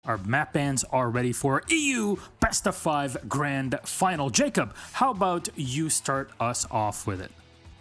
our map bands are ready for EU Best of 5 Grand Final. Jacob, how about you start us off with it?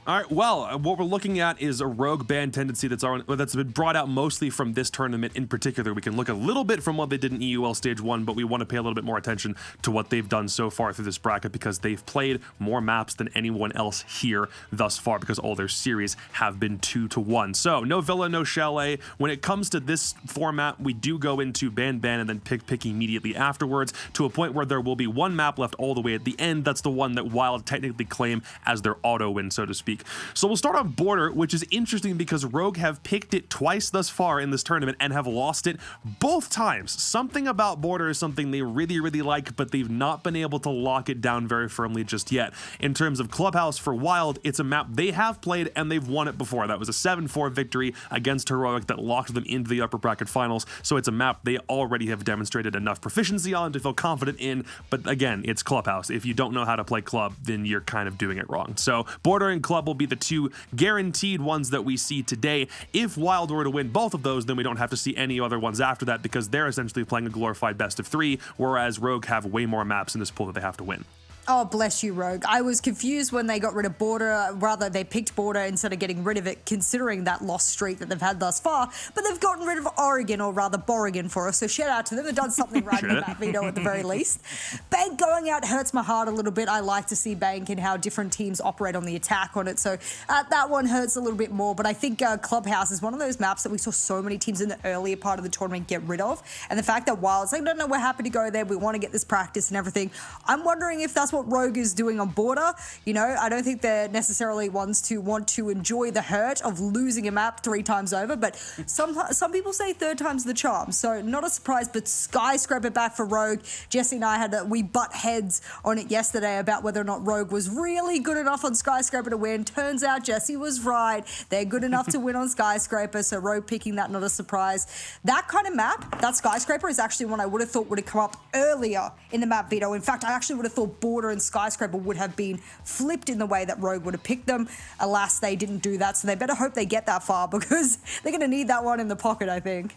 All right, well, what we're looking at is a rogue ban tendency that's been brought out mostly from this tournament in particular. We can look a little bit from what they did in EUL Stage 1, but we want to pay a little bit more attention to what they've done so far through this bracket because they've played more maps than anyone else here thus far because all their series have been 2-1. So, no Villa, no Chalet. When it comes to this format, we do go into ban and then pick immediately afterwards to a point where there will be one map left all the way at the end. That's the one that WYLDE technically claim as their auto win, so to speak. So we'll start on Border, which is interesting because Rogue have picked it twice thus far in this tournament and have lost it both times. Something about Border is something they really, really like, but they've not been able to lock it down very firmly just yet. In terms of Clubhouse for WYLDE, it's a map they have played and they've won it before. That was a 7-4 victory against Heroic that locked them into the upper bracket finals. So it's a map they already have demonstrated enough proficiency on to feel confident in. But again, it's Clubhouse. If you don't know how to play Club, then you're kind of doing it wrong. So Border and Club will be the two guaranteed ones that we see today. If WYLDE were to win both of those, then we don't have to see any other ones after that because they're essentially playing a glorified best of 3, whereas Rogue have way more maps in this pool that they have to win. Oh, bless you, Rogue. I was confused when they got rid of Border. Rather, they picked Border instead of getting rid of it, considering that lost streak that they've had thus far. But they've gotten rid of Oregon, or rather Borrigan, for us. So shout out to them. They've done something right in the map veto at the very least. Bank going out hurts my heart a little bit. I like to see Bank and how different teams operate on the attack on it. So that one hurts a little bit more. But I think Clubhouse is one of those maps that we saw so many teams in the earlier part of the tournament get rid of. And the fact that WYLDE's like, no, we're happy to go there. We want to get this practice and everything. I'm wondering if that's what Rogue is doing on Border. You know, I don't think they're necessarily ones to want to enjoy the hurt of losing a map 3 times over, but some people say 3rd time's the charm. So not a surprise, but Skyscraper back for Rogue. Jesse and I we butt heads on it yesterday about whether or not Rogue was really good enough on Skyscraper to win. Turns out Jesse was right. They're good enough to win on Skyscraper, so Rogue picking that, not a surprise. That kind of map, that Skyscraper, is actually one I would have thought would have come up earlier in the map veto. In fact, I actually would have thought Border and Skyscraper would have been flipped in the way that Rogue would have picked them. Alas, they didn't do that, so they better hope they get that far because they're going to need that one in the pocket, I think.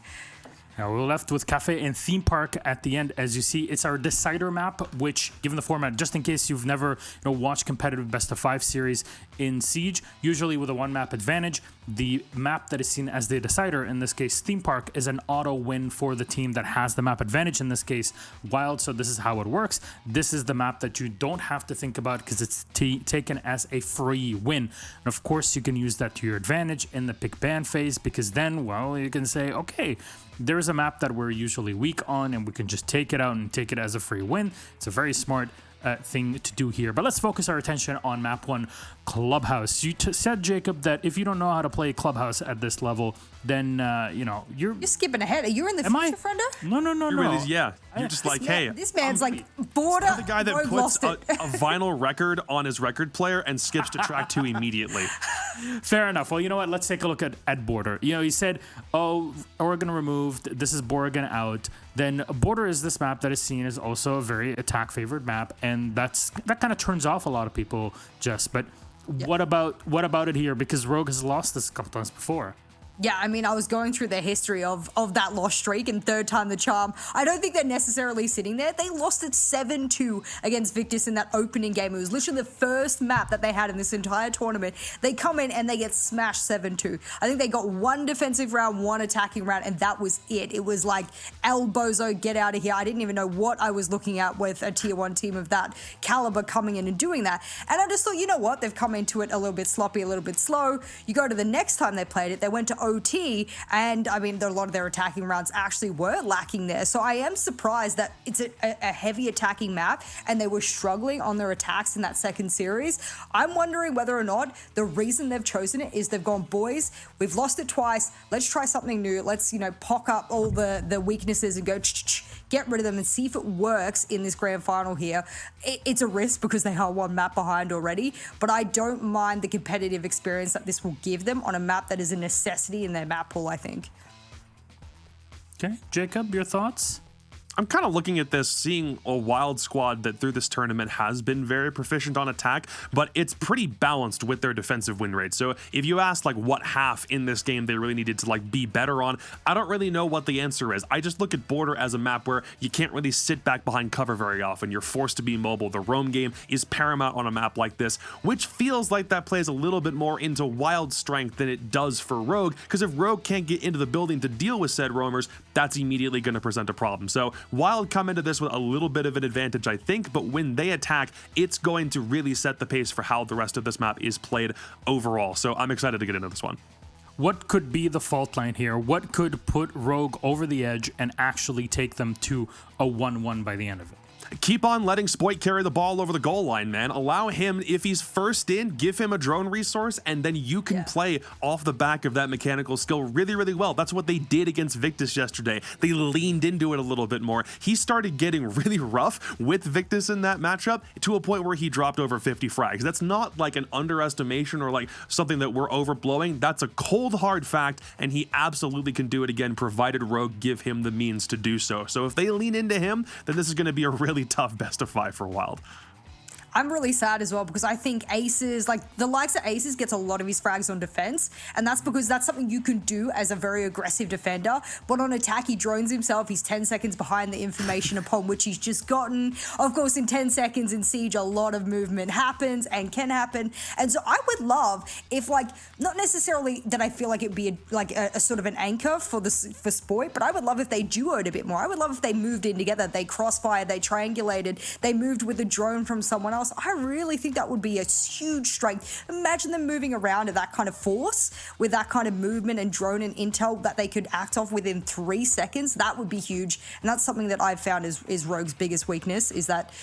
Now we're left with Kafe and Theme Park at the end. As you see, it's our decider map, which, given the format, just in case you've never watched competitive best of 5 series in Siege, usually with a 1-map advantage, the map that is seen as the decider, in this case Theme Park, is an auto win for the team that has the map advantage, in this case WYLDE. So this is how it works. This is the map that you don't have to think about because it's taken as a free win. And of course, you can use that to your advantage in the pick ban phase because then, well, you can say, okay, there's a map that we're usually weak on and we can just take it out and take it as a free win. It's a very smart thing to do here. But let's focus our attention on map 1, Clubhouse. You said, Jacob, that if you don't know how to play Clubhouse at this level, then you're skipping ahead. Are you in the future, Frendo? No. Really, yeah. You're just like, hey, this man's like Border. You're the guy that puts a vinyl record on his record player and skips to track 2 immediately. Fair enough. Well, you know what? Let's take a look at Border. He said, oh, Oregon removed. This is Borrigan out. Then Border is this map that is seen as also a very attack-favored map, and that kind of turns off a lot of people, Jess. But what about it here? Because Rogue has lost this a couple times before. Yeah, I mean, I was going through the history of that lost streak and 3rd time the charm. I don't think they're necessarily sitting there. They lost it 7-2 against Victus in that opening game. It was literally the first map that they had in this entire tournament. They come in and they get smashed 7-2. I think they got 1 defensive round, 1 attacking round, and that was it. It was like, El Bozo, get out of here. I didn't even know what I was looking at with a tier 1 team of that caliber coming in and doing that. And I just thought, you know what? They've come into it a little bit sloppy, a little bit slow. You go to the next time they played it, they went to OT, and I mean, a lot of their attacking rounds actually were lacking there. So I am surprised that it's a heavy attacking map and they were struggling on their attacks in that second series. I'm wondering whether or not the reason they've chosen it is they've gone, boys, we've lost it twice. Let's try something new. Let's, pock up all the weaknesses and go get rid of them and see if it works in this grand final here. It's a risk because they are 1 map behind already, but I don't mind the competitive experience that this will give them on a map that is a necessity in their map pool, I think. Okay, Jacob, your thoughts? I'm kind of looking at this, seeing a Wild squad that through this tournament has been very proficient on attack, but it's pretty balanced with their defensive win rate. So if you ask like what half in this game they really needed to like be better on, I don't really know what the answer is. I just look at Border as a map where you can't really sit back behind cover very often. You're forced to be mobile. The roam game is paramount on a map like this, which feels like that plays a little bit more into Wild strength than it does for Rogue, because if Rogue can't get into the building to deal with said roamers, that's immediately going to present a problem. So Wild come into this with a little bit of an advantage, I think, but when they attack, it's going to really set the pace for how the rest of this map is played overall. So I'm excited to get into this one. What could be the fault line here? What could put Rogue over the edge and actually take them to a 1-1 by the end of it? Keep on letting Spoit carry the ball over the goal line, man. Allow him, if he's first in, give him a drone resource, and then you can play off the back of that mechanical skill really, really well. That's what they did against Victus yesterday. They leaned into it a little bit more. He started getting really rough with Victus in that matchup to a point where he dropped over 50 frags. That's not like an underestimation or like something that we're overblowing. That's a cold, hard fact, and he absolutely can do it again, provided Rogue give him the means to do so. So if they lean into him, then this is going to be a really tough best of 5 for Wild. I'm really sad as well because I think Aces, like the likes of Aces gets a lot of his frags on defense, and that's because that's something you can do as a very aggressive defender, but on attack he drones himself, he's 10 seconds behind the information upon which he's just gotten. Of course, in 10 seconds in Siege, a lot of movement happens and can happen, and so I would love if, like, not necessarily that I feel like it'd be a sort of an anchor for Spoit, but I would love if they duoed a bit more. I would love if they moved in together, they crossfired, they triangulated, they moved with a drone from someone else. I really think that would be a huge strength. Imagine them moving around at that kind of force with that kind of movement and drone and intel that they could act off within 3 seconds. That would be huge. And that's something that I've found is Rogue's biggest weakness, is that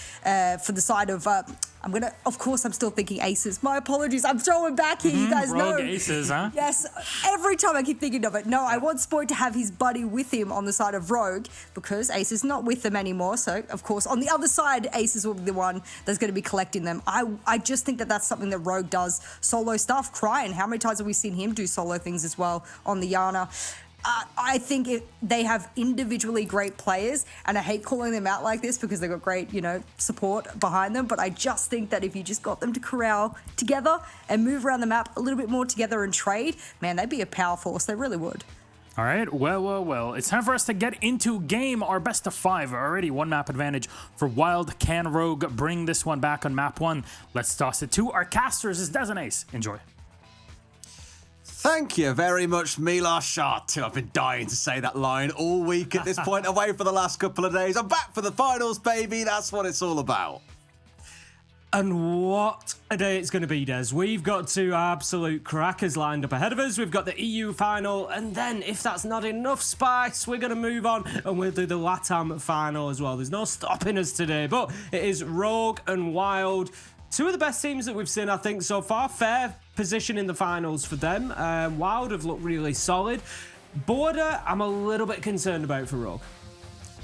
for the side of, of course, I'm still thinking Aces. My apologies. I'm throwing back here. You guys know. Rogue Aces, huh? Yes. Every time I keep thinking of it. No, I want Spoit to have his buddy with him on the side of Rogue because Ace is not with them anymore. So, of course, on the other side, Aces will be the one that's going to be collecting them. I just think that that's something that Rogue does. Solo stuff. Crying. How many times have we seen him do solo things as well on the Yana? I think they have individually great players, and I hate calling them out like this because they've got great, support behind them, but I just think that if you just got them to corral together and move around the map a little bit more together and trade, man, they'd be a power force. They really would. All right, well. It's time for us to get into game. Our best of 5. Already one map advantage for Wild. Can Rogue bring this one back on map 1? Let's toss it to our casters. It's Des and Ace. Enjoy. Thank you very much, Milos. I've been dying to say that line all week at this point, away for the last couple of days. I'm back for the finals, baby. That's what it's all about. And what a day it's going to be, Des. We've got 2 absolute crackers lined up ahead of us. We've got the EU final, and then if that's not enough spice, we're going to move on and we'll do the LATAM final as well. There's no stopping us today, but it is Rogue and Wild. 2 of the best teams that we've seen, I think, so far. Fair position in the finals for them. Wild have looked really solid. Border, I'm a little bit concerned about for Rogue.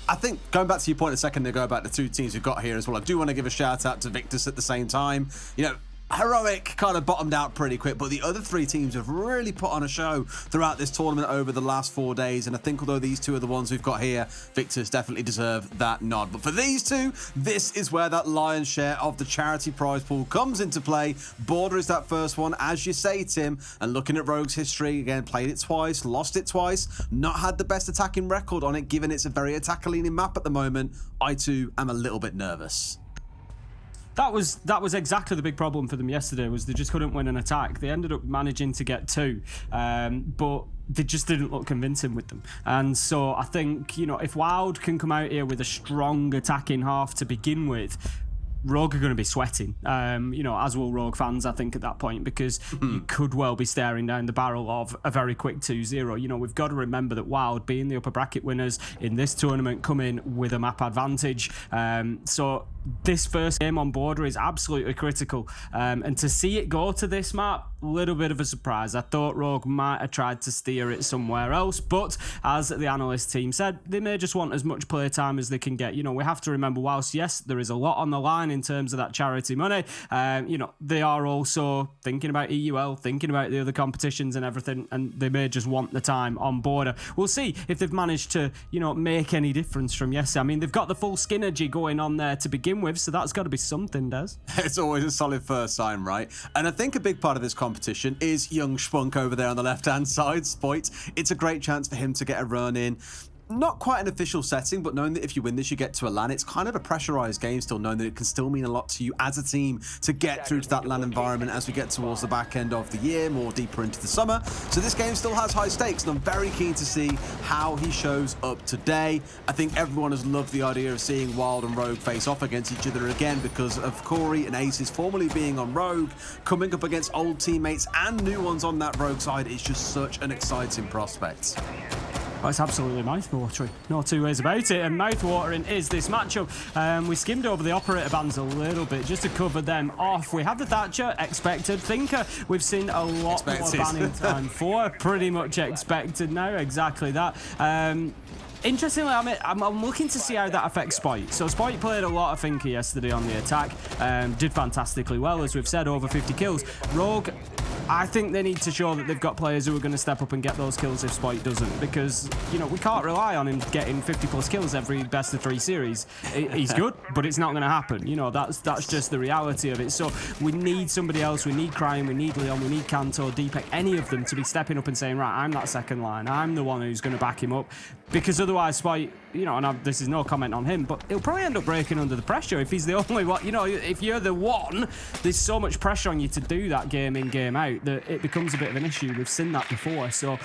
I think, going back to your point a second ago about the 2 teams we've got here as well, I do want to give a shout out to Victus at the same time. Heroic kind of bottomed out pretty quick, but the other 3 teams have really put on a show throughout this tournament over the last 4 days, and I think although these 2 are the ones we've got here, Victus definitely deserve that nod. But for these 2, this is where that lion's share of the charity prize pool comes into play. Border is that first one, as you say, Tim, and looking at Rogue's history, again, played it twice, lost it twice, not had the best attacking record on it, given it's a very attacker-leaning map at the moment. I, too, am a little bit nervous. That was exactly the big problem for them yesterday, was they just couldn't win an attack. They ended up managing to get 2, but they just didn't look convincing with them. And so I think, if Wild can come out here with a strong attacking half to begin with, Rogue are going to be sweating, as will Rogue fans, I think, at that point, because you could well be staring down the barrel of a very quick 2-0. We've got to remember that Wild, being the upper bracket winners in this tournament, come in with a map advantage. So this first game on Border is absolutely critical. And to see it go to this map, a little bit of a surprise. I thought Rogue might have tried to steer it somewhere else, but as the analyst team said, they may just want as much play time as they can get. You know, we have to remember, whilst yes, there is a lot on the line in terms of that charity money, you know, they are also thinking about EUL, thinking about the other competitions and everything, and they may just want the time on Border. We'll see if they've managed to, you know, make any difference from yesterday. I mean, they've got the full Skinergy going on there to begin with, so that's got to be something, Des. It's always a solid first sign, right? And I think a big part of this competition is young Spunk over there on the left-hand side, Spoit. It's a great chance for him to get a run in. Not quite an official setting, but knowing that if you win this, you get to a LAN, it's kind of a pressurized game still, knowing that it can still mean a lot to you as a team to get through to that LAN environment as we get towards the back end of the year, more deeper into the summer. So this game still has high stakes, and I'm very keen to see how he shows up today. I think everyone has loved the idea of seeing Wild and Rogue face off against each other again because of Corey and Aces formerly being on Rogue, coming up against old teammates and new ones on that Rogue side is just such an exciting prospect. Oh, it's absolutely mouth-watering. No two ways about it. And mouth-watering is this matchup. We skimmed over the operator bans a little bit just to cover them off. We have the Thatcher, expected. Thinker, we've seen a lot more banning time for. Pretty much expected now, exactly that. Interestingly, I'm looking to see how that affects Spoit. So Spoit played a lot of Thinker yesterday on the attack. Did fantastically well, as we've said, over 50 kills. Rogue, I think they need to show that they've got players who are going to step up and get those kills if Spoit doesn't, because, you know, we can't rely on him getting 50 plus kills every best of 3 series. He's good, but it's not going to happen. You know, that's just the reality of it. So we need somebody else. We need Cryin, we need Leon, we need Kanto, Deepak, any of them to be stepping up and saying, right, I'm that second line. I'm the one who's going to back him up, because otherwise Spoit, you know, and this is no comment on him, but he'll probably end up breaking under the pressure if he's the only one. You know, if you're the one, there's so much pressure on you to do that game in, game out, that it becomes a bit of an issue. We've seen that before. So,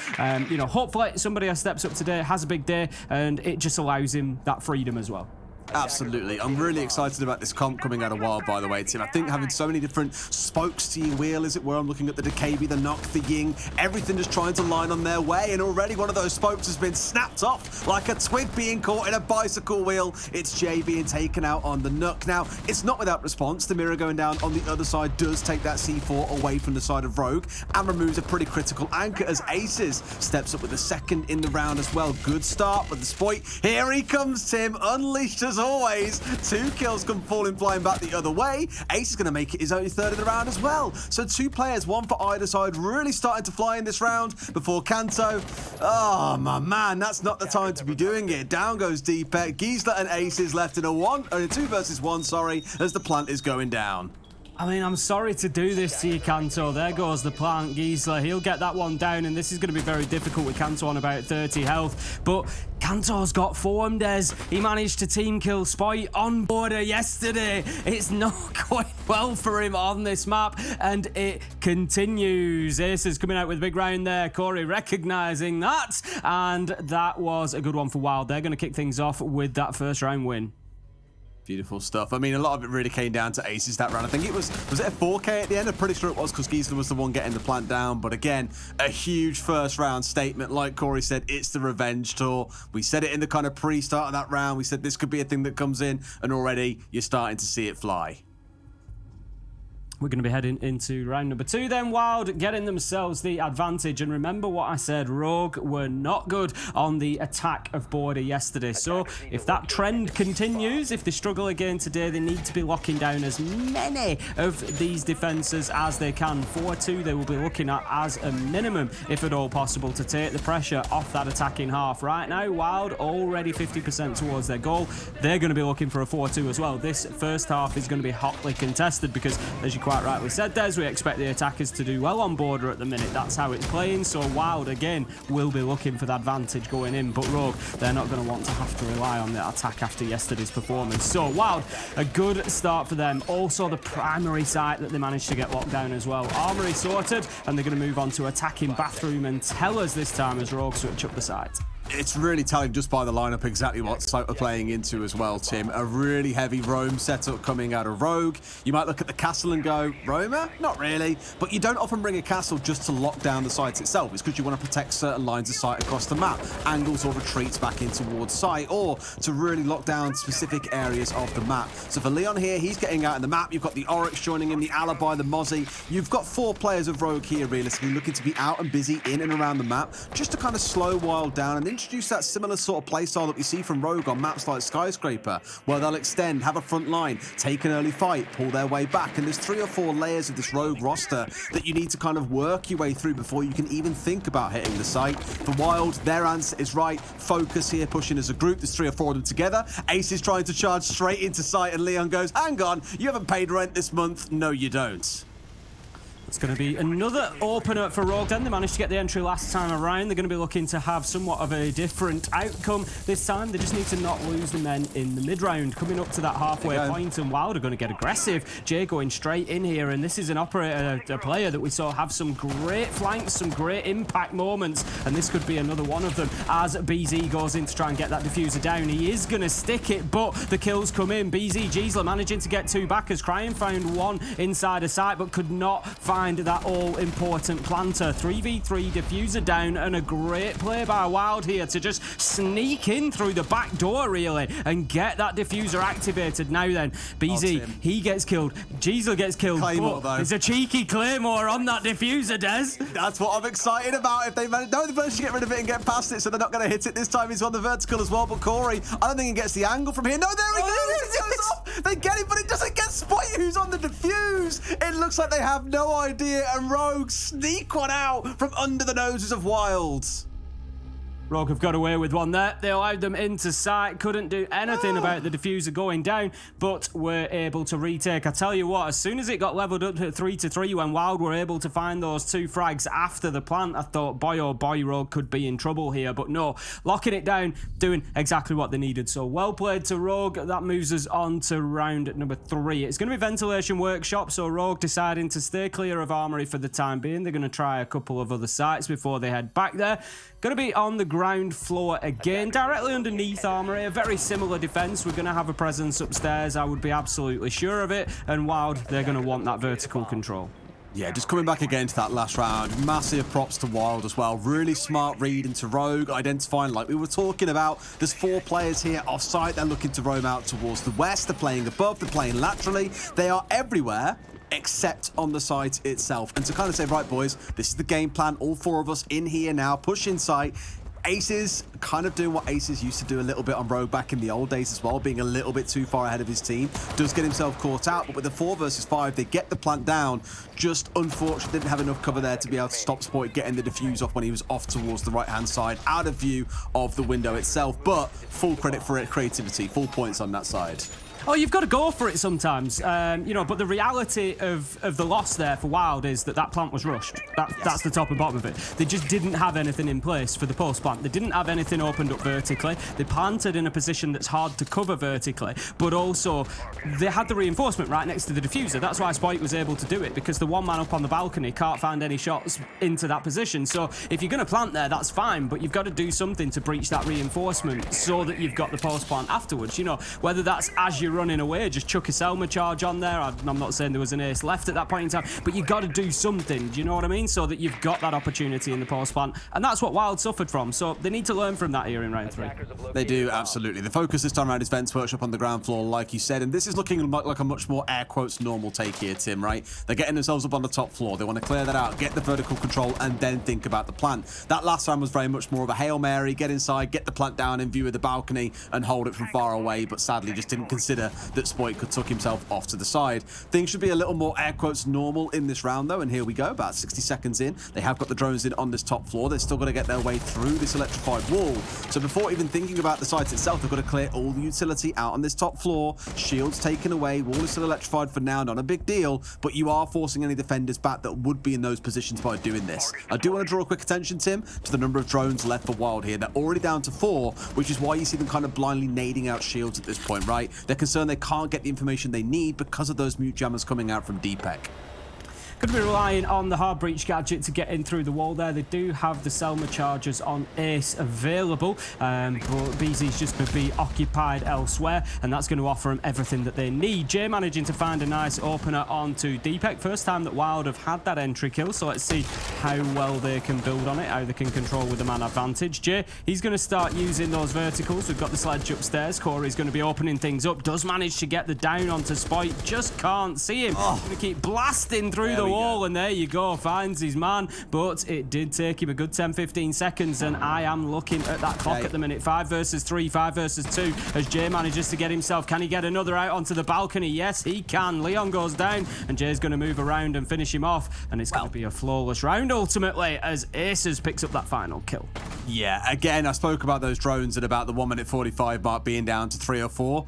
you know, hopefully somebody else steps up today, has a big day, and it just allows him that freedom as well. Absolutely. I'm really excited about this comp coming out of WYLDE, by the way, Tim. I think having so many different spokes to your wheel, as it were. I'm looking at the Dakabi, the Nock, the Ying, everything just trying to line on their way, and already one of those spokes has been snapped off like a twig being caught in a bicycle wheel. It's Jay being taken out on the Nook. Now, it's not without response. The mirror going down on the other side does take that C4 away from the side of Rogue and removes a pretty critical anchor as Aces steps up with the second in the round as well. Good start with the Spoit. Here he comes, Tim, unleashed as always. 2 kills come falling flying back the other way. Ace is going to make it his only third in the round as well. So 2 players, one for either side, really starting to fly in this round before Kanto. Oh, my man, that's not the time to be doing it. Down goes Deepak. Giesler and Aces left in a 2 versus 1, sorry, as the plant is going down. I mean, I'm sorry to do this to you, Kanto. There goes the plant. Giesler, he'll get that one down, and this is going to be very difficult with Kanto on about 30 health. But Kanto's got form, Des. He managed to team kill Spoit on Border yesterday. It's not going well for him on this map, and it continues. Ace is coming out with a big round there. Corey recognising that, and that was a good one for WYLDE. They're going to kick things off with that first round win. Beautiful stuff. I mean, a lot of it really came down to Aces that round. I think it was it a 4K at the end? I'm pretty sure it was, because Giesler was the one getting the plant down. But again, a huge first round statement. Like Corey said, it's the revenge tour. We said it in the kind of pre-start of that round. We said this could be a thing that comes in, and already you're starting to see it fly. We're going to be heading into round number 2 then. WYLDE getting themselves the advantage. And remember what I said, Rogue were not good on the attack of Border yesterday. So if that trend continues, if they struggle again today, they need to be locking down as many of these defences as they can. 4-2 they will be looking at as a minimum, if at all possible, to take the pressure off that attacking half. Right now, WYLDE already 50% towards their goal. They're going to be looking for a 4-2 as well. This first half is going to be hotly contested because, as you quite rightly said, Des, we expect the attackers to do well on Border at the minute. That's how it's playing. So WYLDE again will be looking for the advantage going in, but Rogue, they're not going to want to have to rely on the attack after yesterday's performance. So WYLDE, a good start for them. Also the primary site that they managed to get locked down as well. Armory sorted, and they're going to move on to attacking Bathroom and Tellers this time as Rogue switch up the site. It's really telling just by the lineup exactly what Sight are playing into as well, Tim. A really heavy roam setup coming out of Rogue. You might look at the castle and go, Roamer? Not really. But you don't often bring a castle just to lock down the site itself. It's because you want to protect certain lines of sight across the map, angles or retreats back in towards sight, or to really lock down specific areas of the map. So for Leon here, he's getting out in the map. You've got the Oryx joining in, the Alibi, the Mozzie. You've got 4 players of Rogue here, realistically, looking to be out and busy in and around the map, just to kind of slow Wild down and introduce that similar sort of playstyle that we see from Rogue on maps like Skyscraper, where they'll extend, have a front line, take an early fight, pull their way back, and there's 3 or 4 layers of this Rogue roster that you need to kind of work your way through before you can even think about hitting the site. For Wild, their answer is right. Focus here, pushing as a group. There's 3 or 4 of them together. Ace is trying to charge straight into sight, and Leon goes, hang on, you haven't paid rent this month. No, you don't. It's going to be another opener for Rogue then. They managed to get the entry last time around. They're going to be looking to have somewhat of a different outcome this time. They just need to not lose the men in the mid-round. Coming up to that halfway point, and Wild are going to get aggressive. Jay going straight in here, and this is an operator, a player that we saw have some great flanks, some great impact moments, and this could be another one of them as BZ goes in to try and get that diffuser down. He is going to stick it, but the kills come in. BZ Giesler managing to get 2 back as Cryan found 1 inside a site, but could not find that all-important planter. 3v3 diffuser down, and a great play by Wild here to just sneak in through the back door, really, and get that diffuser activated. Now then, BZ, he gets killed. Giesler gets killed. Claymore, though. There's a cheeky Claymore on that diffuser, Des. That's what I'm excited about. If they manage to get rid of it and get past it, so they're not going to hit it this time. He's on the vertical as well, but Corey, I don't think he gets the angle from here. No, there he goes. It goes off. They get it, but it doesn't get Spotty, who's on the diffuse. It looks like they have no idea, and Rogue sneak one out from under the noses of Wild. Rogue have got away with one there. They allowed them into sight, couldn't do anything about the diffuser going down, but were able to retake. I tell you what, as soon as it got leveled up to 3-3, when Wild were able to find those 2 frags after the plant, I thought, boy oh boy, Rogue could be in trouble here, but no, locking it down, doing exactly what they needed. So well played to Rogue. That moves us on to round number 3. It's going to be Ventilation Workshop, so Rogue deciding to stay clear of Armory for the time being. They're going to try a couple of other sites before they head back there. Going to be on the ground floor again, directly underneath Armory. A very similar defense. We're going to have a presence upstairs, I would be absolutely sure of it. And Wild, they're going to want that vertical control. Yeah, just coming back again to that last round. Massive props to Wild as well. Really smart read into Rogue, identifying, like we were talking about, there's 4 players here off-site. They're looking to roam out towards the west. They're playing above, they're playing laterally. They are everywhere except on the site itself. And to kind of say, right, boys, this is the game plan. All 4 of us in here now, push in sight. Aces kind of doing what Aces used to do a little bit on Rogue back in the old days as well, being a little bit too far ahead of his team. Does get himself caught out, but with the 4 versus 5, they get the plant down. Just unfortunately didn't have enough cover there to be able to stop Spoit getting the diffuse off when he was off towards the right-hand side, out of view of the window itself. But full credit for it, creativity, full points on that side. Oh, you've got to go for it sometimes, you know, but the reality of the loss there for Wild is that plant was rushed. That's the top and bottom of it. They just didn't have anything in place for the post plant. They didn't have anything opened up vertically. They planted in a position that's hard to cover vertically, but also they had the reinforcement right next to the diffuser. That's why Spoit was able to do it, because the 1 man up on the balcony can't find any shots into that position. So if you're going to plant there, that's fine, but you've got to do something to breach that reinforcement so that you've got the post plant afterwards. You know, whether that's as you're running away, just chuck a Selma charge on there. I'm not saying there was an ace left at that point in time, but you've got to do something, do you know what I mean? So that you've got that opportunity in the post plant, and that's what Wild suffered from. So they need to learn from that here in round 3. They do, absolutely. The focus this time around is Vents Workshop on the ground floor, like you said, and this is looking like a much more air quotes normal take here, Tim, right? They're getting themselves up on the top floor. They want to clear that out, get the vertical control, and then think about the plant. That last time was very much more of a Hail Mary, get inside, get the plant down in view of the balcony, and hold it from far away, but sadly just didn't consider that Spoit could tuck himself off to the side. Things should be a little more air quotes normal in this round, though, and here we go, about 60 seconds in. They have got the drones in on this top floor. They're still got to get their way through this electrified wall. So before even thinking about the site itself, they've got to clear all the utility out on this top floor. Shields taken away. Wall is still electrified for now. Not a big deal, but you are forcing any defenders back that would be in those positions by doing this. I do want to draw quick attention, Tim, to the number of drones left for Wild here. They're already down to 4, which is why you see them kind of blindly nading out shields at this point, right? They're concerned they can't get the information they need because of those mute jammers coming out from DPEC. Could be relying on the hard breach gadget to get in through the wall there. They do have the Selma chargers on Ace available, but BZ's just going to be occupied elsewhere, and that's going to offer them everything that they need. Jay managing to find a nice opener onto Deepek. First time that Wild have had that entry kill, so let's see how well they can build on it, how they can control with the man advantage. Jay, he's going to start using those verticals. We've got the sledge upstairs. Corey's going to be opening things up. Does manage to get the down onto Spoit. Just can't see him. Going to keep blasting through the wall, and there you go. Finds his man, but it did take him a good 10-15 seconds, and I am looking at that clock at the minute. 5 versus 3, 5 versus 2, as Jay manages to get himself. Can he get another out onto the balcony? Yes, he can. Leon goes down, and Jay's going to move around and finish him off, and it's going to be a flawless round ultimately, as Aces picks up that final kill. Yeah, again, I spoke about those drones at about the 1 minute 45 mark being down to 3 or 4.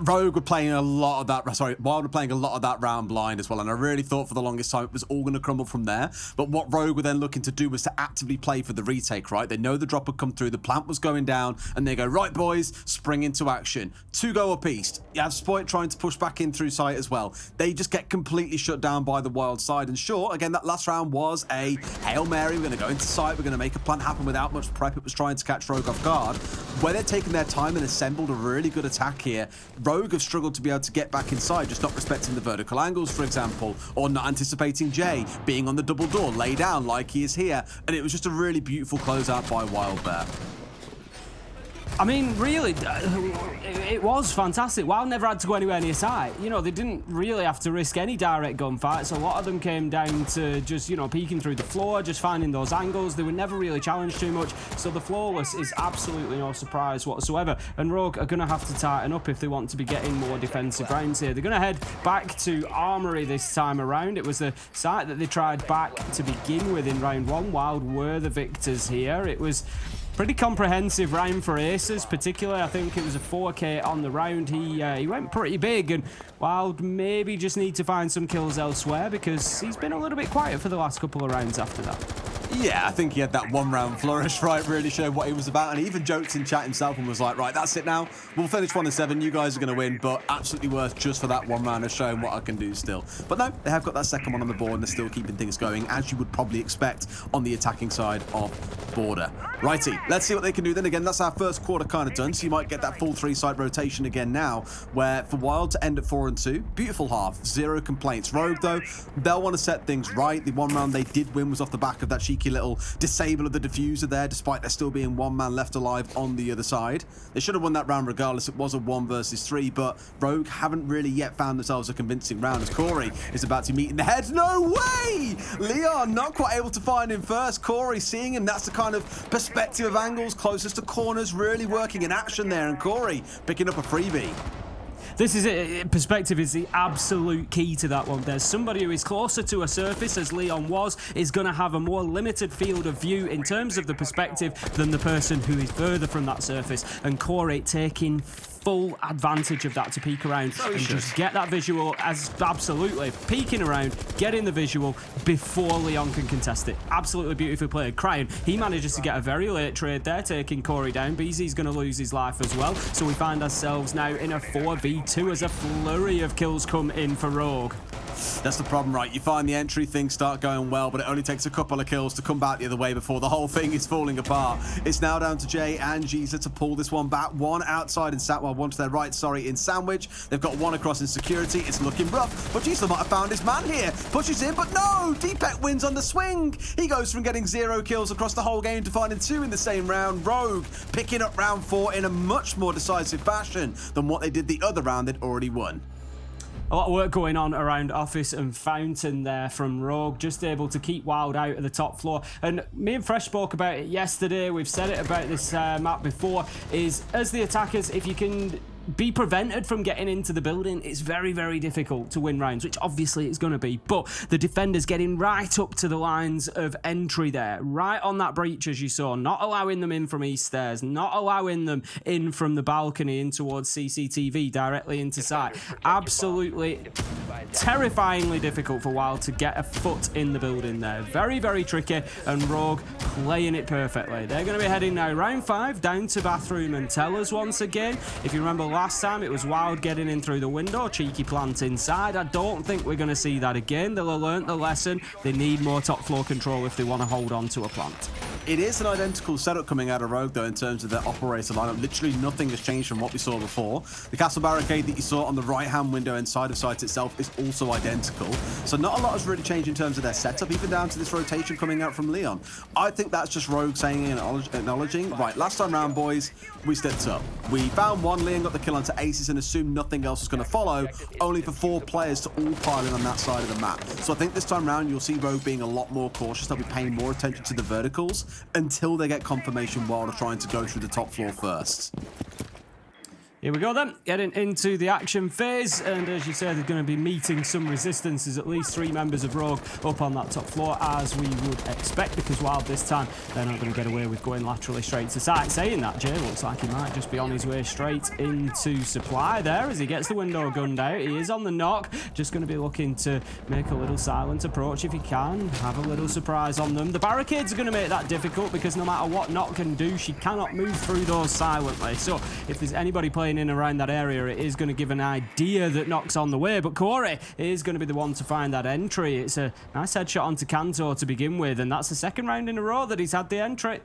Rogue were playing a lot of that, Wild were playing a lot of that round blind as well, and I really thought for the longest time it was all going to crumble from there. But what Rogue were then looking to do was to actively play for the retake, right? They know the drop had come through, the plant was going down, and they go, right, boys, spring into action. 2 go up east. You have Spoit trying to push back in through sight as well. They just get completely shut down by the Wild side, and sure, again, that last round was a Hail Mary. We're going to go into sight, we're going to make a plant happen without much prep. It was trying to catch Rogue off guard. Where they're taking their time and assembled a really good attack here, Rogue have struggled to be able to get back inside, just not respecting the vertical angles, for example, or not anticipating Jay being on the double door, lay down like he is here, and it was just a really beautiful closeout by Wild there. I mean, really, it was fantastic. Wild never had to go anywhere near sight. You know, they didn't really have to risk any direct gunfights. A lot of them came down to just, you know, peeking through the floor, just finding those angles. They were never really challenged too much. So the flawless is absolutely no surprise whatsoever. And Rogue are going to have to tighten up if they want to be getting more defensive rounds here. They're going to head back to Armory this time around. It was the site that they tried back to begin with in round 1. Wild were the victors here. It was pretty comprehensive round for Aces, particularly. I think it was a 4K on the round. He went pretty big, and Wild maybe just need to find some kills elsewhere because he's been a little bit quiet for the last couple of rounds after that. Yeah, I think he had that 1 round flourish, right? Really showed what he was about, and he even joked in chat himself and was like, right, that's it now. We'll finish 1-7. You guys are going to win, but absolutely worth just for that 1 round of showing what I can do still. But no, they have got that second one on the board, and they're still keeping things going, as you would probably expect on the attacking side of Border. Righty, let's see what they can do then. Again, that's our first quarter kind of done, so you might get that full 3-side rotation again now, where for Wild to end at 4-2, beautiful half, 0 complaints. Rogue, though, they'll want to set things right. The 1 round they did win was off the back of that cheeky little disable of the diffuser there, despite there still being 1 man left alive on the other side. They should have won that round regardless. It was a 1 versus 3, but Rogue haven't really yet found themselves a convincing round as Corey is about to meet in the head. No way! Leon not quite able to find him first. Corey seeing him. That's the kind of perspective of angles closest to corners really working in action there, and Corey picking up a freebie. This is it. Perspective is the absolute key to that one. There's somebody who is closer to a surface, as Leon was, is going to have a more limited field of view in terms of the perspective than the person who is further from that surface. And Corey taking full advantage of that to peek around and just get that visual, as absolutely peeking around, getting the visual before Leon can contest it. Absolutely beautifully played. Crying, he manages to get a very late trade there, taking Corey down. BZ's going to lose his life as well, so we find ourselves now in a 4v2 as a flurry of kills come in for Rogue. That's the problem, right? You find the entry, things start going well, but it only takes a couple of kills to come back the other way before the whole thing is falling apart. It's now down to Jay and Giza to pull this one back. 1 outside in one to their right, in Sandwich. They've got 1 across in security. It's looking rough, but Giza might have found his man here. Pushes in, but no! Deepek wins on the swing. He goes from getting 0 kills across the whole game to finding 2 in the same round. Rogue picking up round 4 in a much more decisive fashion than what they did the other round they'd already won. A lot of work going on around Office and Fountain there from Rogue, just able to keep Wild out of the top floor. And me and Fresh spoke about it yesterday, we've said it about this map before, is as the attackers, if you can be prevented from getting into the building, it's very, very difficult to win rounds, which obviously it's going to be. But the defenders getting right up to the lines of entry there, right on that breach as you saw, not allowing them in from east stairs, not allowing them in from the balcony in towards CCTV directly into sight. Absolutely terrifyingly difficult for WYLDE to get a foot in the building there. Very, very tricky, and Rogue playing it perfectly. They're going to be heading now round 5 down to bathroom and tellers once again. If you remember last time, it was WYLDE getting in through the window, cheeky plant inside. I don't think we're going to see that again. They'll have learnt the lesson. They need more top floor control if they want to hold on to a plant. It is an identical setup coming out of Rogue, though, in terms of their operator lineup. Literally nothing has changed from what we saw before. The castle barricade that you saw on the right-hand window inside of site itself is also identical. So not a lot has really changed in terms of their setup, even down to this rotation coming out from Leon. I think that's just Rogue saying and acknowledging, right, last time round, boys, we stepped up. We found one, Leon got the kill onto Aces and assumed nothing else was going to follow, only for 4 players to all pile in on that side of the map. So I think this time round, you'll see Rogue being a lot more cautious. They'll be paying more attention to the verticals until they get confirmation while they're trying to go through the top floor first. Here we go then, getting into the action phase, and as you said, they're going to be meeting some resistance. There's at least 3 members of Rogue up on that top floor, as we would expect, because WYLDE this time, they're not going to get away with going laterally straight to site. Saying that, Jay looks like he might just be on his way straight into supply there as he gets the window gunned out. He is on the knock, just going to be looking to make a little silent approach if he can, have a little surprise on them. The barricades are going to make that difficult, because no matter what Knock can do, she cannot move through those silently. So if there's anybody playing in around that area, it is going to give an idea that Knock's on the way, but Corey is going to be the one to find that entry. It's a nice headshot onto Kanto to begin with, and that's the 2nd round in a row that he's had the entry.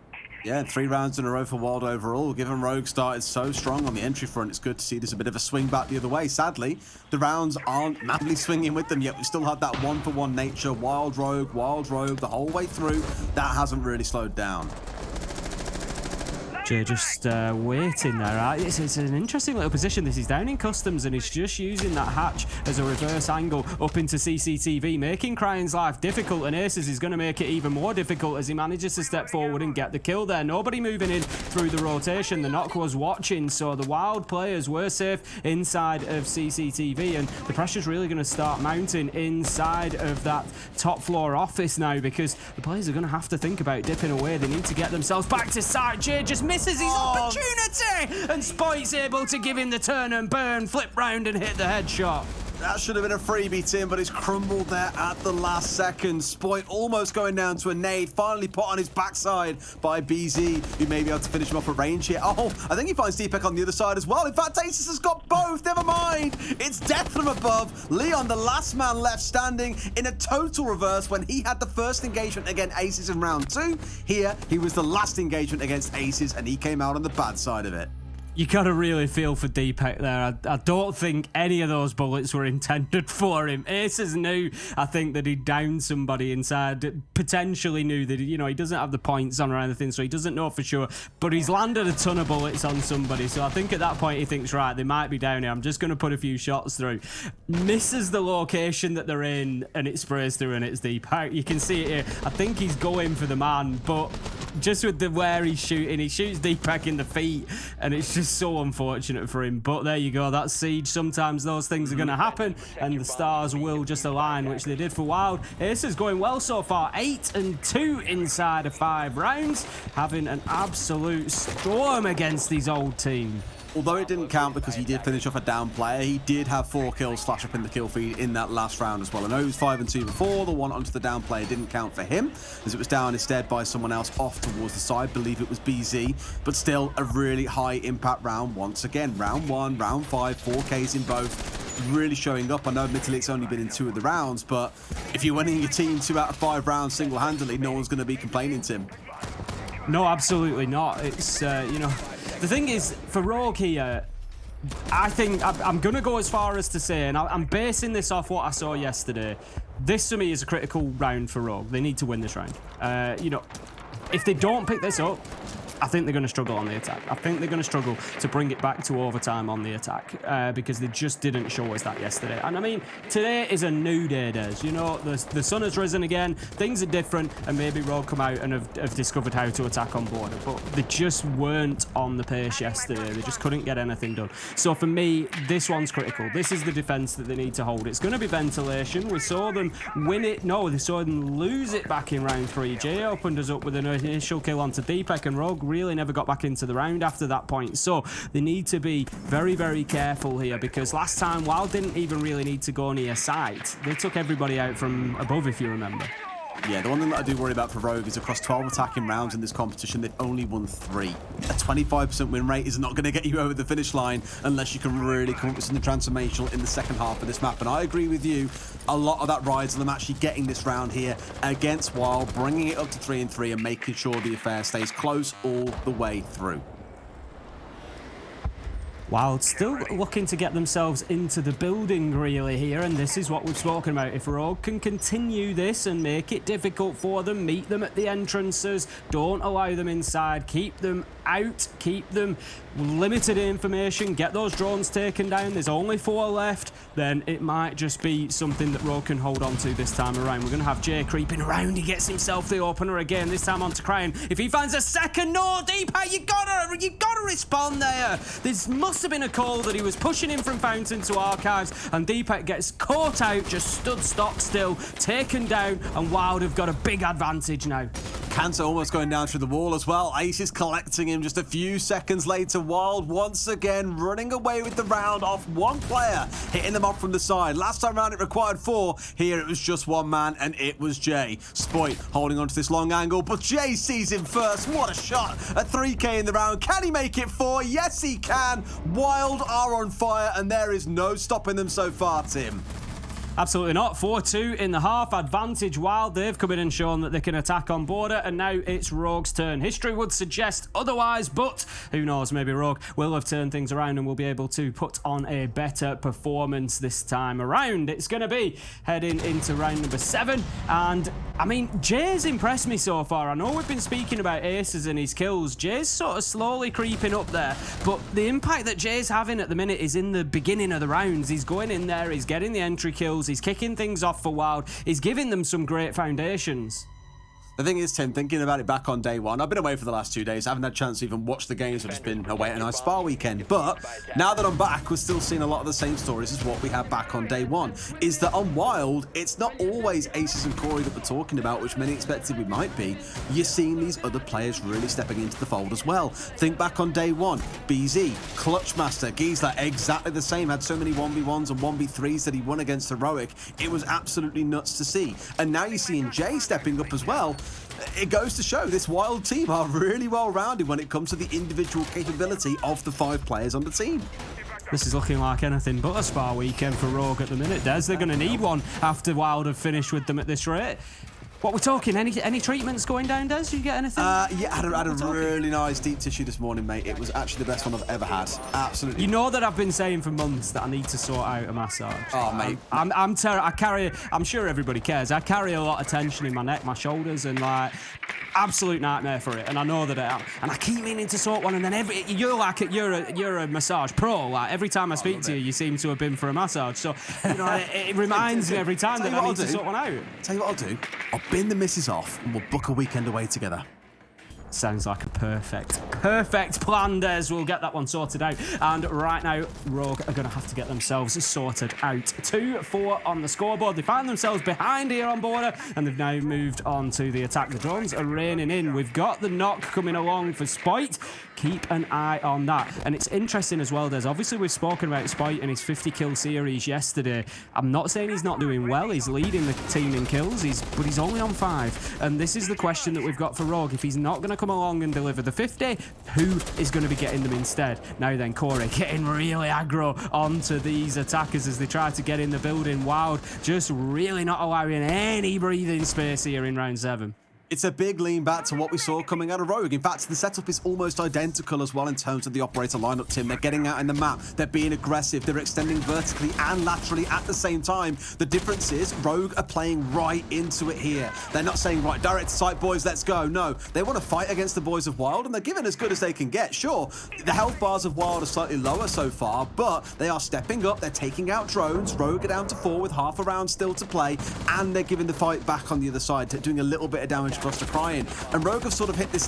Yeah, 3 rounds in a row for WYLDE overall. Given Rogue started so strong on the entry front, it's good to see there's a bit of a swing back the other way. Sadly, the rounds aren't madly swinging with them yet. We still have that 1-for-1 nature. WYLDE Rogue the whole way through. That hasn't really slowed down. Just waiting there. Right? It's an interesting little position. This is down in customs, and he's just using that hatch as a reverse angle up into CCTV, making Crying's life difficult, and Aces is going to make it even more difficult as he manages to step forward and get the kill there. Nobody moving in through the rotation. The Knock was watching, so the WYLDE players were safe inside of CCTV, and the pressure's really going to start mounting inside of that top floor office now, because the players are going to have to think about dipping away. They need to get themselves back to site. Jay just misses his opportunity, and Spoit's able to give him the turn and burn, flip round and hit the headshot. That should have been a freebie, Tim, but it's crumbled there at the last second. Spoit almost going down to a nade, finally put on his backside by BZ, who may be able to finish him off at range here. Oh, I think he finds Deepak on the other side as well. In fact, Aces has got both. Never mind. It's death from above. Leon, the last man left standing, in a total reverse when he had the first engagement against Aces in round 2. Here, he was the last engagement against Aces, and he came out on the bad side of it. You gotta really feel for Deepak there. I don't think any of those bullets were intended for him. Aces knew, I think, that he downed somebody inside. Potentially knew that, you know, he doesn't have the points on or anything, so he doesn't know for sure. But he's landed a ton of bullets on somebody, so I think at that point he thinks, right, they might be down here. I'm just gonna put a few shots through. Misses the location that they're in, and it sprays through, and it's Deepak. You can see it here. I think he's going for the man, but just with the where he's shooting, he shoots Deepak in the feet, and it's just so unfortunate for him. But there you go, that's Siege. Sometimes those things are going to happen, and the stars will just align, which they did for WYLDE. Ace is going well so far, 8-2 inside of 5 rounds, having an absolute storm against his old team. Although it didn't count because he did finish off a down player, he did have 4 kills flash up in the kill feed in that last round as well. I know he was 5-2 before. The one onto the down player didn't count for him, as it was down instead by someone else off towards the side. I believe it was BZ, but still a really high impact round once again. Round 1, round 5, 4Ks in both. Really showing up. I know admittedly it's only been in 2 of the rounds, but if you're winning your team 2 out of 5 rounds single-handedly, no one's going to be complaining, Tim. No, absolutely not. It's, you know, the thing is, for Rogue here, I think I'm going to go as far as to say, and I'm basing this off what I saw yesterday, this to me is a critical round for Rogue. They need to win this round. You know, if they don't pick this up, I think they're going to struggle on the attack. I think they're going to struggle to bring it back to overtime on the attack because they just didn't show us that yesterday. And I mean, today is a new day, Des. You know, the sun has risen again, things are different, and maybe Rogue come out and have discovered how to attack on border. But they just weren't on the pace yesterday. They just couldn't get anything done. So for me, this one's critical. This is the defense that they need to hold. It's going to be ventilation. We saw them win it. No, they saw them lose it back in round 3. Jay opened us up with an initial kill onto Deepak, and Rogue really never got back into the round after that point. So they need to be very, very careful here, because last time WYLDE didn't even really need to go near sight. They took everybody out from above, if you remember. Yeah, the one thing that I do worry about for Rogue is across 12 attacking rounds in this competition, they've only won 3. A 25% win rate is not going to get you over the finish line unless you can really come up with something transformational in the second half of this map. And I agree with you, a lot of that rides on them actually getting this round here against WYLDE, bringing it up to 3-3 and making sure the affair stays close all the way through. WYLDE still looking to get themselves into the building really here, and this is what we've spoken about. If Rogue can continue this and make it difficult for them, meet them at the entrances, don't allow them inside, keep them out, keep them limited information, get those drones taken down, there's only 4 left, then it might just be something that Rogue can hold on to this time around. We're going to have Jay creeping around, he gets himself the opener again, this time onto Cryan. If he finds a second, no, Deepak, you gotta respond there. This must have been a call that he was pushing him from Fountain to Archives, and Deepak gets caught out, just stood stock still, taken down, and WYLDE have got a big advantage now. Kanto almost going down through the wall as well. Ace is collecting him just a few seconds later. WYLDE once again running away with the round off one player, hitting them off from the side. Last time round it required 4. Here it was just 1 man, and it was Jay. Spoit holding on to this long angle, but Jay sees him first. What a shot at 3k in the round. Can he make it 4? Yes, he can. WYLDE are on fire, and there is no stopping them so far, Tim. Absolutely not. 4-2 in the half. Advantage WYLDE. They've come in and shown that they can attack on border, and now it's Rogue's turn. History would suggest otherwise, but who knows? Maybe Rogue will have turned things around and will be able to put on a better performance this time around. It's going to be heading into round number 7, and I mean, Jay's impressed me so far. I know we've been speaking about aces and his kills. Jay's sort of slowly creeping up there, but the impact that Jay's having at the minute is in the beginning of the rounds. He's going in there, he's getting the entry kills, he's kicking things off for WYLDE, he's giving them some great foundations. The thing is, Tim, thinking about it back on day 1, I've been away for the last 2 days. I haven't had a chance to even watch the games. I've just been away at a nice spa weekend. But now that I'm back, we're still seeing a lot of the same stories as what we had back on day 1. Is that on WYLDE, it's not always Aces and Corey that we're talking about, which many expected we might be. You're seeing these other players really stepping into the fold as well. Think back on day 1, BZ, Clutchmaster, Giesler, exactly the same. Had so many 1v1s and 1v3s that he won against Heroic. It was absolutely nuts to see. And now you're seeing Jay stepping up as well. It goes to show this WYLDE team are really well-rounded when it comes to the individual capability of the 5 players on the team. This is looking like anything but a spa weekend for Rogue at the minute, Des. They're going to need one after WYLDE have finished with them at this rate. What we're talking, any treatments going down, Des? Did you get anything? Yeah, I had a really nice deep tissue this morning, mate. It was actually the best one I've ever had. Absolutely. You know that I've been saying for months that I need to sort out a massage. Oh, mate. I'm sure everybody cares. I carry a lot of tension in my neck, my shoulders, and like, absolute nightmare for it. And I know that I am. And I keep meaning to sort one, and then you're a massage pro. Like, every time I speak to you, you seem to have been for a massage. So, you know, it reminds me every time that I need to sort one out. Tell you what I'll do. I'll bin the missus off and we'll book a weekend away together. Sounds like a perfect plan, Des. We'll get that one sorted out. And right now, Rogue are going to have to get themselves sorted out. 2-4 on the scoreboard. They find themselves behind here on border, and they've now moved on to the attack. The drones are raining in. We've got the knock coming along for Spoit. Keep an eye on that. And it's interesting as well, Des. Obviously, we've spoken about Spoit and his 50-kill series yesterday. I'm not saying he's not doing well. He's leading the team in kills, but he's only on 5. And this is the question that we've got for Rogue. If he's not going to come along and deliver the 50, who is going to be getting them instead? Now then, Corey getting really aggro onto these attackers as they try to get in the building. WYLDE just really not allowing any breathing space here in round 7. It's a big lean back to what we saw coming out of Rogue. In fact, the setup is almost identical as well in terms of the operator lineup, Tim. They're getting out in the map. They're being aggressive. They're extending vertically and laterally at the same time. The difference is Rogue are playing right into it here. They're not saying, right, direct to sight, boys, let's go. No, they want to fight against the boys of WYLDE, and they're giving as good as they can get. Sure, the health bars of WYLDE are slightly lower so far, but they are stepping up. They're taking out drones. Rogue are down to 4 with half a round still to play, and they're giving the fight back on the other side, doing a little bit of damage across the Cryan. And Rogue have sort of hit this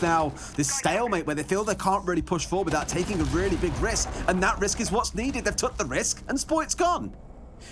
stalemate where they feel they can't really push forward without taking a really big risk, and that risk is what's needed. They've took the risk, and Spoit's gone.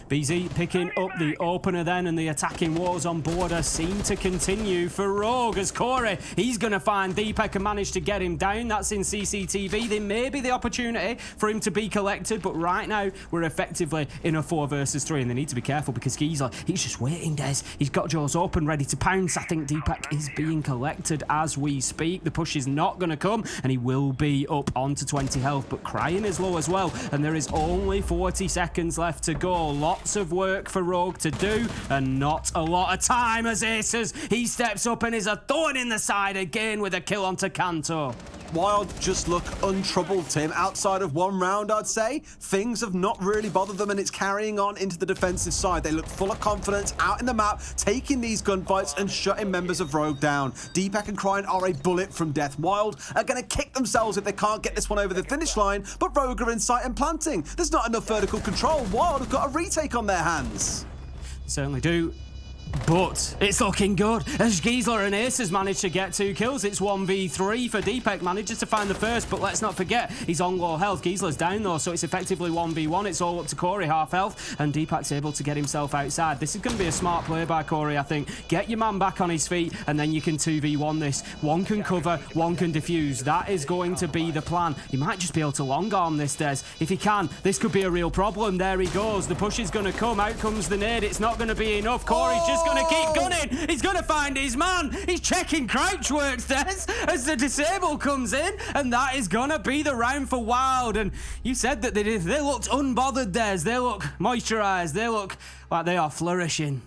BZ picking up the opener then, and the attacking wars on border seem to continue for Rogue as Corey, he's going to find Deepak and manage to get him down. That's in CCTV. There may be the opportunity for him to be collected, but right now we're effectively in a 4 versus 3, and they need to be careful because Geezer, he's just waiting, Des. He's got jaws open, ready to pounce. I think Deepak is being collected as we speak. The push is not going to come, and he will be up onto 20 health, but Crying is low as well, and there is only 40 seconds left to go. Lots of work for Rogue to do, and not a lot of time as Aces, he steps up and is a thorn in the side again with a kill onto Kanto. Wild just look untroubled, Tim. Outside of one round, I'd say, things have not really bothered them, and it's carrying on into the defensive side. They look full of confidence out in the map, taking these gunfights and shutting members of Rogue down. Deepak and Crying are a bullet from death. Wild are going to kick themselves if they can't get this one over the finish line, but Rogue are in sight and planting. There's not enough vertical control. Wild have got a retake on their hands. Certainly do. But it's looking good as Giesler and Aces manage to get 2 kills. It's 1v3 for Deepak, manages to find the first, but let's not forget he's on low health. Giesler's down though, so it's effectively 1v1. It's all up to Corey, half health, and Deepak's able to get himself outside. This is going to be a smart play by Corey, I think. Get your man back on his feet, and then you can 2v1 this. One can cover, one can defuse. That is going to be the plan. He might just be able to long arm this, Des. If he can, this could be a real problem. There he goes. The push is going to come. Out comes the nade. It's not going to be enough. Corey's just going to keep gunning. He's going to find his man. He's checking crouch works, Des, as the disable comes in, and that is going to be the round for Wild. And you said that they looked unbothered, Des. They look moisturised. They look like they are flourishing.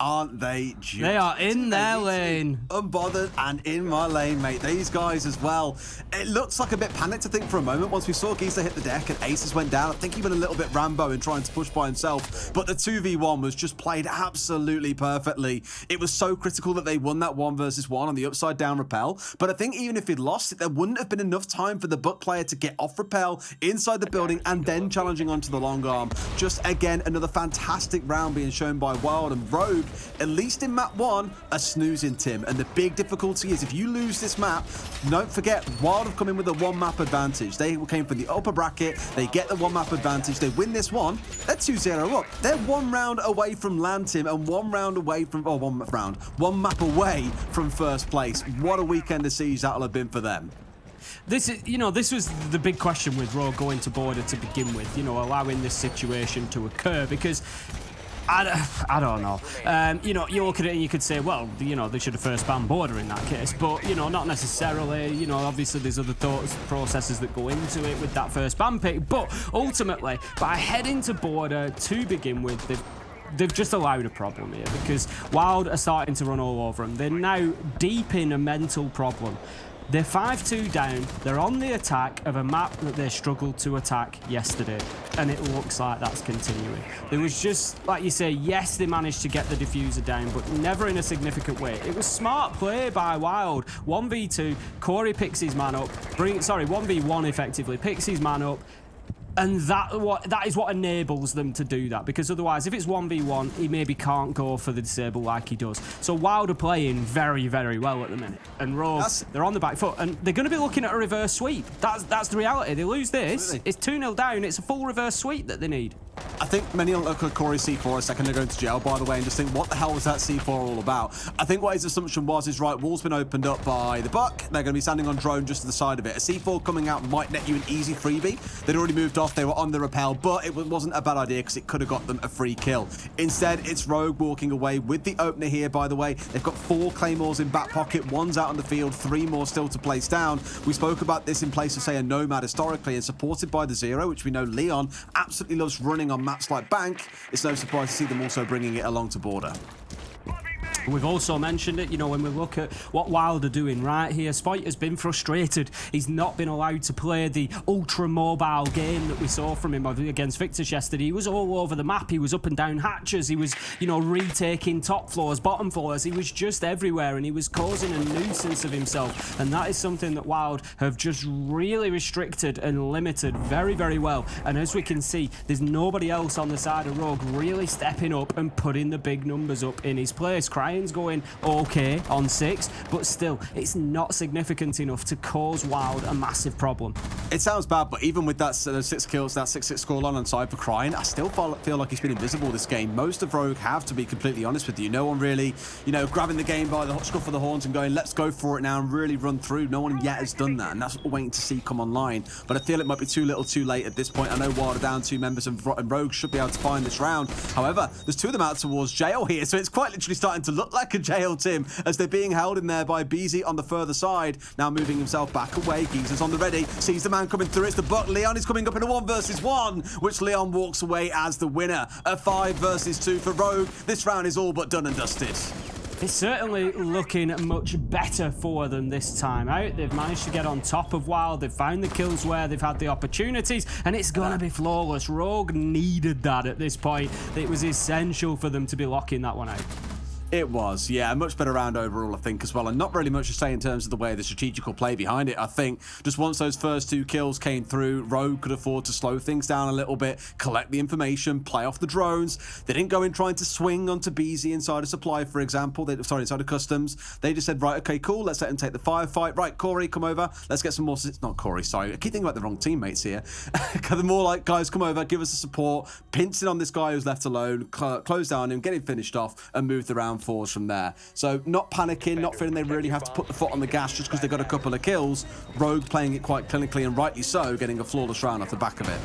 Aren't they just? They are in their lane. Unbothered and in my lane, mate. These guys as well. It looks like a bit panicked, I think, for a moment. Once we saw Geezer hit the deck and Aces went down, I think he went a little bit Rambo in trying to push by himself. But the 2v1 was just played absolutely perfectly. It was so critical that they won that 1 versus 1 on the upside down rappel. But I think even if he'd lost it, there wouldn't have been enough time for the Buck player to get off rappel inside the building and then challenging onto the long arm. Just again, another fantastic round being shown by Wild and Rogue, at least in map 1, are snoozing, Tim. And the big difficulty is if you lose this map, don't forget, Wild have come in with a 1 map advantage. They came from the upper bracket, they get the 1 map advantage, they win this one, they're 2-0 up. They're 1 round away from land, Tim, and 1 round away from, 1 map away from first place. What a weekend of siege that'll have been for them. This is, this was the big question with Rogue going to border to begin with, allowing this situation to occur, because I don't know. You look at it and you could say, well, they should have first banned border in that case, but not necessarily. Obviously there's other thoughts, processes that go into it with that first ban pick, but ultimately by heading to border to begin with, they've just allowed a problem here because Wild are starting to run all over them. They're now deep in a mental problem. They're 5-2 down. They're on the attack of a map that they struggled to attack yesterday, and it looks like that's continuing. There was just, like you say, yes, they managed to get the diffuser down, but never in a significant way. It was smart play by Wild. 1v2, Corey picks his man up. 1v1 effectively, picks his man up. And that is what enables them to do that, because otherwise, if it's 1v1, he maybe can't go for the disable like he does. So Wild are playing very, very well at the minute, and Rogue, they're on the back foot, and they're going to be looking at a reverse sweep. That's the reality. They lose this, It's 2-0 down. It's a full reverse sweep that they need. I think many look at Corey's C4 a second ago to jail, by the way, and just think, what the hell was that C4 all about? I think what his assumption was right, wall's been opened up by the Buck. They're going to be standing on drone just to the side of it. A C4 coming out might net you an easy freebie. They'd already moved off. They were on the rappel, but it wasn't a bad idea because it could have got them a free kill. Instead, it's Rogue walking away with the opener here, by the way. They've got 4 claymores in back pocket. 1's out on the field, 3 more still to place down. We spoke about this in place of, say, a Nomad historically, and supported by the Zero, which we know Leon absolutely loves running on maps like Bank. It's no surprise to see them also bringing it along to border. We've also mentioned it, when we look at what Wild are doing right here. Spoit has been frustrated. He's not been allowed to play the ultra-mobile game that we saw from him against Victus yesterday. He was all over the map. He was up and down hatches. He was, retaking top floors, bottom floors. He was just everywhere, and he was causing a nuisance of himself. And that is something that Wild have just really restricted and limited very, very well. And as we can see, there's nobody else on the side of Rogue really stepping up and putting the big numbers up in his place. Crying Ryan's going okay on 6, but still, it's not significant enough to cause WYLDE a massive problem. It sounds bad, but even with that 6 kills, that 6-6 scoreline on side for Crying, I still feel like he's been invisible this game. Most of Rogue have, to be completely honest with you. No one really, grabbing the game by the scruff of the horns and going, let's go for it now and really run through. No one yet has done that, and that's what we're waiting to see come online. But I feel it might be too little too late at this point. I know WYLDE are down 2 members and Rogue should be able to find this round. However, there's 2 of them out towards jail here, so it's quite literally starting to look like a jail, Tim, as they're being held in there by BZ on the further side. Now moving himself back away. Geezer's on the ready, sees the man coming through. It's the Buck. Leon is coming up in a 1 versus 1, which Leon walks away as the winner. A 5 versus 2 for Rogue. This round is all but done and dusted. It's certainly looking much better for them this time out. They've managed to get on top of WYLDE. They've found the kills where they've had the opportunities, and it's going to be flawless. Rogue needed that at this point. It was essential for them to be locking that one out. It was, yeah, a much better round overall, I think, as well, and not really much to say in terms of the way the strategical play behind it. I think just once those first 2 kills came through, Rogue could afford to slow things down a little bit, collect the information, play off the drones. They didn't go in trying to swing onto BZ inside a supply, for example. Inside of customs. They just said, right, okay, cool, let's let him take the firefight. Right, Corey, come over. Let's get some more... Not Corey, sorry. I keep thinking about the wrong teammates here. The more like, guys, come over, give us the support, pinch it on this guy who's left alone, close down him, get him finished off, and move the round forwards from there. So not panicking, not feeling they really have to put the foot on the gas just because they got a couple of kills. Rogue playing it quite clinically and rightly so, getting a flawless round off the back of it.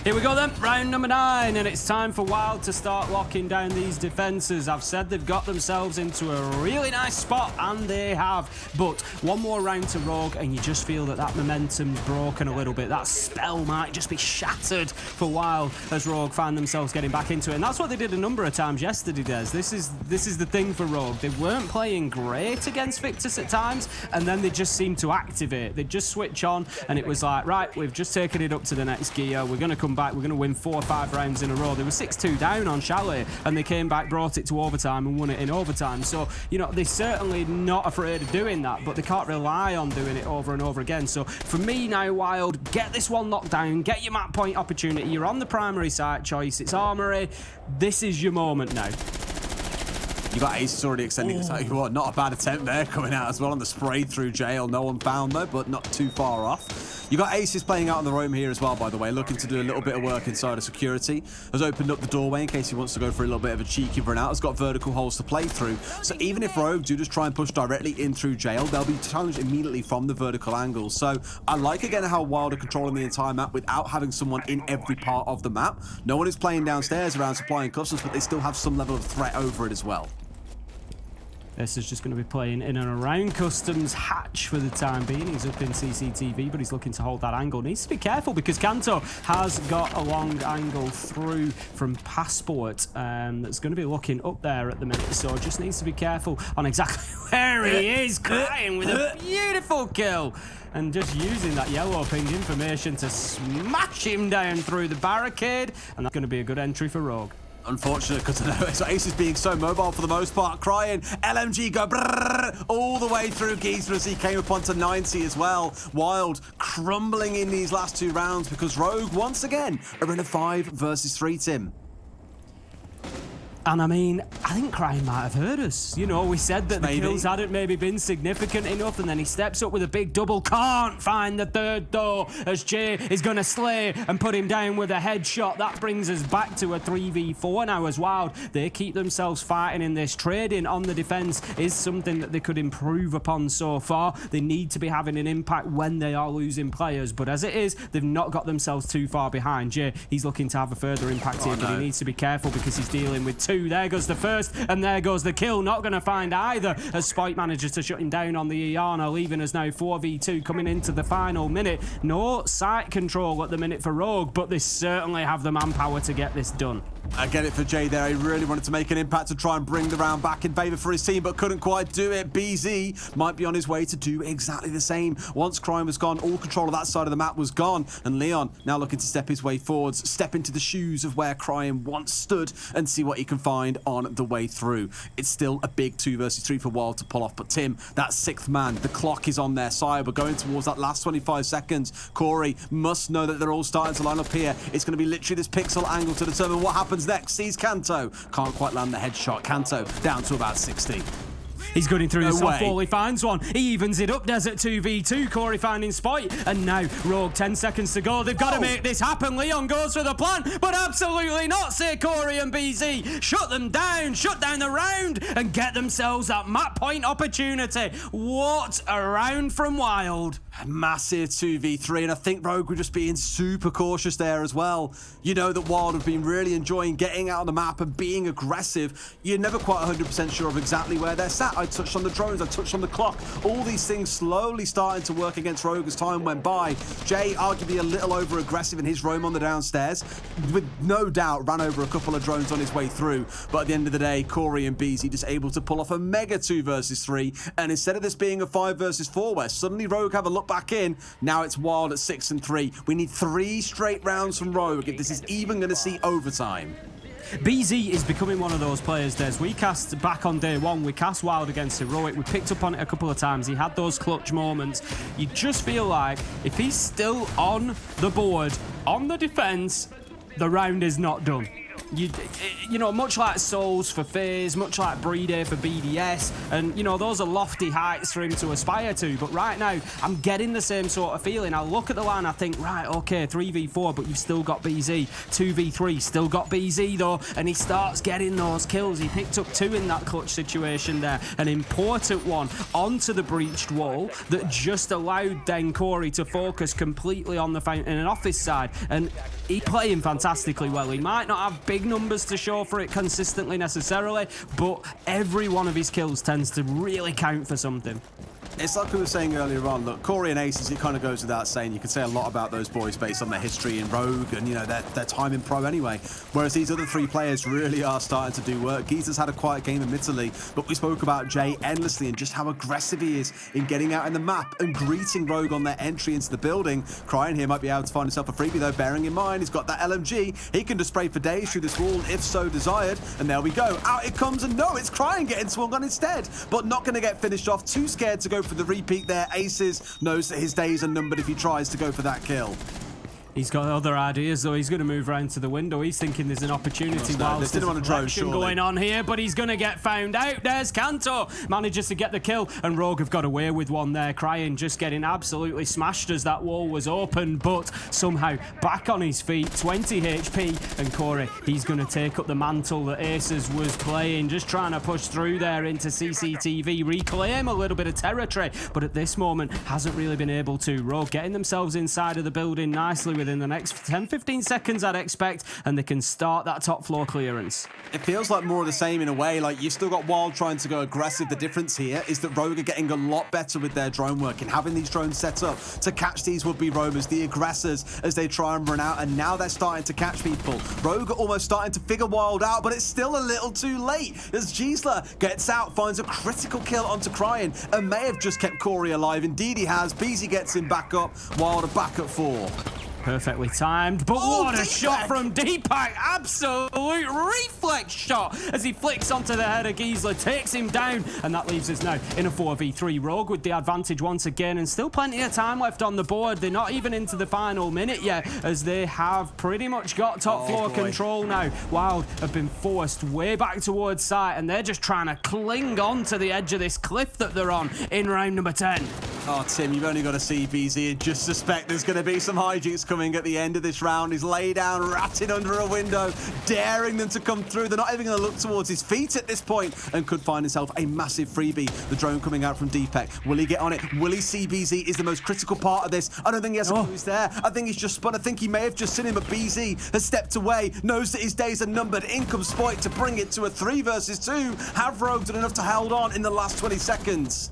Here we go then, round number 9, and it's time for WYLDE to start locking down these defences. I've said they've got themselves into a really nice spot, and they have. But one more round to Rogue, and you just feel that momentum's broken a little bit. That spell might just be shattered for WYLDE as Rogue find themselves getting back into it. And that's what they did a number of times yesterday, Des. This is the thing for Rogue. They weren't playing great against Victus at times, and then they just seemed to activate. They'd just switch on, and it was like, right, we've just taken it up to the next gear. We're going to come back, we're going to win 4 or 5 rounds in a row. They were 6-2 down on Chalet, and they came back, brought it to overtime, and won it in overtime. So, they're certainly not afraid of doing that, but they can't rely on doing it over and over again. So, for me now, WYLDE, get this one knocked down, get your map point opportunity. You're on the primary site choice, it's Armory. This is your moment now. You got Aces already extending. Tell you what, not a bad attempt there coming out as well on the spray through jail. No one found though, but not too far off. You got Aces playing out on the roam here as well, by the way, looking to do a little bit of work inside of security. Has opened up the doorway in case he wants to go for a little bit of a cheeky run out. Has got vertical holes to play through. So even if Rogue do just try and push directly in through jail, they'll be challenged immediately from the vertical angles. So I like again how WYLDE are controlling the entire map without having someone in every part of the map. No one is playing downstairs around supplying customs, but they still have some level of threat over it as well. This is just going to be playing in and around Customs Hatch for the time being. He's up in CCTV, but he's looking to hold that angle. Needs to be careful because Kanto has got a long angle through from Passport that's going to be looking up there at the minute. So just needs to be careful on exactly where he is, crying with a beautiful kill. And just using that yellow ping information to smash him down through the barricade. And that's going to be a good entry for Rogue. Unfortunate, because I know Ace is being so mobile for the most part. Crying, LMG go brrrr, all the way through Geezer as he came up onto 90 as well. WYLDE crumbling in these last 2 rounds because Rogue, once again, are in a 5 versus 3, Tim. And I mean, I think Crying might have heard us. We said that the kills hadn't maybe been significant enough, and then he steps up with a big double. Can't find the third though, as Jay is going to slay and put him down with a headshot. That brings us back to a 3v4 now as WYLDE. They keep themselves fighting in this. Trading on the defense is something that they could improve upon so far. They need to be having an impact when they are losing players, but as it is, they've not got themselves too far behind. Jay, he's looking to have a further impact here, but he needs to be careful because he's dealing with 2. There goes the first, and there goes the kill. Not going to find either as Spike manages to shut him down on the Iana, leaving us now 4v2 coming into the final minute. No site control at the minute for Rogue, but they certainly have the manpower to get this done. I get it for Jay there. He really wanted to make an impact to try and bring the round back in favour for his team, but couldn't quite do it. BZ might be on his way to do exactly the same. Once Crime was gone, all control of that side of the map was gone, and Leon now looking to step his way forwards, step into the shoes of where Crime once stood and see what he can find on the way through. It's still a big 2 versus 3 for WYLDE to pull off, but Tim, that 6th man, the clock is on their side. We're going towards that last 25 seconds. Corey must know that they're all starting to line up here. It's going to be literally this pixel angle to determine what happens happens next? Sees Kanto. Can't quite land the headshot. Kanto down to about 60. He's going through the soft way. wall, he finds one. He evens it up, Desert 2v2. Corey finding Spoit. And now Rogue, 10 seconds to go. They've got to make this happen. Leon goes for the plan, but absolutely not, say Corey and BZ. Shut them down, shut down the round, and get themselves that map point opportunity. What a round from Wild. Massive 2v3, and I think Rogue were just being super cautious there as well. You know that Wild have been really enjoying getting out on the map and being aggressive. You're never quite 100% sure of exactly where they're sat. I touched on the drones, I touched on the clock. All these things slowly starting to work against Rogue as time went by. Jay arguably a little over aggressive in his roam on the downstairs, with no doubt ran over a couple of drones on his way through. But at the end of the day, Corey and BZ just able to pull off a mega 2 versus 3, and instead of this being a 5 versus 4 where suddenly Rogue have a look back in, now it's Wild at 6 and 3. We need 3 straight rounds from Rogue if this is even going to see overtime. BZ is becoming one of those players, Des. We cast back on day 1, we cast Wild against Heroic. We picked up on it a couple of times. He had those clutch moments. You just feel like if he's still on the board, on the defense, the round is not done. You know, much like Souls for FaZe, much like Breeder for BDS, and, you know, those are lofty heights for him to aspire to, but right now, I'm getting the same sort of feeling. I look at the line, I think, right, okay, 3v4, but you've still got BZ. 2v3, still got BZ, though, and he starts getting those kills. He picked up 2 in that clutch situation there, an important one onto the breached wall that just allowed then Corey to focus completely on the fountain and off his side, and he's playing fantastically well. He might not have big numbers to show for it consistently necessarily, but every one of his kills tends to really count for something. It's like we were saying earlier on, look, Corey and Aces, it kind of goes without saying. You can say a lot about those boys based on their history in Rogue and, you know, their time in Pro anyway. Whereas these other 3 players really are starting to do work. Geezer's had a quiet game admittedly, but we spoke about Jay endlessly and just how aggressive he is in getting out in the map and greeting Rogue on their entry into the building. Crying here might be able to find himself a freebie though, bearing in mind he's got that LMG. He can just spray for days through this wall if so desired. And there we go. Out it comes, and no, it's Crying getting swung on instead, but not going to get finished off. Too scared to go for the repeat there. Aces knows that his days are numbered if he tries to go for that kill. He's got other ideas, though. He's going to move around to the window. He's thinking there's an opportunity whilst there's a drone going on here, but he's going to get found out. There's Kanto. Manages to get the kill, and Rogue have got away with one there. Crying just getting absolutely smashed as that wall was open, but somehow back on his feet, 20 HP, and Corey, he's going to take up the mantle that Aces was playing, just trying to push through there into CCTV, reclaim a little bit of territory, but at this moment hasn't really been able to. Rogue getting themselves inside of the building nicely within the next 10-15 seconds, I'd expect, and they can start that top floor clearance. It feels like more of the same in a way. Like, you've still got Wild trying to go aggressive. The difference here is that Rogue are getting a lot better with their drone work and having these drones set up to catch these would-be roamers, the aggressors, as they try and run out, and now they're starting to catch people. Rogue are almost starting to figure Wild out, but it's still a little too late as Gisela gets out, finds a critical kill onto Crying, and may have just kept Corey alive. Indeed he has. Beezy gets him back up. Wild are back at 4. Perfectly timed, but what a shot from Deepak! Absolute reflex shot as he flicks onto the head of Gisela, takes him down, and that leaves us now in a 4v3. Rogue with the advantage once again, and still plenty of time left on the board. They're not even into the final minute yet, as they have pretty much got top floor control now. Wild have been forced way back towards site, and they're just trying to cling on to the edge of this cliff that they're on in round number 10. Oh, Tim, you've only got to see BZ and just suspect there's going to be some hijinks coming at the end of this round. He's laid down, ratted under a window, daring them to come through. They're not even going to look towards his feet at this point and could find himself a massive freebie. The drone coming out from Deepak. Will he get on it? Will he see BZ is the most critical part of this? I don't think he has a clue he's there. I think he's just spun. I think he may have just seen him, but BZ has stepped away, knows that his days are numbered. In comes Spoit to bring it to a 3 versus 2. Have Rogue done enough to hold on in the last 20 seconds?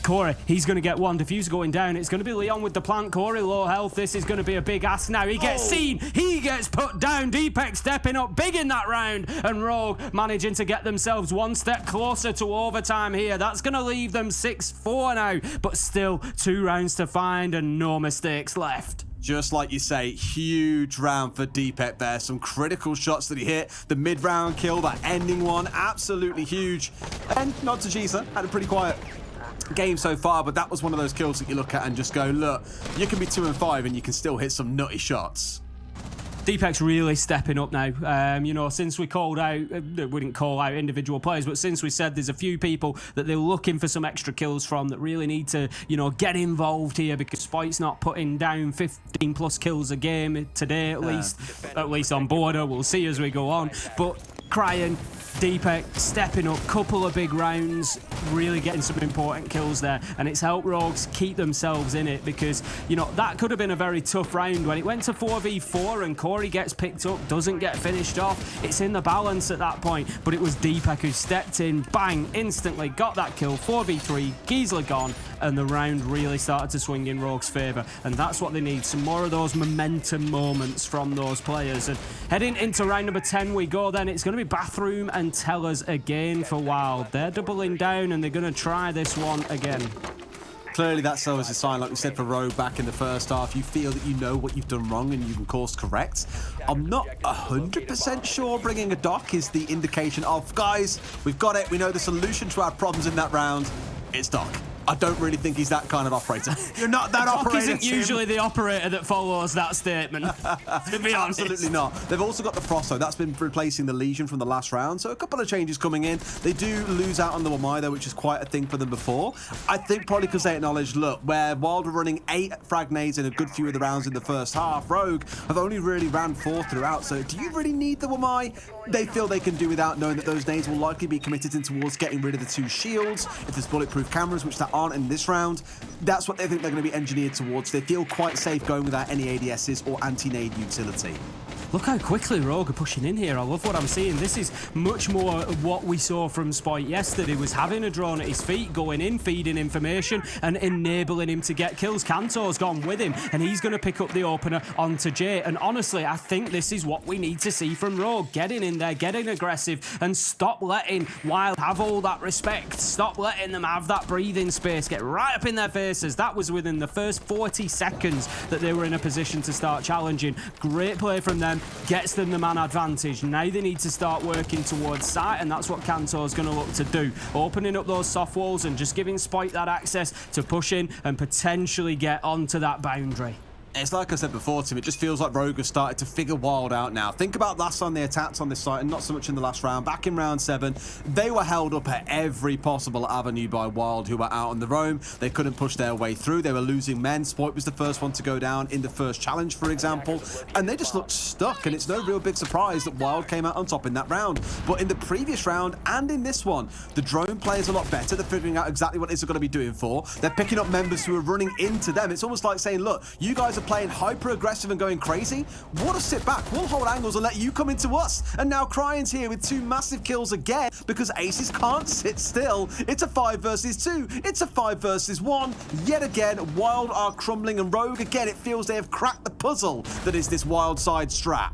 Corey, he's going to get one. Diffuse going down. It's going to be Leon with the plant. Corey, low health. This is going to be a big ask now. He gets seen. He gets put down. Deepak stepping up big in that round. And Rogue managing to get themselves one step closer to overtime here. That's going to leave them 6-4 now. But still 2 rounds to find and no mistakes left. Just like you say, huge round for Deepak there. Some critical shots that he hit. The mid-round kill, that ending one, absolutely huge. And not to Gisela, had a pretty quiet game so far, but that was one of those kills that you look at and just go, look, you can be 2 and 5 and you can still hit some nutty shots. Deepak's really stepping up now. You know, since we called out, we didn't call out individual players, but since we said there's a few people that they're looking for some extra kills from that really need to, you know, get involved here, because Spite's not putting down 15 plus kills a game today, at least on border. We'll see as we go on. But Cryan, Deepak stepping up, couple of big rounds, really getting some important kills there, and it's helped Rogues keep themselves in it, because, you know, that could have been a very tough round when it went to 4v4 and Corey gets picked up, doesn't get finished off. It's in the balance at that point, but it was Deepak who stepped in, bang, instantly got that kill, 4v3, Gisela gone, and the round really started to swing in Rogue's favour, and that's what they need, some more of those momentum moments from those players. And heading into round number 10 we go then. It's going to be Bathroom and Tellers again for WYLDE. They're doubling down and they're going to try this one again. Clearly that serves as a sign, like we said for Rogue back in the first half. You feel that you know what you've done wrong and you can course correct. I'm not 100% sure bringing a dock is the indication of, guys, we've got it. We know the solution to our problems in that round. It's dock. I don't really think he's that kind of operator. You're not that operator. Isn't usually the operator that follows that statement, to be honest. Absolutely not. They've also got the Frost, though. That's been replacing the Legion from the last round, so a couple of changes coming in. They do lose out on the Wamai, though, which is quite a thing for them before. I think probably because they acknowledge, look, where WYLDE were running 8 frag nades in a good few of the rounds in the first half, Rogue have only really ran 4 throughout, so do you really need the Wamai? They feel they can do without, knowing that those nades will likely be committed in towards getting rid of the 2 shields. If there's bulletproof cameras, which there aren't in this round, that's what they think they're going to be engineered towards. They feel quite safe going without any ADSs or anti-nade utility. Look how quickly Rogue are pushing in here. I love what I'm seeing. This is much more of what we saw from Spite yesterday, was having a drone at his feet, going in, feeding information and enabling him to get kills. Kanto's gone with him and he's going to pick up the opener onto Jay. And honestly, I think this is what we need to see from Rogue. Getting in there, getting aggressive, and stop letting WYLDE have all that respect. Stop letting them have that breathing space. Get right up in their faces. That was within the first 40 seconds that they were in a position to start challenging. Great play from them. Gets them the man advantage. Now they need to start working towards site, and that's what Kanto's going to look to do. Opening up those soft walls and just giving Spite that access to push in and potentially get onto that boundary. It's like I said before, Tim, it just feels like Rogue has started to figure WYLDE out now. Think about last time they attacked on this site, and not so much in the last round. Back in round 7, they were held up at every possible avenue by WYLDE, who were out on the roam. They couldn't push their way through. They were losing men. Spoit was the first one to go down in the first challenge, for example, and they just looked stuck, and it's no real big surprise that WYLDE came out on top in that round. But in the previous round and in this one, the drone players are a lot better. They're figuring out exactly what it is they're going to be doing for. They're picking up members who are running into them. It's almost like saying, look, you guys are playing hyper aggressive and going crazy. We'll just sit back, we'll hold angles and let you come into us. And now Cryan's here with 2 massive kills again, because aces can't sit still. It's a 5 versus 2. It's a 5 versus 1. Yet again, WYLDE are crumbling, and Rogue, again, it feels they have cracked the puzzle that is this WYLDE side strat.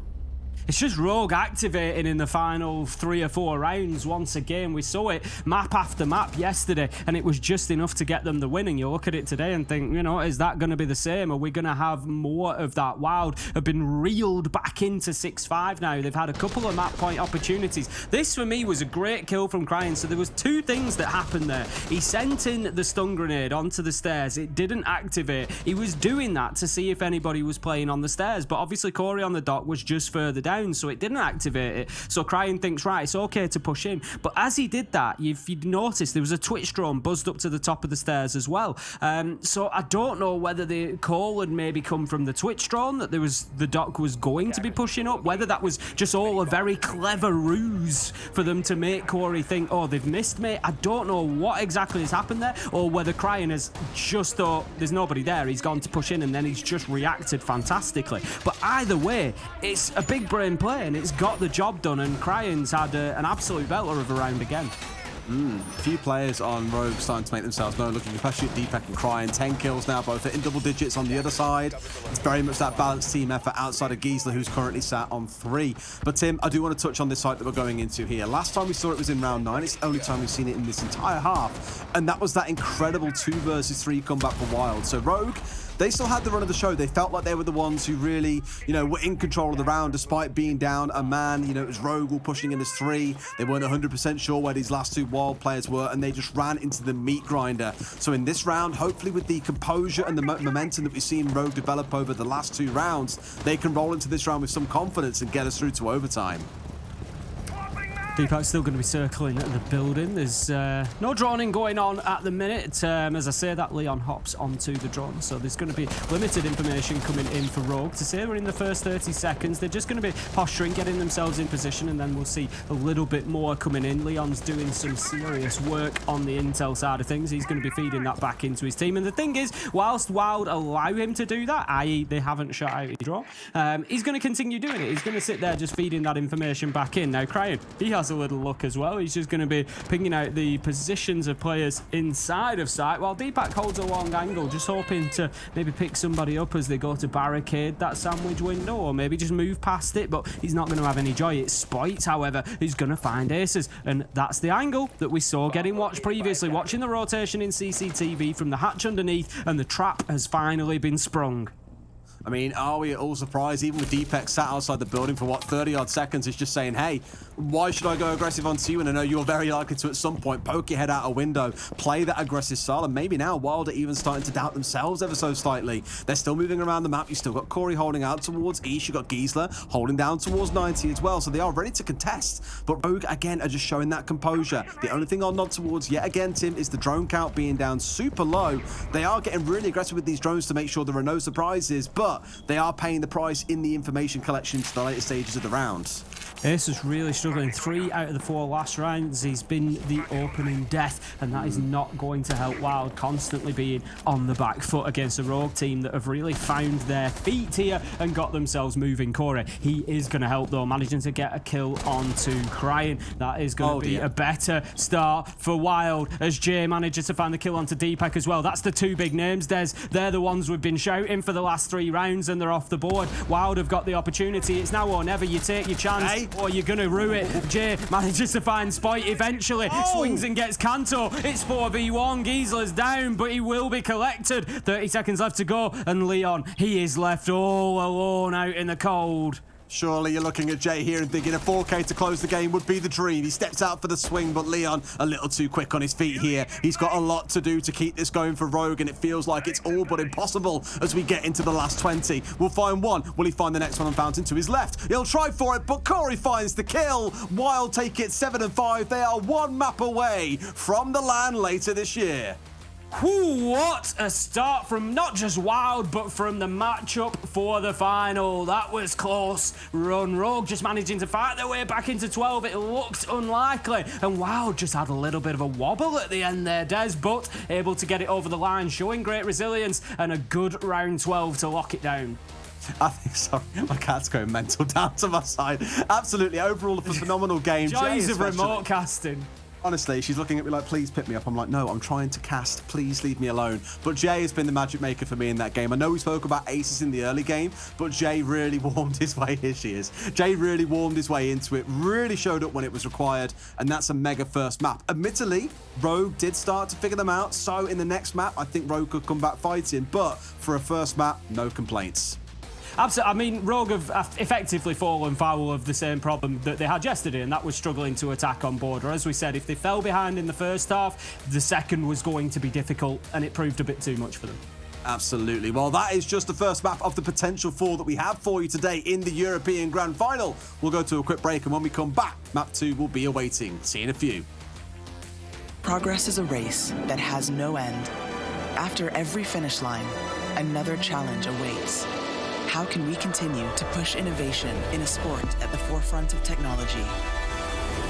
It's just Rogue activating in the final 3 or 4 rounds. Once again, we saw it map after map yesterday, and it was just enough to get them the win. And you look at it today and think, you know, is that going to be the same? Are we going to have more of that? WYLDE have been reeled back into 6-5 now. They've had a couple of map point opportunities. This, for me, was a great kill from Cryan. So there was 2 things that happened there. He sent in the stun grenade onto the stairs. It didn't activate. He was doing that to see if anybody was playing on the stairs. But obviously, Corey on the dock was just further down, so it didn't activate it. So Cryan thinks, right, it's okay to push in. But as he did that, you'd noticed there was a Twitch drone buzzed up to the top of the stairs as well. So I don't know whether the call had maybe come from the Twitch drone that the dock was going to be pushing up, whether that was just all a very clever ruse for them to make Corey think, oh, they've missed me. I don't know what exactly has happened there, or whether Cryan has just thought there's nobody there, he's gone to push in, and then he's just reacted fantastically. But either way, it's a big brain play, and it's got the job done, and Cryan's had an absolute belter of a round again. A few players on Rogue starting to make themselves known, looking especially at Deepak and Cryan. 10 kills now, both in double digits on the other side. It's very much that balanced team effort outside of Gisela, who's currently sat on 3. But Tim, I do want to touch on this site that we're going into here. Last time we saw it was in round 9. It's the only time we've seen it in this entire half, and that was that incredible 2 versus 3 comeback for WYLDE. So Rogue, they still had the run of the show. They felt like they were the ones who really, were in control of the round despite being down a man. It was Rogue pushing in his 3. They weren't 100% sure where these last 2 Wild players were, and they just ran into the meat grinder. So in this round, hopefully with the composure and the momentum that we've seen Rogue develop over the last 2 rounds, they can roll into this round with some confidence and get us through to overtime. Deepak's still going to be circling the building. There's no droning going on at the minute. As I say that, Leon hops onto the drone, so there's going to be limited information coming in for Rogue. To say we're in the first 30 seconds, they're just going to be posturing, getting themselves in position, and then we'll see a little bit more coming in. Leon's doing some serious work on the intel side of things. He's going to be feeding that back into his team. And the thing is, whilst WYLDE allow him to do that, i.e. they haven't shot out his drone, he's going to continue doing it. He's going to sit there just feeding that information back in. Now, Cryan, he has a little look as well. He's just going to be pinging out the positions of players inside of sight, while Deepak holds a long angle, just hoping to maybe pick somebody up as they go to barricade that sandwich window, or maybe just move past it, but he's not going to have any joy. It's Spoit, however, who's going to find aces, and that's the angle that we saw getting watched previously, watching the rotation in CCTV from the hatch underneath, and the trap has finally been sprung. I mean, are we at all surprised? Even with Deepak sat outside the building for, 30-odd seconds, it's just saying, hey, why should I go aggressive onto you? And I know you're very likely to, at some point, poke your head out a window, play that aggressive style, and maybe now WYLDE are even starting to doubt themselves ever so slightly. They're still moving around the map. You've still got Corey holding out towards East. You've got Giesler holding down towards 90 as well, so they are ready to contest. But Rogue, again, are just showing that composure. The only thing I'll nod towards, yet again, Tim, is the drone count being down super low. They are getting really aggressive with these drones to make sure there are no surprises, but they are paying the price in the information collection to the later stages of the round. Ace is really struggling. 3 out of the 4 last rounds, he's been the opening death, and that is not going to help WYLDE constantly being on the back foot against a Rogue team that have really found their feet here and got themselves moving. Corey, he is going to help though, managing to get a kill onto Cryan. That is going to be a better start for WYLDE as Jay manages to find the kill onto Deepak as well. That's the 2 big names, Des. They're the ones we've been shouting for the last 3 rounds, and they're off the board. WYLDE have got the opportunity. It's now or never. You take your chance, or you're going to rue it. Jay manages to find Spoit eventually. Swings and gets Kanto. It's 4v1. Giesler's down, but he will be collected. 30 seconds left to go, and Leon, he is left all alone out in the cold. Surely you're looking at Jay here and thinking a 4K to close the game would be the dream. He steps out for the swing, but Leon a little too quick on his feet here. He's got a lot to do to keep this going for Rogue, and it feels like it's all but impossible as we get into the last 20. We'll find one. Will he find the next one on Fountain to his left? He'll try for it, but Corey finds the kill. WYLDE take it 7-5. They are 1 map away from the LAN later this year. What a start from not just WYLDE, but from the matchup for the final. That was close run. Rogue just managing to fight their way back into 12. It looked unlikely, and WYLDE just had a little bit of a wobble at the end there, Des, but able to get it over the line, showing great resilience and a good round 12 to lock it down. I think, sorry, my cat's going mental down to my side. Absolutely, overall, a phenomenal game. Joys of remote casting. Honestly, she's looking at me like, please pick me up. I'm like, no, I'm trying to cast. Please leave me alone. But Jay has been the magic maker for me in that game. I know we spoke about aces in the early game, but Jay really warmed his way. Here she is. Jay really warmed his way into it, really showed up when it was required, and that's a mega first map. Admittedly, Rogue did start to figure them out, so in the next map, I think Rogue could come back fighting, but for a first map, no complaints. Absolutely. I mean, Rogue have effectively fallen foul of the same problem that they had yesterday, and that was struggling to attack on border. As we said, if they fell behind in the first half, the second was going to be difficult, and it proved a bit too much for them. Absolutely. Well, that is just the first map of the potential 4 that we have for you today in the European Grand Final. We'll go to a quick break, and when we come back, map 2 will be awaiting. See you in a few. Progress is a race that has no end. After every finish line, another challenge awaits. How can we continue to push innovation in a sport at the forefront of technology?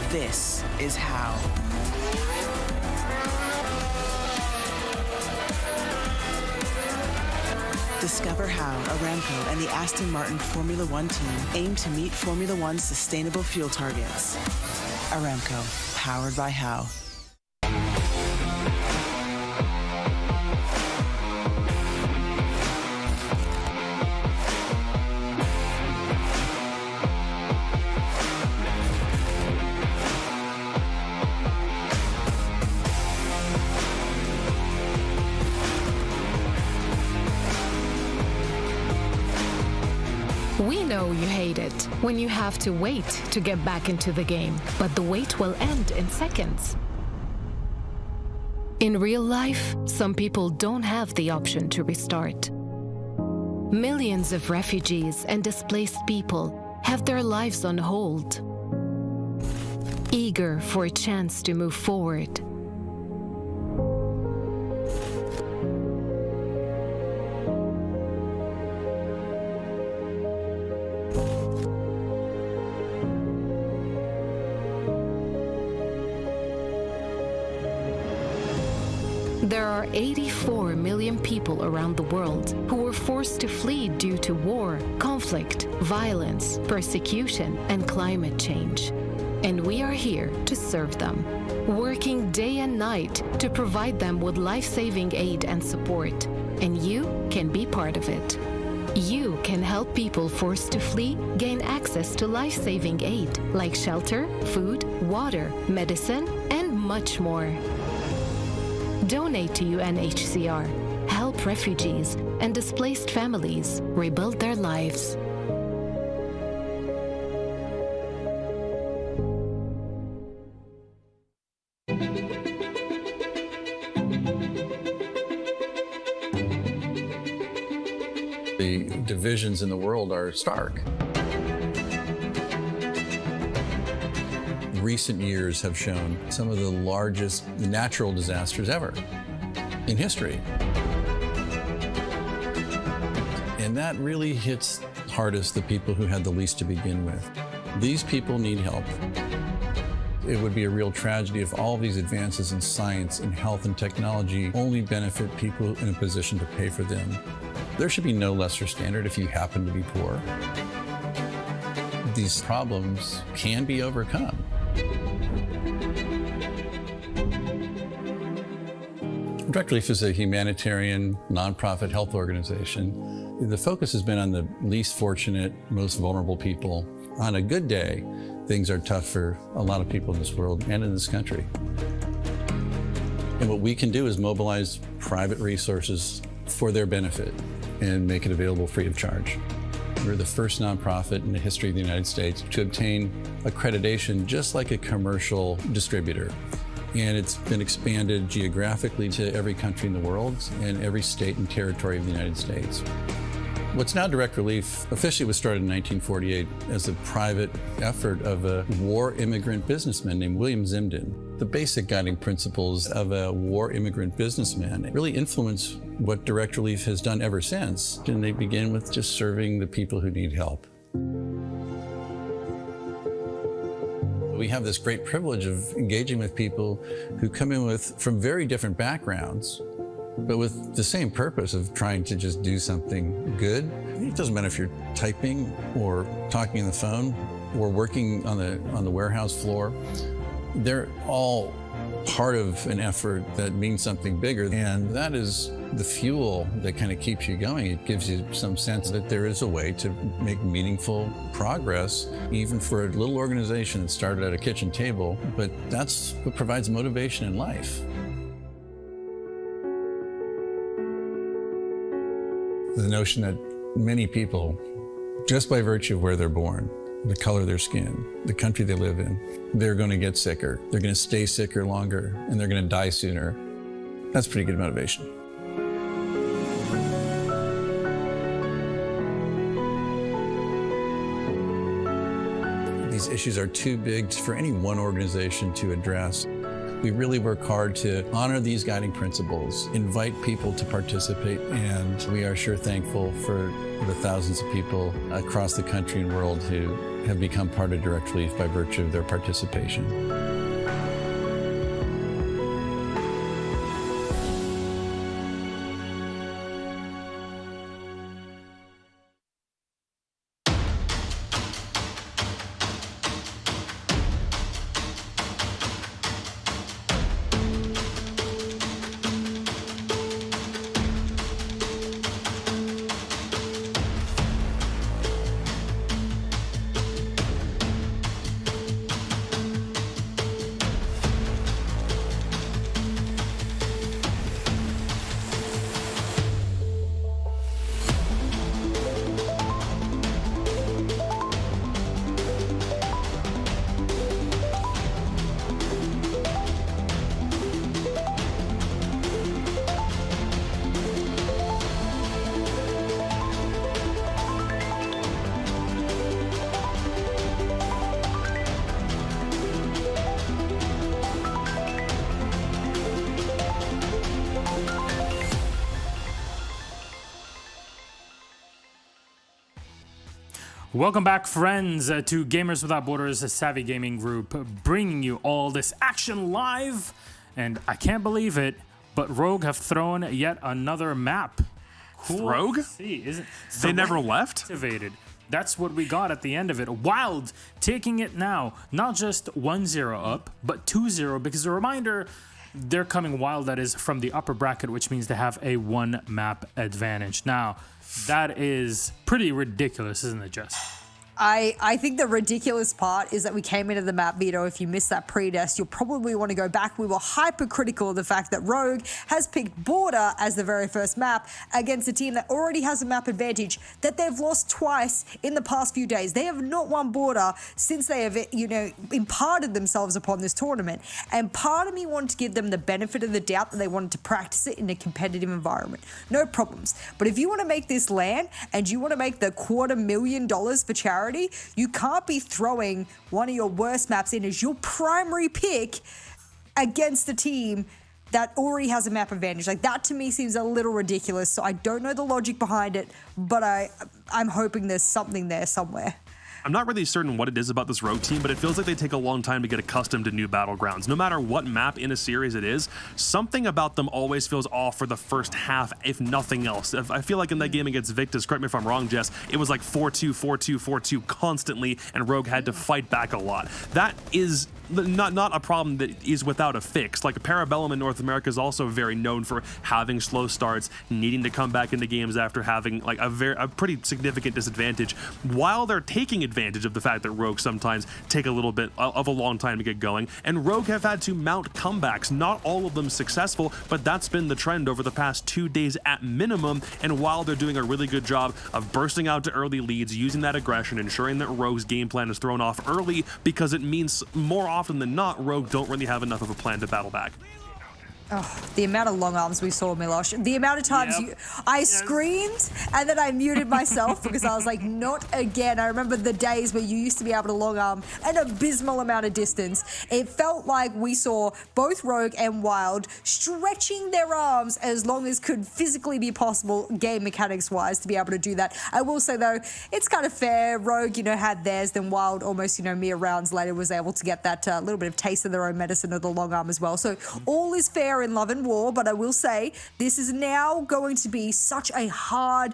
This is how. Discover how Aramco and the Aston Martin Formula One team aim to meet Formula One's sustainable fuel targets. Aramco, powered by How. know you hate it when you have to wait to get back into the game, but the wait will end in seconds. In real life, some people don't have the option to restart. Millions of refugees and displaced people have their lives on hold, eager for a chance to move forward. There are 84 million people around the world who were forced to flee due to war, conflict, violence, persecution, and climate change. And we are here to serve them, working day and night to provide them with life-saving aid and support. And you can be part of it. You can help people forced to flee gain access to life-saving aid like shelter, food, water, medicine, and much more. Donate to UNHCR. Help refugees and displaced families rebuild their lives. The divisions in the world are stark. Recent years have shown some of the largest natural disasters ever in history. And that really hits hardest the people who had the least to begin with. These people need help. It would be a real tragedy if all of these advances in science and health and technology only benefit people in a position to pay for them. There should be no lesser standard if you happen to be poor. These problems can be overcome. Direct Relief is a humanitarian, nonprofit health organization. The focus has been on the least fortunate, most vulnerable people. On a good day, things are tough for a lot of people in this world and in this country. And what we can do is mobilize private resources for their benefit and make it available free of charge. We're the first nonprofit in the history of the United States to obtain accreditation just like a commercial distributor. And it's been expanded geographically to every country in the world and every state and territory of the United States. What's now Direct Relief officially was started in 1948 as a private effort of a war immigrant businessman named William Zimden. The basic guiding principles of a war immigrant businessman really influence what Direct Relief has done ever since. And they begin with just serving the people who need help. We have this great privilege of engaging with people who come in from very different backgrounds, but with the same purpose of trying to just do something good. It doesn't matter if you're typing or talking on the phone or working on the warehouse floor. They're all part of an effort that means something bigger, and that is the fuel that kind of keeps you going. It gives you some sense that there is a way to make meaningful progress, even for a little organization that started at a kitchen table, but that's what provides motivation in life. The notion that many people, just by virtue of where they're born, the color of their skin, the country they live in, they're going to get sicker, they're going to stay sicker longer, and they're going to die sooner. That's pretty good motivation. These issues are too big for any one organization to address. We really work hard to honor these guiding principles, invite people to participate, and we are sure thankful for the thousands of people across the country and world who have become part of Direct Relief by virtue of their participation. Welcome back, friends, to Gamers Without Borders, a savvy gaming group, bringing you all this action live. And I can't believe it, but Rogue have thrown yet another map. Cool. Rogue? See, isn't They never left? activated. That's what we got at the end of it. WYLDE taking it now, not just 1-0 up, but 2-0, because a reminder, they're coming WYLDE, that is, from the upper bracket, which means they have a one map advantage. Now, that is pretty ridiculous, isn't it, Jess? I think the ridiculous part is that we came into the map, Vito. If you missed that pre-test, you'll probably want to go back. We were hypercritical of the fact that Rogue has picked Border as the very first map against a team that already has a map advantage that they've lost twice in the past few days. They have not won Border since they have, imparted themselves upon this tournament. And part of me wanted to give them the benefit of the doubt that they wanted to practice it in a competitive environment. No problems. But if you want to make this land and you want to make the $250,000 for charity, you can't be throwing one of your worst maps in as your primary pick against a team that already has a map advantage. Like, that to me seems a little ridiculous. So I don't know the logic behind it, but I'm hoping there's something there somewhere. I'm not really certain what it is about this Rogue team, but it feels like they take a long time to get accustomed to new battlegrounds. No matter what map in a series it is, something about them always feels off for the first half, if nothing else. I feel like in that game against Victus, correct me if I'm wrong, Jess, it was like 4-2, 4-2, 4-2 constantly, and Rogue had to fight back a lot. That is not a problem that is without a fix. Like, Parabellum in North America is also very known for having slow starts, needing to come back into games after having like a pretty significant disadvantage, while they're taking advantage of the fact that Rogue sometimes take a little bit of a long time to get going. And Rogue have had to mount comebacks, not all of them successful, but that's been the trend over the past 2 days at minimum. And while they're doing a really good job of bursting out to early leads, using that aggression, ensuring that Rogue's game plan is thrown off early, because it means more often than not, Rogue don't really have enough of a plan to battle back. Oh, the amount of long arms we saw, Milosh. The amount of times I screamed and then I muted myself because I was like, not again. I remember the days where you used to be able to long arm an abysmal amount of distance. It felt like we saw both Rogue and WYLDE stretching their arms as long as could physically be possible, game mechanics wise, to be able to do that. I will say though, it's kind of fair. Rogue, had theirs, then WYLDE almost, mere rounds later was able to get that little bit of taste of their own medicine of the long arm as well. So all is fair in love and war, but I will say this is now going to be such a hard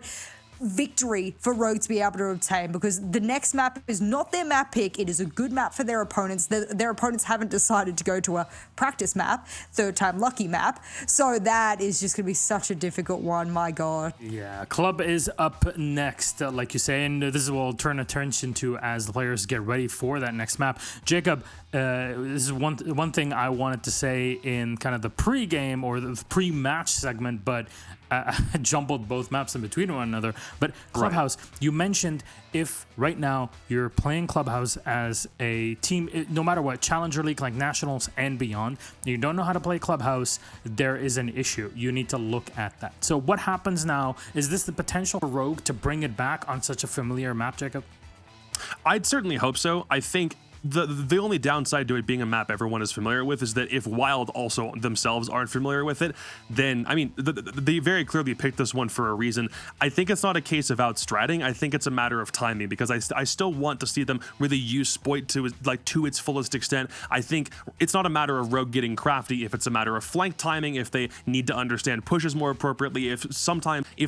victory for Rogue to be able to obtain, because the next map is not their map pick. It is a good map for their opponents. Their opponents haven't decided to go to a practice map, third time lucky map, so that is just going to be such a difficult one. My God. Yeah, Club is up next, like you say, and this is what we'll turn attention to as the players get ready for that next map. Jacob, this is one thing I wanted to say in kind of the pre-game or the pre-match segment, but I jumbled both maps in between one another. But Clubhouse, you mentioned if right now you're playing Clubhouse as a team, no matter what, Challenger League, like Nationals and beyond, you don't know how to play Clubhouse, there is an issue. You need to look at that. So what happens now? Is this the potential for Rogue to bring it back on such a familiar map, Jacob? I'd certainly hope so. I think the only downside to it being a map everyone is familiar with is that if WYLDE also themselves aren't familiar with it, then, I mean, they very clearly picked this one for a reason. I think it's not a case of outstratting. I think it's a matter of timing, because I still want to see them really use Spoit to its fullest extent. I think it's not a matter of Rogue getting crafty if it's a matter of flank timing, if they need to understand pushes more appropriately, if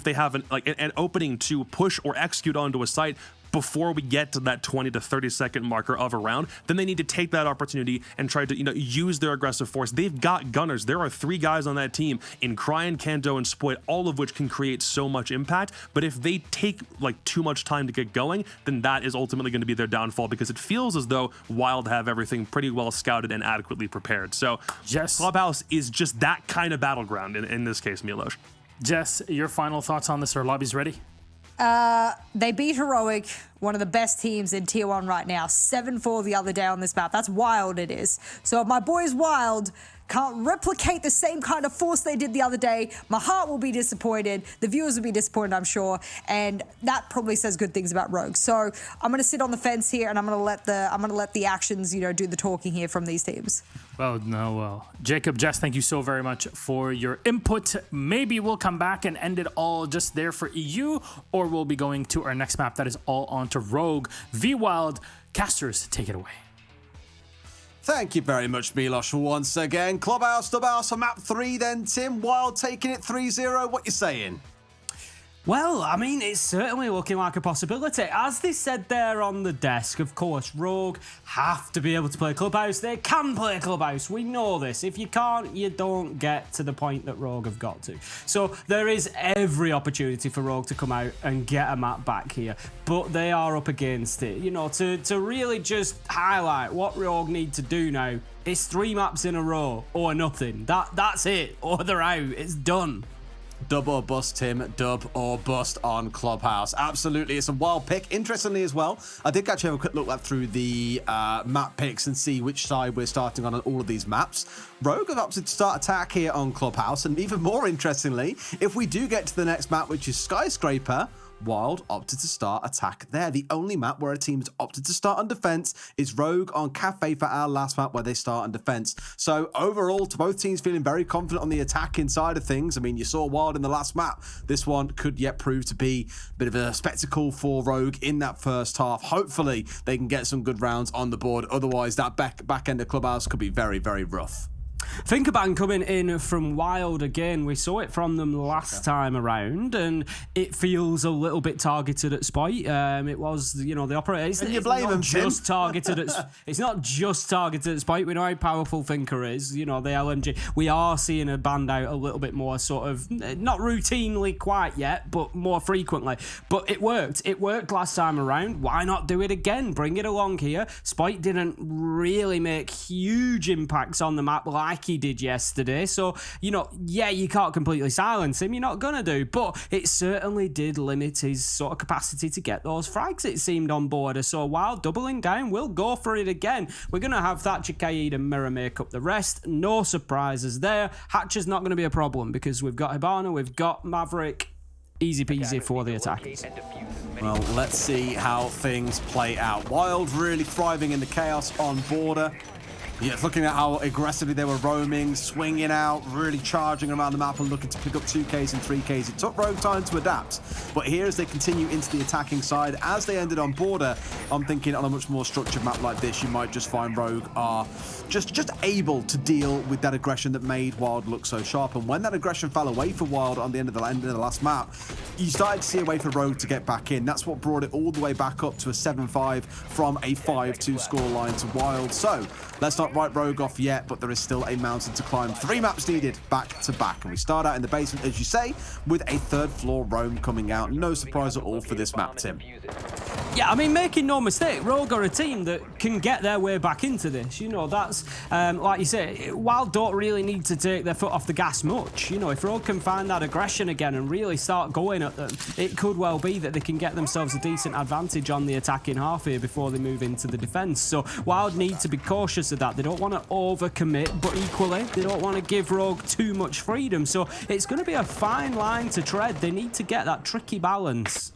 they have an opening to push or execute onto a site before we get to that 20 to 30 second marker of a round, then they need to take that opportunity and try to, use their aggressive force. They've got gunners. There are 3 guys on that team in Cryan, Kanto, and Spoit, all of which can create so much impact. But if they take too much time to get going, then that is ultimately going to be their downfall, because it feels as though WYLDE have everything pretty well scouted and adequately prepared. So Jess, Clubhouse is just that kind of battleground in this case, Milosh. Jess, your final thoughts on this? Are lobbies ready? They beat Heroic, one of the best teams in Tier 1 right now, 7-4 the other day on this map. That's WYLDE it is. So if my boys WYLDE can't replicate the same kind of force they did the other day, my heart will be disappointed. The viewers will be disappointed, I'm sure. And that probably says good things about Rogue. So I'm going to sit on the fence here, and I'm going to let the actions, do the talking here from these teams. Well, Jacob, Jess, thank you so very much for your input. Maybe we'll come back and end it all just there for EU, or we'll be going to our next map that is all on to Rogue v WYLDE. Casters, take it away. Thank you very much, Milos, once again. Clubhouse for map 3 then, Tim. WYLDE taking it 3-0. What you saying? Well, I mean, it's certainly looking like a possibility. As they said there on the desk, of course, Rogue have to be able to play Clubhouse. They can play Clubhouse. We know this. If you can't, you don't get to the point that Rogue have got to. So there is every opportunity for Rogue to come out and get a map back here. But they are up against it. You know, to really just highlight what Rogue need to do now, it's 3 maps in a row or nothing. That's it. Or they're out. It's done. Dub or bust, Tim. Dub or bust on Clubhouse. Absolutely. It's a wild pick. Interestingly as well, I did actually have a quick look through the map picks and see which side we're starting on all of these maps. Rogue have opted to start attack here on Clubhouse. And even more interestingly, if we do get to the next map, which is Skyscraper, WYLDE opted to start attack there. The only map where a team has opted to start on defense is Rogue on Kafe for our last map where they start on defense. So overall, to both teams feeling very confident on the attacking side of things. I mean, you saw WYLDE in the last map. This one could yet prove to be a bit of a spectacle for Rogue in that first half. Hopefully, they can get some good rounds on the board. Otherwise, that back end of Clubhouse could be very, very rough. Thinkaban coming in from WYLDE again. We saw it from them last time around, and it feels a little bit targeted at Spite. It was, you know, the operator. And you blame him, Tim. It's not just targeted at Spite. We know how powerful Thinker is. You know, the LMG. We are seeing a band out a little bit more, sort of, not routinely quite yet, but more frequently. But it worked. It worked last time around. Why not do it again? Bring it along here. Spite didn't really make huge impacts on the map like he did yesterday, so you know, yeah, you can't completely silence him, you're not gonna do, but it certainly did limit his sort of capacity to get those frags, it seemed, on border. So while doubling down, we'll go for it again. We're gonna have Thatcher, Kaid and Mirror make up the rest. No surprises there. Hatcher's not gonna be a problem because we've got Hibana, we've got Maverick. Easy peasy for the attackers. Well, let's see how things play out. WYLDE really thriving in the chaos on border. Yeah, looking at how aggressively they were roaming, swinging out, really charging around the map and looking to pick up 2Ks and 3Ks. It took Rogue time to adapt. But here, as they continue into the attacking side, as they ended on border, I'm thinking on a much more structured map like this, you might just find Rogue are just able to deal with that aggression that made WYLDE look so sharp. And when that aggression fell away for WYLDE on the end of the last map, you started to see a way for Rogue to get back in. That's what brought it all the way back up to a 7-5 from a 5-2 scoreline to WYLDE. So let's not write Rogue off yet, but there is still a mountain to climb. 3 maps needed back to back. And we start out in the basement, as you say, with a 3rd floor roam coming out. No surprise at all for this map, Tim. Yeah, I mean, making no mistake, Rogue are a team that can get their way back into this. You know, that's, like you say, WYLDE don't really need to take their foot off the gas much. You know, if Rogue can find that aggression again and really start going at them, it could well be that they can get themselves a decent advantage on the attacking half here before they move into the defence. So WYLDE need to be cautious of that. They don't want to overcommit, but equally, they don't want to give Rogue too much freedom. So it's going to be a fine line to tread. They need to get that tricky balance.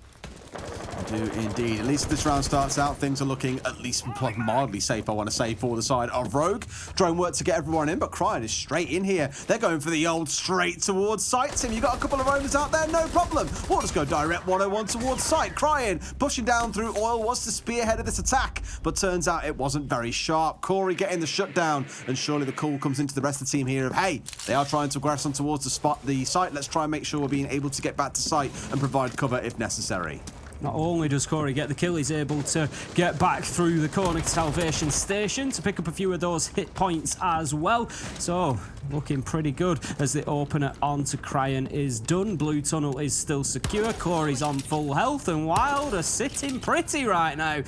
I do indeed. At least this round starts out, things are looking at least mildly safe, I want to say, for the side of Rogue. Drone work to get everyone in, but Cryan is straight in here. They're going for the old straight towards site. Tim, you got a couple of roamers out there? No problem. We'll just go direct 101 towards site. Cryan pushing down through oil was the spearhead of this attack, but turns out it wasn't very sharp. Corey getting the shutdown, and surely the call comes into the rest of the team here of, hey, they are trying to aggress on towards the site. Let's try and make sure we're being able to get back to site and provide cover if necessary. Not only does Corey get the kill, he's able to get back through the corner salvation station to pick up a few of those hit points as well. So, looking pretty good as the opener onto Cryan is done. Blue tunnel is still secure. Corey's on full health, and WYLDE are sitting pretty right now.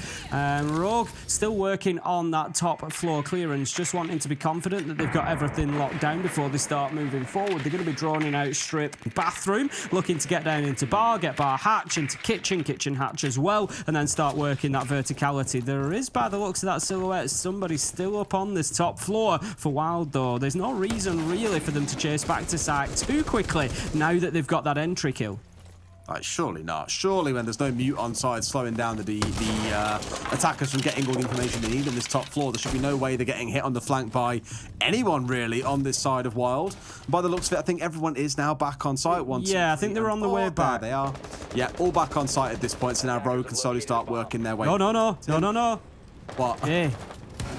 Rogue still working on that top floor clearance, just wanting to be confident that they've got everything locked down before they start moving forward. They're going to be droning out strip bathroom, looking to get down into bar, get bar hatch, into kitchen hatch as well, and then start working that verticality. There is, by the looks of that silhouette, somebody still up on this top floor for WYLDE though. There's no reason really for them to chase back to site too quickly now that they've got that entry kill. Like, surely not. Surely when there's no mute on side slowing down the attackers from getting all the information they need on this top floor, there should be no way they're getting hit on the flank by anyone really on this side of Wild. By the looks of it, I think everyone is now back on site once. Yeah, I think they're on the way back. There they are. Yeah, all back on site at this point, so now Rogue can slowly start working their way. No. What? Hey.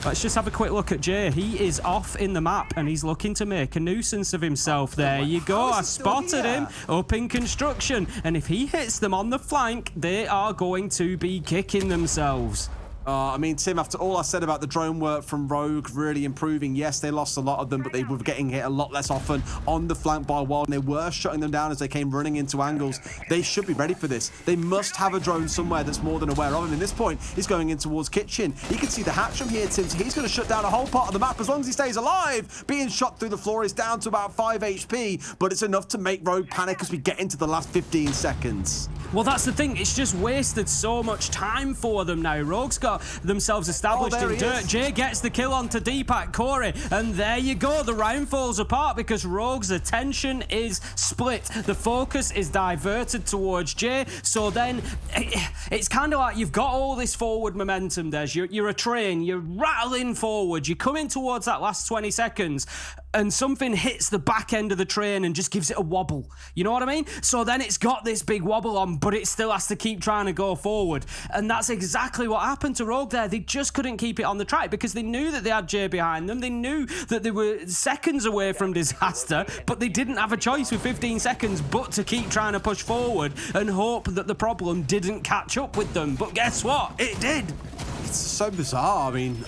Let's just have a quick look at Jay. He is off in the map and he's looking to make a nuisance of himself. There you go. I spotted him up in construction. And if he hits them on the flank, they are going to be kicking themselves. I mean, Tim, after all I said about the drone work from Rogue really improving, yes, they lost a lot of them, but they were getting hit a lot less often on the flank by Wild, and they were shutting them down as they came running into angles. They should be ready for this. They must have a drone somewhere that's more than aware of him. In this point, he's going in towards Kitchen. He can see the hatch from here, Tim, so he's going to shut down a whole part of the map as long as he stays alive. Being shot through the floor is down to about 5 HP, but it's enough to make Rogue panic as we get into the last 15 seconds. Well, that's the thing. It's just wasted so much time for them now. Rogue's got themselves established in dirt. Jay gets the kill onto Deepak Corey, and there you go. The round falls apart because Rogue's attention is split. The focus is diverted towards Jay. So then it's kind of like you've got all this forward momentum, Des. You're a train. You're rattling forward. You're coming towards that last 20 seconds, and something hits the back end of the train and just gives it a wobble. You know what I mean? So then it's got this big wobble on, but it still has to keep trying to go forward. And that's exactly what happened to Rogue there. They just couldn't keep it on the track because they knew that they had Jay behind them. They knew that they were seconds away from disaster, but they didn't have a choice with 15 seconds but to keep trying to push forward and hope that the problem didn't catch up with them. But guess what? It did. It's so bizarre. I mean,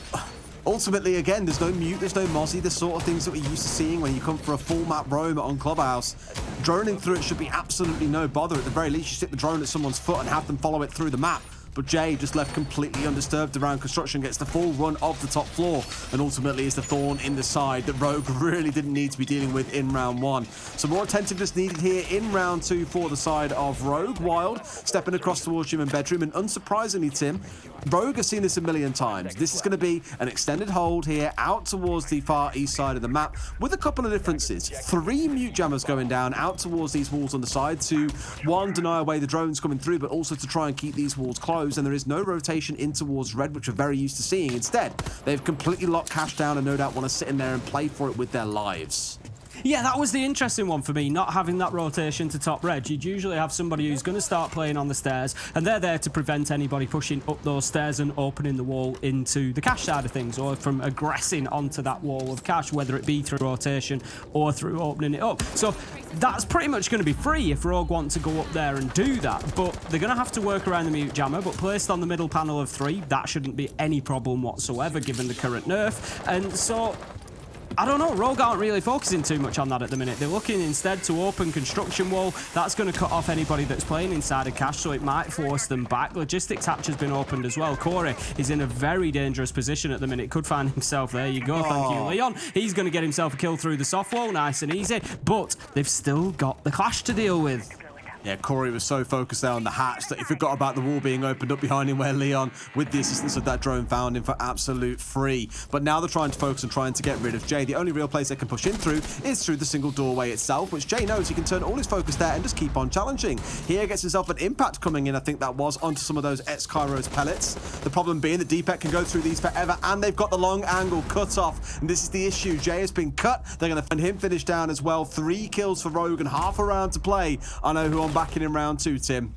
ultimately, again, there's no mute, there's no Mozzie, the sort of things that we're used to seeing when you come for a full map roam on Clubhouse. Droning through it should be absolutely no bother. At the very least, you stick the drone at someone's foot and have them follow it through the map. But Jay just left completely undisturbed around construction, gets the full run of the top floor, and ultimately is the thorn in the side that Rogue really didn't need to be dealing with in round one. So more attentiveness needed here in round two for the side of Rogue. Wild stepping across towards gym and bedroom, and unsurprisingly, Tim, Rogue has seen this a million times. This is going to be an extended hold here out towards the far east side of the map with a couple of differences. 3 mute jammers going down out towards these walls on the side to, one, deny away the drones coming through, but also to try and keep these walls closed. And there is no rotation in towards red, which we're very used to seeing. Instead, they've completely locked Cash down and no doubt want to sit in there and play for it with their lives. Yeah, that was the interesting one for me, not having that rotation to top red. You'd usually have somebody who's going to start playing on the stairs, and they're there to prevent anybody pushing up those stairs and opening the wall into the Cash side of things, or from aggressing onto that wall of Cash, whether it be through rotation or through opening it up. So that's pretty much going to be free if Rogue want to go up there and do that, but they're going to have to work around the mute jammer, but placed on the middle panel of 3, that shouldn't be any problem whatsoever given the current nerf. And so I don't know, Rogue aren't really focusing too much on that at the minute. They're looking instead to open construction wall. That's going to cut off anybody that's playing inside of Cash, so it might force them back. Logistics hatch has been opened as well. Corey is in a very dangerous position at the minute. Could find himself, there you go, thank you, Leon. He's going to get himself a kill through the soft wall, nice and easy, but they've still got the Clash to deal with. Yeah, Corey was so focused there on the hatch that he forgot about the wall being opened up behind him, where Leon, with the assistance of that drone, found him for absolute free. But now they're trying to focus on trying to get rid of Jay. The only real place they can push in through is through the single doorway itself, which Jay knows he can turn all his focus there and just keep on challenging. Here gets himself an impact coming in, I think that was, onto some of those Kairos pellets. The problem being that Deepak can go through these forever, and they've got the long angle cut off. And this is the issue. Jay has been cut. They're going to find him finished down as well. 3 kills for Rogue and half a round to play. I know who I'm backing in round 2, Tim.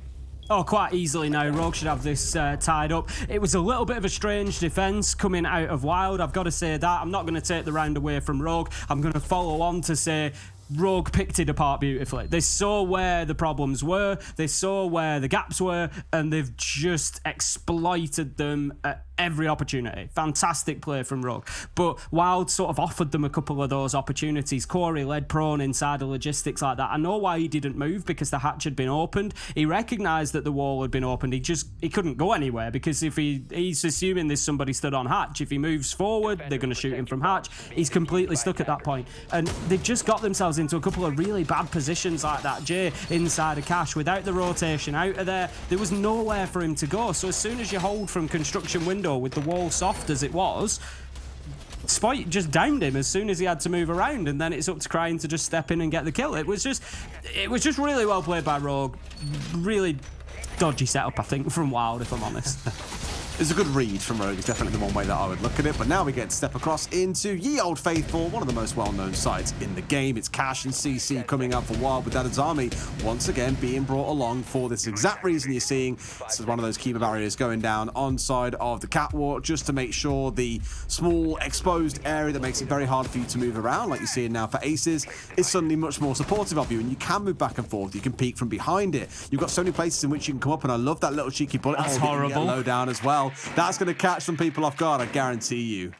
Oh, quite easily now. Rogue should have this tied up. It was a little bit of a strange defense coming out of Wild, I've got to say that. I'm not going to take the round away from Rogue. I'm going to follow on to say Rogue picked it apart beautifully. They saw where the problems were, they saw where the gaps were, and they've just exploited them at every opportunity. Fantastic play from Rogue. But Wild sort of offered them a couple of those opportunities. Corey led prone inside of logistics like that. I know why he didn't move, because the hatch had been opened. He recognised that the wall had been opened. He couldn't go anywhere, because if he's assuming there's somebody stood on hatch. If he moves forward, they're going to shoot him from hatch. He's completely stuck at that point. And they've just got themselves into a couple of really bad positions like that. Jay inside of Cash, without the rotation out of there was nowhere for him to go. So as soon as you hold from construction window with the wall soft as it was, Spoit just downed him as soon as he had to move around, and then it's up to Cryin to just step in and get the kill. It was just really well played by Rogue. Really dodgy setup, I think, from WYLDE, if I'm honest. It's a good read from Rogue. It's definitely the one way that I would look at it. But now we get to step across into Ye Old Faithful, one of the most well-known sites in the game. It's Cash and CC coming out for WYLDE with that his army once again being brought along for this exact reason you're seeing. This is one of those keeper barriers going down on side of the catwalk just to make sure the small exposed area that makes it very hard for you to move around, like you're seeing now for Aces, is suddenly much more supportive of you, and you can move back and forth. You can peek from behind it. You've got so many places in which you can come up, and I love that little cheeky bullet hole that you can get low down as well. That's going to catch some people off guard, I guarantee you.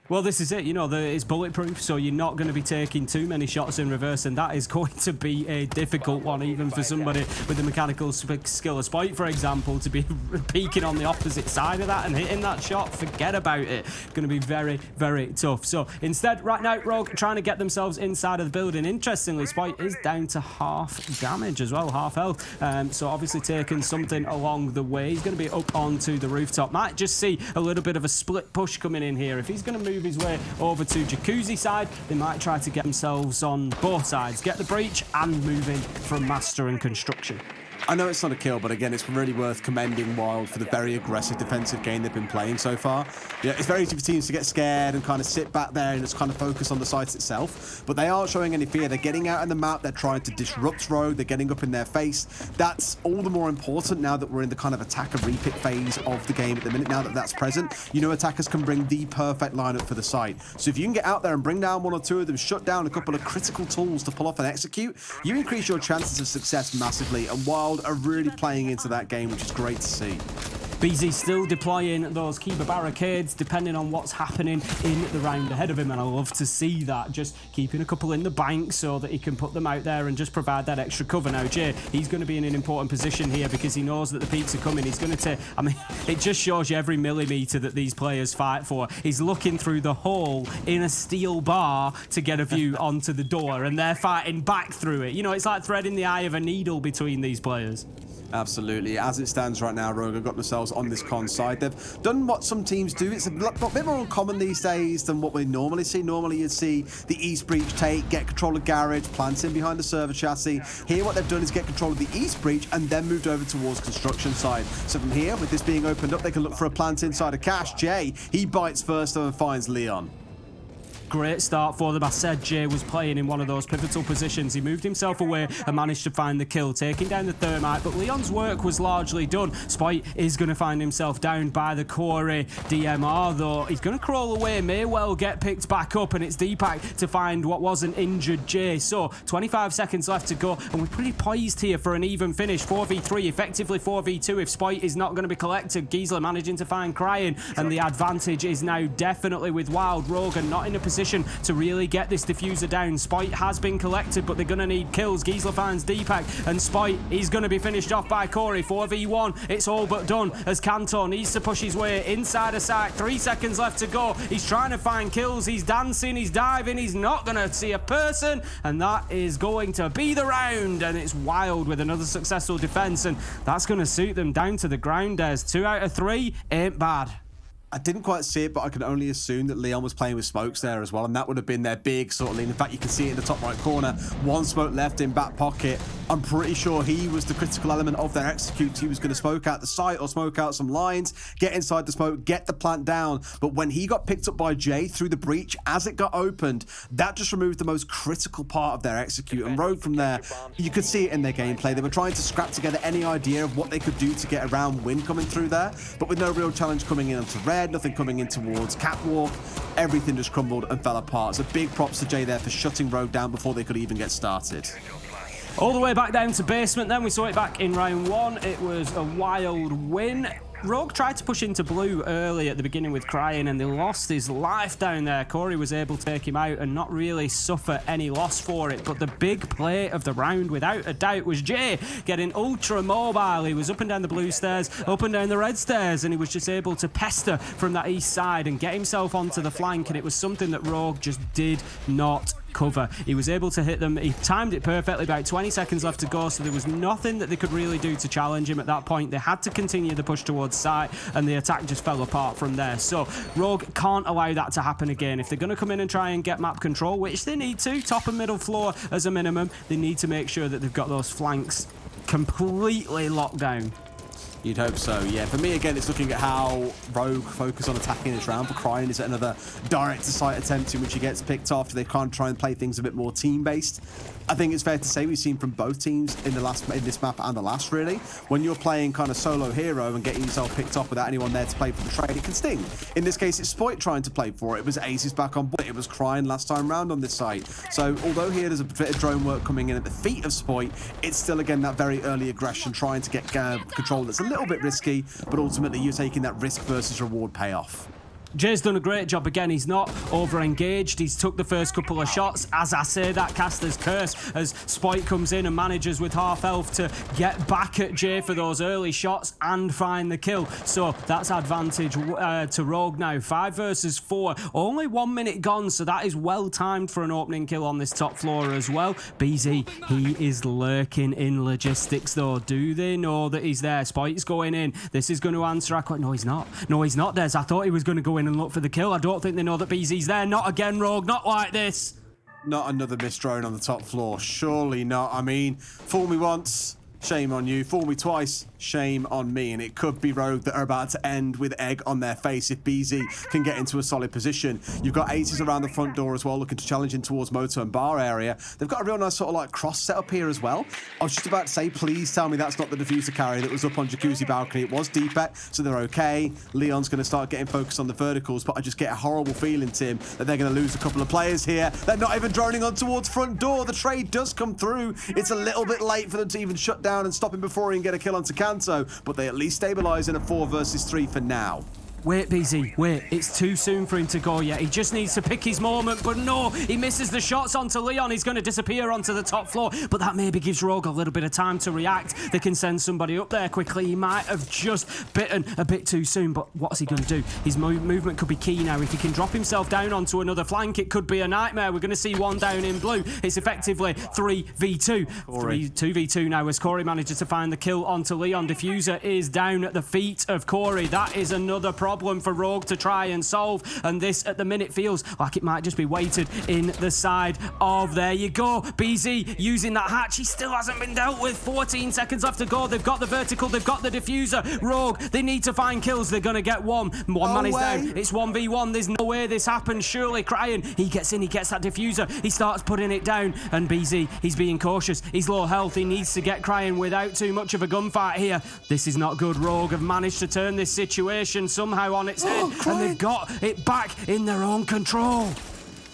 Well, this is it. You know, it's bulletproof, so you're not going to be taking too many shots in reverse, and that is going to be a difficult one, even for somebody with the mechanical skill of Spoit, for example, to be peeking on the opposite side of that and hitting that shot. Forget about it. Going to be very, very tough. So instead, right now, Rogue trying to get themselves inside of the building. Interestingly, Spoit is down to half damage as well, half health. So obviously taking something along the way. He's going to be up onto the rooftop. Might just see a little bit of a split push coming in here. If he's going to move his way over to Jacuzzi side, they might try to get themselves on both sides, get the breach and move in from Master and Construction. I know it's not a kill, but again, it's really worth commending WYLDE for the very aggressive defensive game they've been playing so far. Yeah, it's very easy for teams to get scared and kind of sit back there and just kind of focus on the site itself, but they aren't showing any fear. They're getting out on the map, they're trying to disrupt Rogue, they're getting up in their face. That's all the more important now that we're in the kind of attack and repick phase of the game at the minute. Now that that's present, you know attackers can bring the perfect lineup for the site. So if you can get out there and bring down one or two of them, shut down a couple of critical tools to pull off and execute, you increase your chances of success massively, and WYLDE are really playing into that game, which is great to see. BZ still deploying those keeper barricades depending on what's happening in the round ahead of him, and I love to see that. Just keeping a couple in the bank so that he can put them out there and just provide that extra cover. Now Jay, he's going to be in an important position here because he knows that the peaks are coming. He's going to take, I mean, it just shows you every millimetre that these players fight for. He's looking through the hole in a steel bar to get a view onto the door, and they're fighting back through it. You know, it's like threading the eye of a needle between these players. Absolutely. As it stands right now, Rogue have got themselves on this con side. They've done what some teams do. It's a bit more uncommon these days than what we normally see. Normally you'd see the East Breach take, get control of Garage, plant in behind the server chassis. Here what they've done is get control of the East Breach and then moved over towards construction side. So from here, with this being opened up, they can look for a plant inside of Cash. Jay, he bites first and finds Leon. Great start for them. I said Jay was playing in one of those pivotal positions. He moved himself away and managed to find the kill, taking down the thermite, but Leon's work was largely done. Spoit is going to find himself down by the Corey DMR, though. He's going to crawl away, may well get picked back up, and it's Deepak to find what was an injured Jay. So 25 seconds left to go, and we're pretty poised here for an even finish. 4v3, effectively 4v2 if Spoit is not going to be collected. Giesler managing to find Cryin, and the advantage is now definitely with WYLDE. Rogan not in a position to really get this diffuser down. Spoit has been collected, but they're going to need kills. Giesler finds Deepak, and Spoit is going to be finished off by Corey. 4v1, it's all but done as Kanto needs to push his way inside a site. 3 seconds left to go. He's trying to find kills. He's dancing, he's diving, he's not going to see a person, and that is going to be the round, and it's WYLDE with another successful defense, and that's going to suit them down to the ground. There's 2 out of 3, ain't bad. I didn't quite see it, but I can only assume that Leon was playing with smokes there as well, and that would have been their big sort of lean. In fact, you can see it in the top right corner. One smoke left in back pocket. I'm pretty sure he was the critical element of their executes. He was going to smoke out the site or smoke out some lines, get inside the smoke, get the plant down. But when he got picked up by Jay through the breach, as it got opened, that just removed the most critical part of their execute. And Rogue from there, you could see it in their gameplay. They were trying to scrap together any idea of what they could do to get around wind coming through there, but with no real challenge coming in onto red, nothing coming in towards catwalk, everything just crumbled and fell apart. So big props to Jay there for shutting Rogue down before they could even get started. All the way back down to basement then. We saw it back in round 1. It was a WYLDE win. Rogue tried to push into blue early at the beginning with Cryin, and they lost his life down there. Corey was able to take him out and not really suffer any loss for it. But the big play of the round, without a doubt, was Jay getting ultra mobile. He was up and down the blue stairs, up and down the red stairs, and he was just able to pester from that east side and get himself onto the flank. And it was something that Rogue just did not cover. He was able to hit them. He timed it perfectly, about 20 seconds left to go, so there was nothing that they could really do to challenge him at that point. They had to continue the push towards site, and the attack just fell apart from there. So Rogue can't allow that to happen again. If they're going to come in and try and get map control, which they need to, top and middle floor as a minimum, they need to make sure that they've got those flanks completely locked down. You'd hope so, yeah. For me, again, it's looking at how Rogue focus on attacking this round. For Cryin, is it another direct-to-site attempt in which he gets picked off? Do they can't try and play things a bit more team-based? I think it's fair to say we've seen from both teams in this map and the last, really. When you're playing kind of solo hero and getting yourself picked off without anyone there to play for the trade, it can sting. In this case, it's Spoit trying to play for it. It was Aces back on board. It was Cryin last time round on this site. So although here there's a bit of drone work coming in at the feet of Spoit, it's still, again, that very early aggression, trying to get control that's a little bit risky, but ultimately you're taking that risk versus reward payoff. Jay's done a great job again. He's not over-engaged. He's took the first couple of shots. As I say, that caster's curse as Spoit comes in and manages with half health to get back at Jay for those early shots and find the kill. So that's advantage to Rogue now. 5 versus 4. Only 1 minute gone, so that is well timed for an opening kill on this top floor as well. BZ, he is lurking in logistics though. Do they know that he's there? Spoit's going in. This is going to answer our question. No, he's not. No, he's not, Des. I thought he was going to go in and look for the kill. I don't think they know that BZ's there. Not again, Rogue. Not like this. Not another missed drone on the top floor. Surely not. I mean, fool me once, shame on you. Fool me twice, shame on me. And it could be Rogue that are about to end with egg on their face if BZ can get into a solid position. You've got Aces around the front door as well, looking to challenge in towards Moto and Bar area. They've got a real nice sort of like cross setup here as well. I was just about to say, please tell me that's not the diffuser carry that was up on Jacuzzi balcony. It was Deepak, so they're okay. Leon's going to start getting focused on the verticals, but I just get a horrible feeling, Tim, that they're going to lose a couple of players here. They're not even droning on towards front door. The trade does come through. It's a little bit late for them to even shut down and stop him before he can get a kill onto Kanto, but they at least stabilize in a 4 versus 3 for now. Wait, BZ, wait. It's too soon for him to go yet. He just needs to pick his moment, but no, he misses the shots onto Leon. He's going to disappear onto the top floor, but that maybe gives Rogue a little bit of time to react. They can send somebody up there quickly. He might have just bitten a bit too soon, but what's he going to do? His movement could be key now. If he can drop himself down onto another flank, it could be a nightmare. We're going to see one down in blue. It's effectively 3v2. 2v2 now as Corey manages to find the kill onto Leon. Diffuser is down at the feet of Corey. That is another problem for Rogue to try and solve, and this at the minute feels like it might just be weighted in the side of, there you go, BZ using that hatch. He still hasn't been dealt with. 14 seconds left to go. They've got the vertical, they've got the diffuser. Rogue, they need to find kills. They're gonna get one man is down. It's 1v1. There's no way this happens. Surely Cryin, he gets in, he gets that diffuser, he starts putting it down, and BZ, he's being cautious. He's low health. He needs to get Cryin without too much of a gunfight here. This is not good. Rogue have managed to turn this situation somehow on its head, and they've got it back in their own control.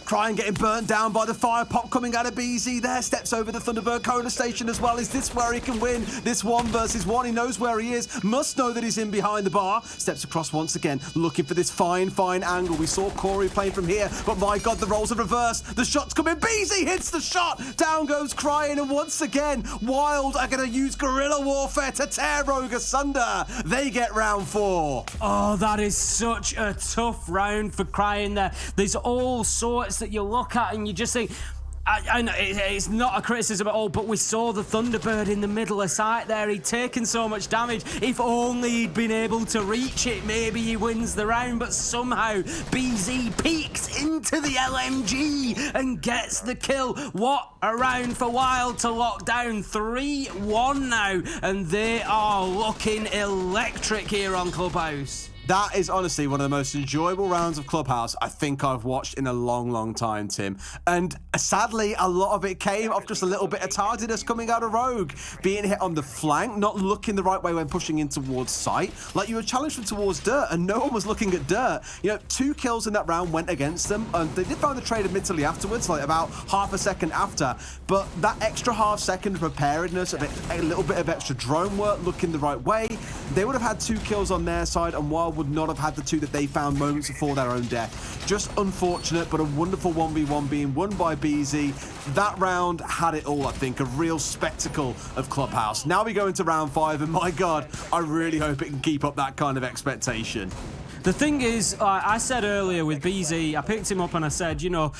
Cryin getting burnt down by the fire pop coming out of BZ there. Steps over the Thunderbird Cola station as well. Is this where he can win this 1 versus 1? He knows where he is. Must know that he's in behind the bar. Steps across once again, looking for this fine angle. We saw Corey playing from here, but my God, the roles are reversed. The shot's coming. BZ hits the shot. Down goes Cryin, and once again, Wild are going to use guerrilla warfare to tear Rogue asunder. They get round 4. Oh, that is such a tough round for Cryin there. There's all sorts that you look at and you just think, I know it's not a criticism at all, but we saw the Thunderbird in the middle of sight there. He'd taken so much damage. If only he'd been able to reach it, maybe he wins the round, but somehow BZ peeks into the LMG and gets the kill. What a round for Wild to lock down. 3-1 now, and they are looking electric here on Clubhouse. That is honestly one of the most enjoyable rounds of Clubhouse I think I've watched in a long time, Tim. And sadly, a lot of it came off just a little bit of tardiness coming out of Rogue. Being hit on the flank, not looking the right way when pushing in towards sight. Like, you were challenged from towards dirt, and no one was looking at dirt. You know, 2 kills in that round went against them, and they did find the trade admittedly afterwards, like about half a second after. But that extra half second of preparedness, a little bit of extra drone work, looking the right way, they would have had 2 kills on their side, and Wild would not have had the 2 that they found moments before their own death. Just unfortunate, but a wonderful 1v1 being won by BZ. That round had it all, I think. A real spectacle of Clubhouse. Now we go into round 5, and my God, I really hope it can keep up that kind of expectation. The thing is, I said earlier with BZ, I picked him up and I said, you know,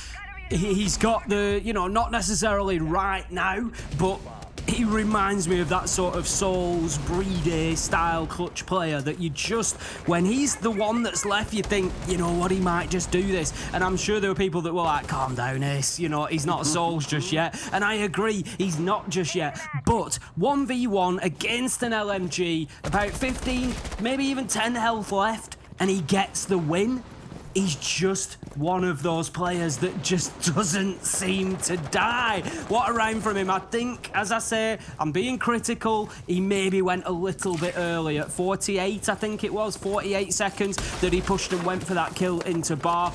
he's got the, not necessarily right now, but he reminds me of that sort of Souls, Breedy style clutch player that you just, when he's the one that's left, you think, you know what, he might just do this. And I'm sure there were people that were like, calm down, Ace, he's not Souls just yet. And I agree, he's not just yet. But 1v1 against an LMG, about 15, maybe even 10 health left, and he gets the win. He's just one of those players that just doesn't seem to die. What a round from him. I think, as I say, I'm being critical. He maybe went a little bit early at 48, I think it was, 48 seconds that he pushed and went for that kill into bar.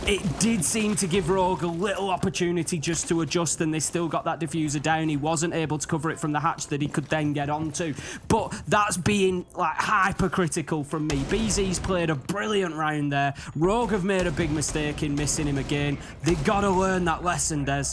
It did seem to give Rogue a little opportunity just to adjust, and they still got that diffuser down. He wasn't able to cover it from the hatch that he could then get onto. But that's being hypercritical from me. BZ's played a brilliant round there. Rogue have made a big mistake in missing him again. They got to learn that lesson, Des.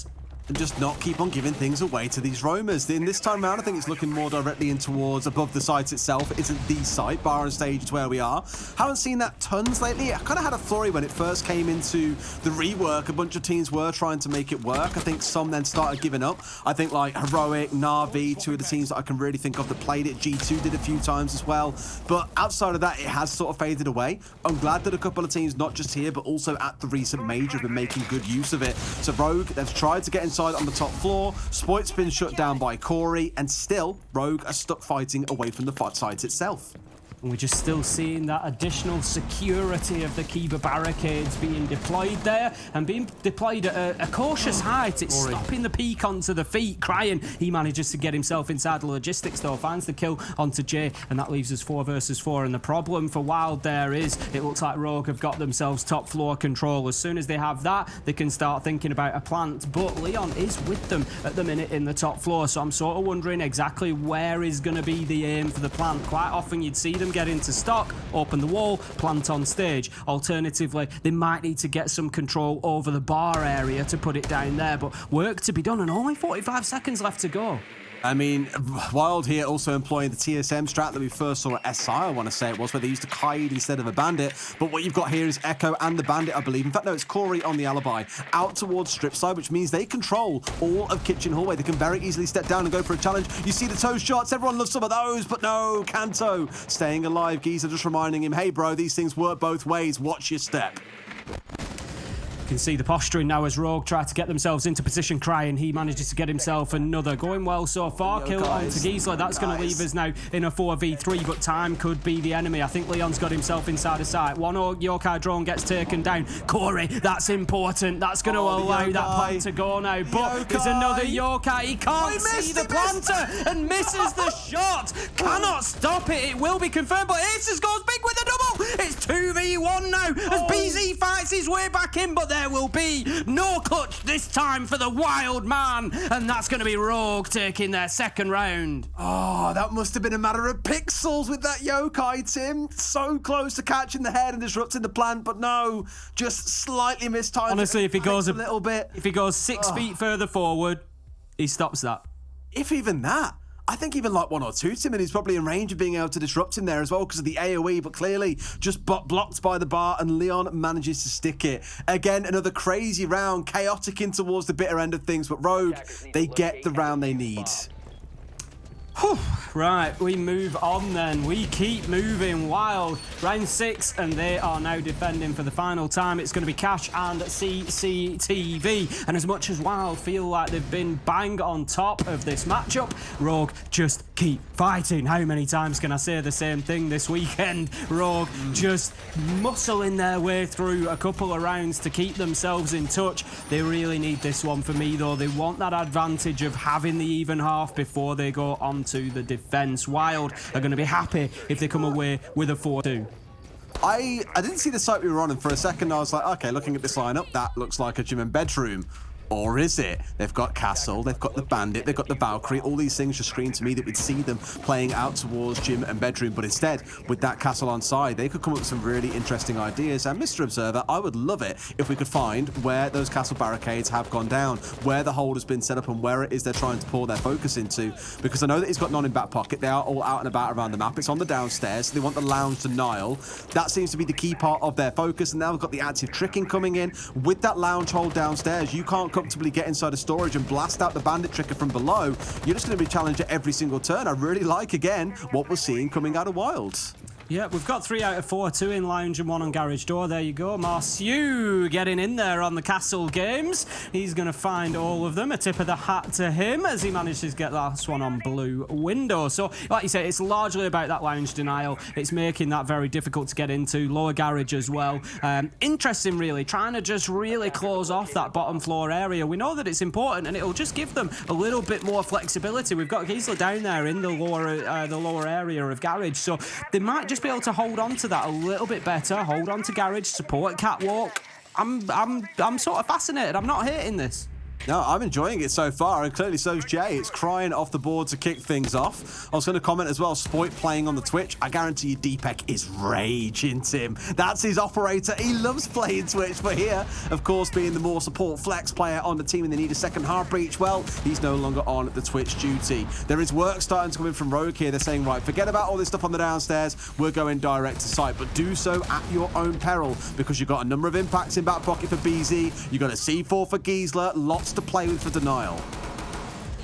And just not keep on giving things away to these roamers. In this time round, I think it's looking more directly in towards above the site itself. It isn't the site. Bar and stage is where we are. Haven't seen that tons lately. I kind of had a flurry when it first came into the rework. A bunch of teams were trying to make it work. I think some then started giving up. I think like Heroic, Na'Vi, two of the teams that I can really think of that played it. G2 did a few times as well. But outside of that, it has sort of faded away. I'm glad that a couple of teams, not just here, but also at the recent major, have been making good use of it. So Rogue, they've tried to get inside on the top floor. Spoit's been shut down by Corey, and still Rogue are stuck fighting away from the fight site itself. And we're just still seeing that additional security of the Kiba barricades being deployed there and being deployed at a cautious height. It's stopping the peak onto the feet. Crying, he manages to get himself inside the logistics though, finds the kill onto Jay, and that leaves us 4 versus 4. And the problem for Wild there is it looks like Rogue have got themselves top floor control. As soon as they have that, they can start thinking about a plant. But Leon is with them at the minute in the top floor, so I'm sort of wondering exactly where is going to be the aim for the plant. Quite often you'd see them get into stock, open the wall, plant on stage. Alternatively, they might need to get some control over the bar area to put it down there, but work to be done and only 45 seconds left to go. I mean, Wild here also employing the TSM strat that we first saw at SI, I want to say it was, where they used a Kaid instead of a Bandit. But what you've got here is Echo and the Bandit, I believe. In fact, no, it's Corey on the Alibi, out towards strip side, which means they control all of Kitchen Hallway. They can very easily step down and go for a challenge. You see the toe shots. Everyone loves some of those, but no, Kanto staying alive. Geezer just reminding him, hey, bro, these things work both ways. Watch your step. You can see the posturing now as Rogue try to get themselves into position. Crying, he manages to get himself another. Going well so far. Kill onto Giesler. That's going to leave us now in a 4v3, but time could be the enemy. I think Leon's got himself inside a sight. One Yokai drone gets taken down. Corey, that's important. That's going to allow that plant to go now. But there's another Yokai. He can't see the planter and misses the shot. Cannot stop it. It will be confirmed, but Aces goes big with a double. It's 2v1 now as BZ fights his way back in, but there will be no clutch this time for the Wild man, and that's going to be Rogue taking their second round. Oh, that must have been a matter of pixels with that Yokai, Tim. So close to catching the head and disrupting the plant, but no, just slightly mistimed. Honestly, if he goes a little bit, if he goes 6 feet further forward, he stops that. If even that. I think even like 1 or 2, Tim, and he's probably in range of being able to disrupt him there as well because of the AoE, but clearly just blocked by the bar, and Leon manages to stick it. Again, another crazy round, chaotic in towards the bitter end of things, but Rogue, they get the round they need. Whew. Right, we move on then. We keep moving. Wild, round 6, and they are now defending for the final time. It's going to be Cash and CCTV. And as much as Wild feel like they've been bang on top of this matchup, Rogue just keep fighting. How many times can I say the same thing this weekend? Rogue just muscling their way through a couple of rounds to keep themselves in touch. They really need this one for me, though. They want that advantage of having the even half before they go on to the defense. Wild are going to be happy if they come away with a 4-2. I didn't see the site we were on, and for a second I was like, okay, looking at this lineup, that looks like a gym and bedroom. Or is it? They've got Castle, they've got the Bandit, they've got the Valkyrie. All these things just scream to me that we'd see them playing out towards gym and bedroom. But instead, with that Castle on side, they could come up with some really interesting ideas. And Mr. Observer, I would love it if we could find where those Castle barricades have gone down, where the hold has been set up and where it is they're trying to pour their focus into. Because I know that he's got none in back pocket. They are all out and about around the map. It's on the downstairs. They want the lounge to Nile. That seems to be the key part of their focus. And now we've got the active tricking coming in. With that lounge hold downstairs, you can't comfortably get inside a storage and blast out the bandit tricker from below. You're just going to be challenged at every single turn. I really like, again, what we're seeing coming out of Wild. Yeah, we've got 3 out of 4, 2 in lounge and 1 on garage door. There you go. Marciu getting in there on the Castle games. He's going to find all of them. A tip of the hat to him as he manages to get that last one on blue window. So, like you say, it's largely about that lounge denial. It's making that very difficult to get into. Lower garage as well. Interesting, really. Trying to just really close off that bottom floor area. We know that it's important, and it'll just give them a little bit more flexibility. We've got Giesler down there in the lower area of garage, so they might just be able to hold on to that a little bit better. Hold on to garage, support catwalk. I'm sort of fascinated. I'm not hating this. No, I'm enjoying it so far, and clearly so's Jay. It's crying off the board to kick things off. I was going to comment as well, Spoit playing on the Twitch. I guarantee you Deepak is raging, Tim. That's his operator. He loves playing Twitch, but here, of course, being the more support flex player on the team and they need a second heart breach, well, he's no longer on the Twitch duty. There is work starting to come in from Rogue here. They're saying, right, forget about all this stuff on the downstairs. We're going direct to site, but do so at your own peril, because you've got a number of impacts in back pocket for BZ. You've got a C4 for Giesler. Lots to play with for denial.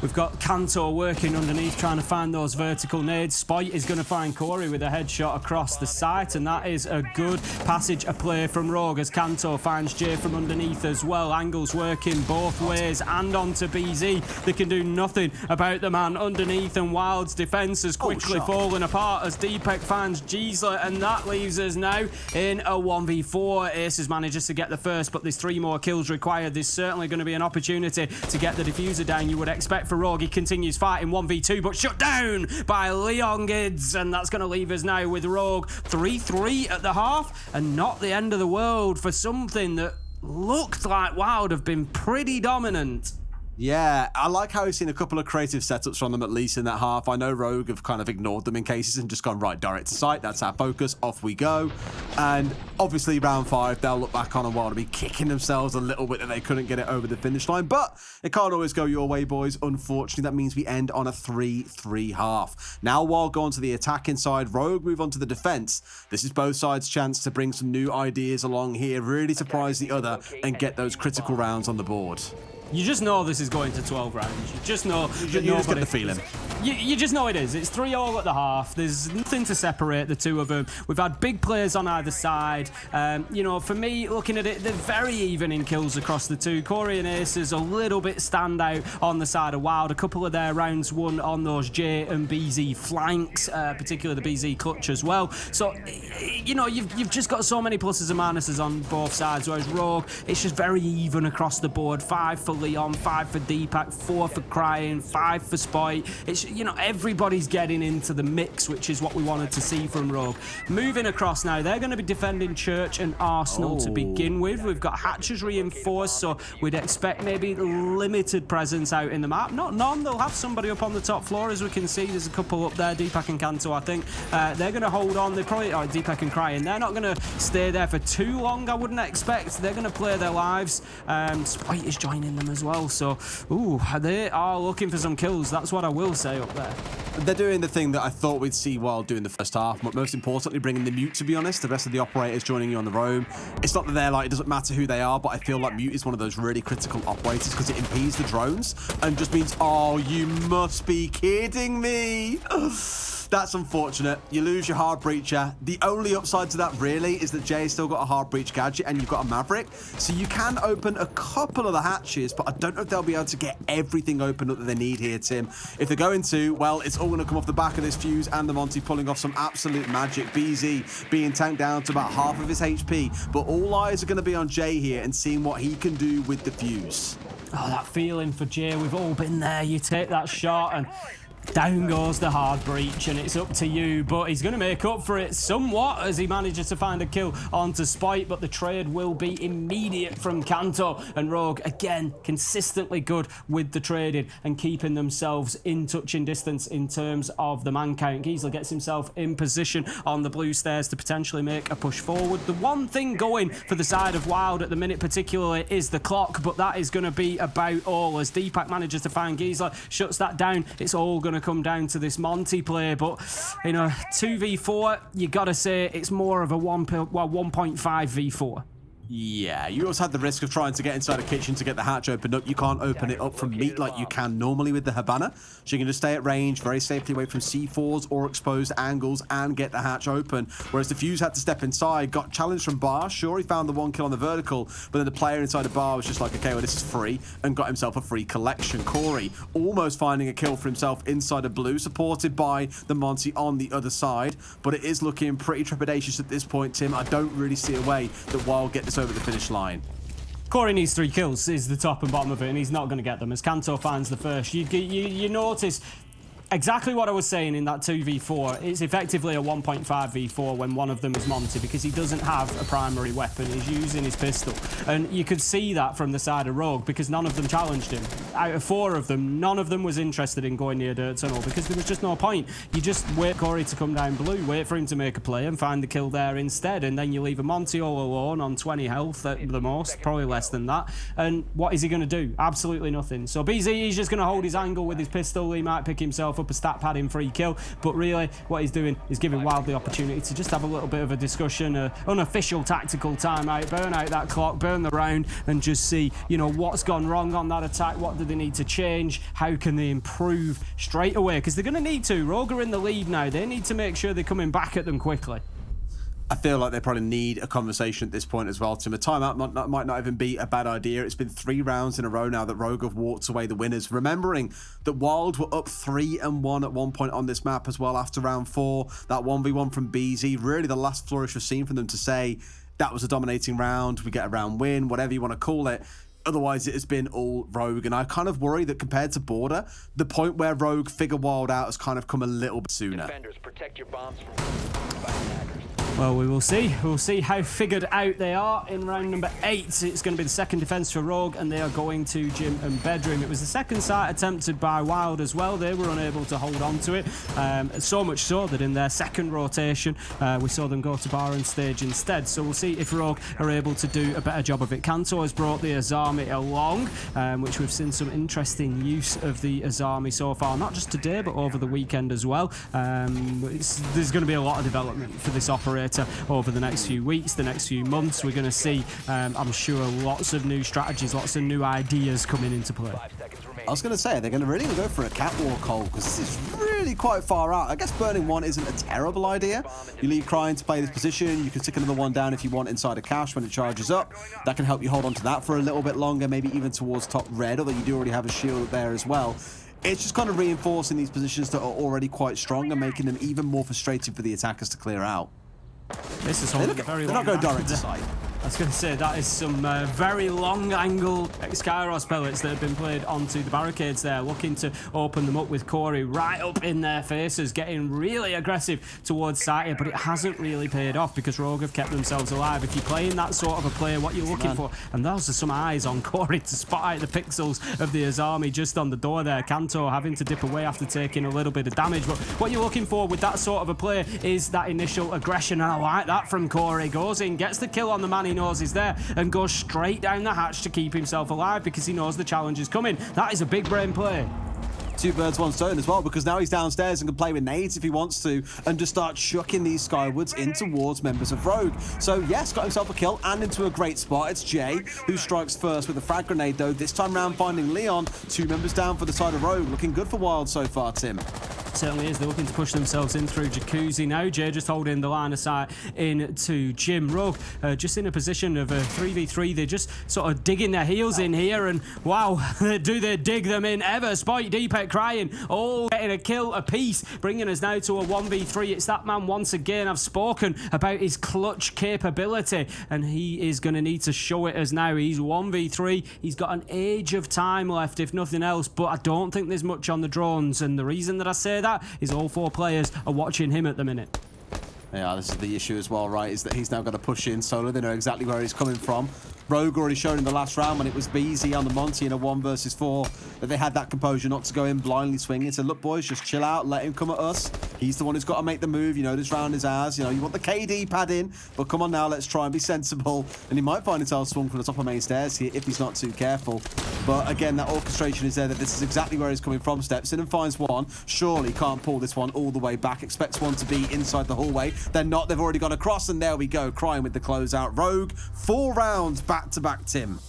We've got Kanto working underneath, trying to find those vertical nades. Spoit is going to find Corey with a headshot across the site, and that is a good passage of play from Rogue as Kanto finds Jay from underneath as well. Angles working both ways and onto BZ. They can do nothing about the man underneath, and Wild's defence has quickly fallen apart as Deepak finds Giesler, and that leaves us now in a 1v4. Aces manages to get the first, but there's 3 more kills required. There's certainly going to be an opportunity to get the diffuser down, you would expect, for Rogue. He continues fighting 1v2, but shut down by Leon Gids, and that's going to leave us now with Rogue 3-3 at the half, and not the end of the world for something that looked like Wild have been pretty dominant. Yeah, I like how we've seen a couple of creative setups from them, at least in that half. I know Rogue have kind of ignored them in cases and just gone, right, direct to site, that's our focus, off we go. And obviously round 5, they'll look back on a while to be kicking themselves a little bit that they couldn't get it over the finish line. But it can't always go your way, boys. Unfortunately, that means we end on a 3-3 half. Now, while going to the attacking side, Rogue move on to the defense. This is both sides' chance to bring some new ideas along here, really surprise the other, and get those critical rounds on the board. You just know this is going to 12 rounds. You just know. You just get the feeling. You just know it is. It's 3-all at the half. There's nothing to separate the two of them. We've had big players on either side. You know, for me, looking at it, they're very even in kills across the two. Corey and Aces a little bit stand out on the side of Wild. A couple of their rounds won on those J and BZ flanks, particularly the BZ clutch as well. So, you know, you've just got so many pluses and minuses on both sides. Whereas Rogue, it's just very even across the board. 5 for Leon, 5 for Deepak, 4 for Crying, 5 for Spoit. It's, you know, everybody's getting into the mix, which is what we wanted to see from Rogue. Moving across now, they're going to be defending Church and Arsenal to begin with. We've got hatches reinforced, so we'd expect maybe limited presence out in the map. Not none, they'll have somebody up on the top floor, as we can see. There's a couple up there, Deepak and Kanto, I think. They're going to hold on. They probably, Deepak and Crying, they're not going to stay there for too long, I wouldn't expect. They're going to play their lives. Spoit is joining them as well, so they are looking for some kills. That's what I will say up there. They're doing the thing that I thought we'd see Wild do in the first half, but most importantly, bringing the Mute, to be honest. The rest of the operators joining you on the roam. It's not that they're like, it doesn't matter who they are, but I feel like Mute is one of those really critical operators because it impedes the drones and just means, oh, you must be kidding me. That's unfortunate. You lose your hard breacher. The only upside to that really is that Jay's still got a hard breach gadget and you've got a Maverick. So you can open a couple of the hatches, but I don't know if they'll be able to get everything open up that they need here, Tim. If they're going to, well, it's all going to come off the back of this fuse and the Monty pulling off some absolute magic. BZ being tanked down to about half of his HP, but all eyes are going to be on Jay here and seeing what he can do with the fuse. Oh, that feeling for Jay, we've all been there. You take that shot and Down goes the hard breach, and it's up to you, but he's going to make up for it somewhat as he manages to find a kill onto Spite, but the trade will be immediate from Kanto, and Rogue, again, consistently good with the trading and keeping themselves in touching distance in terms of the man count. Giesler gets himself in position on the blue stairs to potentially make a push forward. The one thing going for the side of Wild at the minute particularly is the clock, but that is going to be about all as Deepak manages to find Giesler, shuts that down. It's all going to come down to this Monty play, but in a 2v4, you got to say it's more of a 1.5 v4. Yeah, you also had the risk of trying to get inside a kitchen to get the hatch opened up. You can't open it up from meat like you can normally with the Habana, so you can just stay at range, very safely away from C4s or exposed angles and get the hatch open. Whereas the Fuse had to step inside, got challenged from Bar. Sure, he found the 1 kill on the vertical, but then the player inside the Bar was just like, okay, well, this is free, and got himself a free collection. Corey almost finding a kill for himself inside of blue, supported by the Monty on the other side, but it is looking pretty trepidatious at this point, Tim. I don't really see a way that Wild get this over the finish line. Corey needs 3 kills is the top and bottom of it, and he's not going to get them as Kanto finds the first. You notice exactly what I was saying in that 2v4. It's effectively a 1.5 v4 when one of them is Monty, because he doesn't have a primary weapon. He's using his pistol. And you could see that from the side of Rogue, because none of them challenged him. Out of 4 of them, none of them was interested in going near Dirt Tunnel, because there was just no point. You just wait Corey to come down blue, wait for him to make a play and find the kill there instead, and then you leave a Monty all alone on 20 health at the most, probably less than that. And what is he going to do? Absolutely nothing. So BZ, he's just going to hold his angle with his pistol. He might pick himself up a stat pad in free kill, but really what he's doing is giving Wild the opportunity to just have a little bit of a discussion, unofficial tactical timeout, burn out that clock, burn the round, and just see, you know, what's gone wrong on that attack, what do they need to change, how can they improve straight away, because they're going to need to. Rogue are in the lead now, they need to make sure they're coming back at them quickly. I feel like they probably need a conversation at this point as well, Tim. A timeout might not even be a bad idea. It's been 3 rounds in a row now that Rogue have walked away the winners. Remembering that Wild were up 3-1 at one point on this map as well after round 4. That 1v1 from BZ, really the last flourish we've seen from them to say that was a dominating round, we get a round win, whatever you want to call it. Otherwise, it has been all Rogue, and I kind of worry that compared to Border, the point where Rogue figure Wild out has kind of come a little bit sooner. Defenders, protect your bombs from attackers. Well, we will see. We'll see how figured out they are in round number 8. It's going to be the second defense for Rogue, and they are going to gym and bedroom. It was the second site attempted by Wild as well. They were unable to hold on to it. So much so that in their second rotation, we saw them go to bar and stage instead. So we'll see if Rogue are able to do a better job of it. Kanto has brought the Azami along, which we've seen some interesting use of the Azami so far, not just today, but over the weekend as well. There's going to be a lot of development for this operator over the next few weeks, the next few months. We're going to see, I'm sure, lots of new strategies, lots of new ideas coming into play. I was going to say, they're going to really go for a catwalk hole, because this is really quite far out. I guess burning one isn't a terrible idea. You leave Crying to play this position. You can stick another one down if you want inside a cache when it charges up. That can help you hold on to that for a little bit longer, maybe even towards top red, although you do already have a shield there as well. It's just kind of reinforcing these positions that are already quite strong and making them even more frustrating for the attackers to clear out. This is They're not going direct to site. I was going to say, that is some very long angle Skyros pellets that have been played onto the barricades there, looking to open them up with Corey right up in their faces, getting really aggressive towards site here, but it hasn't really paid off because Rogue have kept themselves alive. If you're playing that sort of a play, what you're looking for, and those are some eyes on Corey to spot out the pixels of the Azami just on the door there. Kanto having to dip away after taking a little bit of damage, but what you're looking for with that sort of a play is that initial aggression, and I like that from Corey. Goes in, gets the kill on the man he knows is there, and goes straight down the hatch to keep himself alive because he knows the challenge is coming. That is a big brain play. 2 birds, 1 stone as well, because now he's downstairs and can play with nades if he wants to, and just start chucking these skywards in towards members of Rogue. So yes, got himself a kill and into a great spot. It's Jay who strikes first with a frag grenade, though this time round finding Leon. 2 members down for the side of Rogue. Looking good for Wild so far, Tim. Certainly is. They're looking to push themselves in through Jacuzzi now. Jay just holding the line of sight into Jim. Rogue just in a position of a 3v3. They're just sort of digging their heels in here, and wow, do they dig them in ever. Spike, Deepek crying, all getting a kill apiece, bringing us now to a 1v3. It's that man once again. I've spoken about his clutch capability, and he is going to need to show it as now. He's 1v3. He's got an age of time left, if nothing else, but I don't think there's much on the drones, and the reason that I say that is all 4 players are watching him at the minute. Yeah, this is the issue as well, right? Is that he's now got to push in solo. They know exactly where he's coming from. Rogue already showed in the last round when it was BZ on the Monty in a 1 versus 4 that they had that composure not to go in blindly swinging. So look, boys, just chill out, let him come at us. He's the one who's got to make the move. You know, this round is ours. You know, you want the KD pad in, but come on now, let's try and be sensible. And he might find himself swung from the top of main stairs here if he's not too careful. But again, that orchestration is there, that this is exactly where he's coming from. Steps in and finds one. Surely can't pull this one all the way back. Expects one to be inside the hallway. They're not. They've already gone across, and there we go. Crying with the closeout. Rogue, 4 rounds back-to-back, Tim.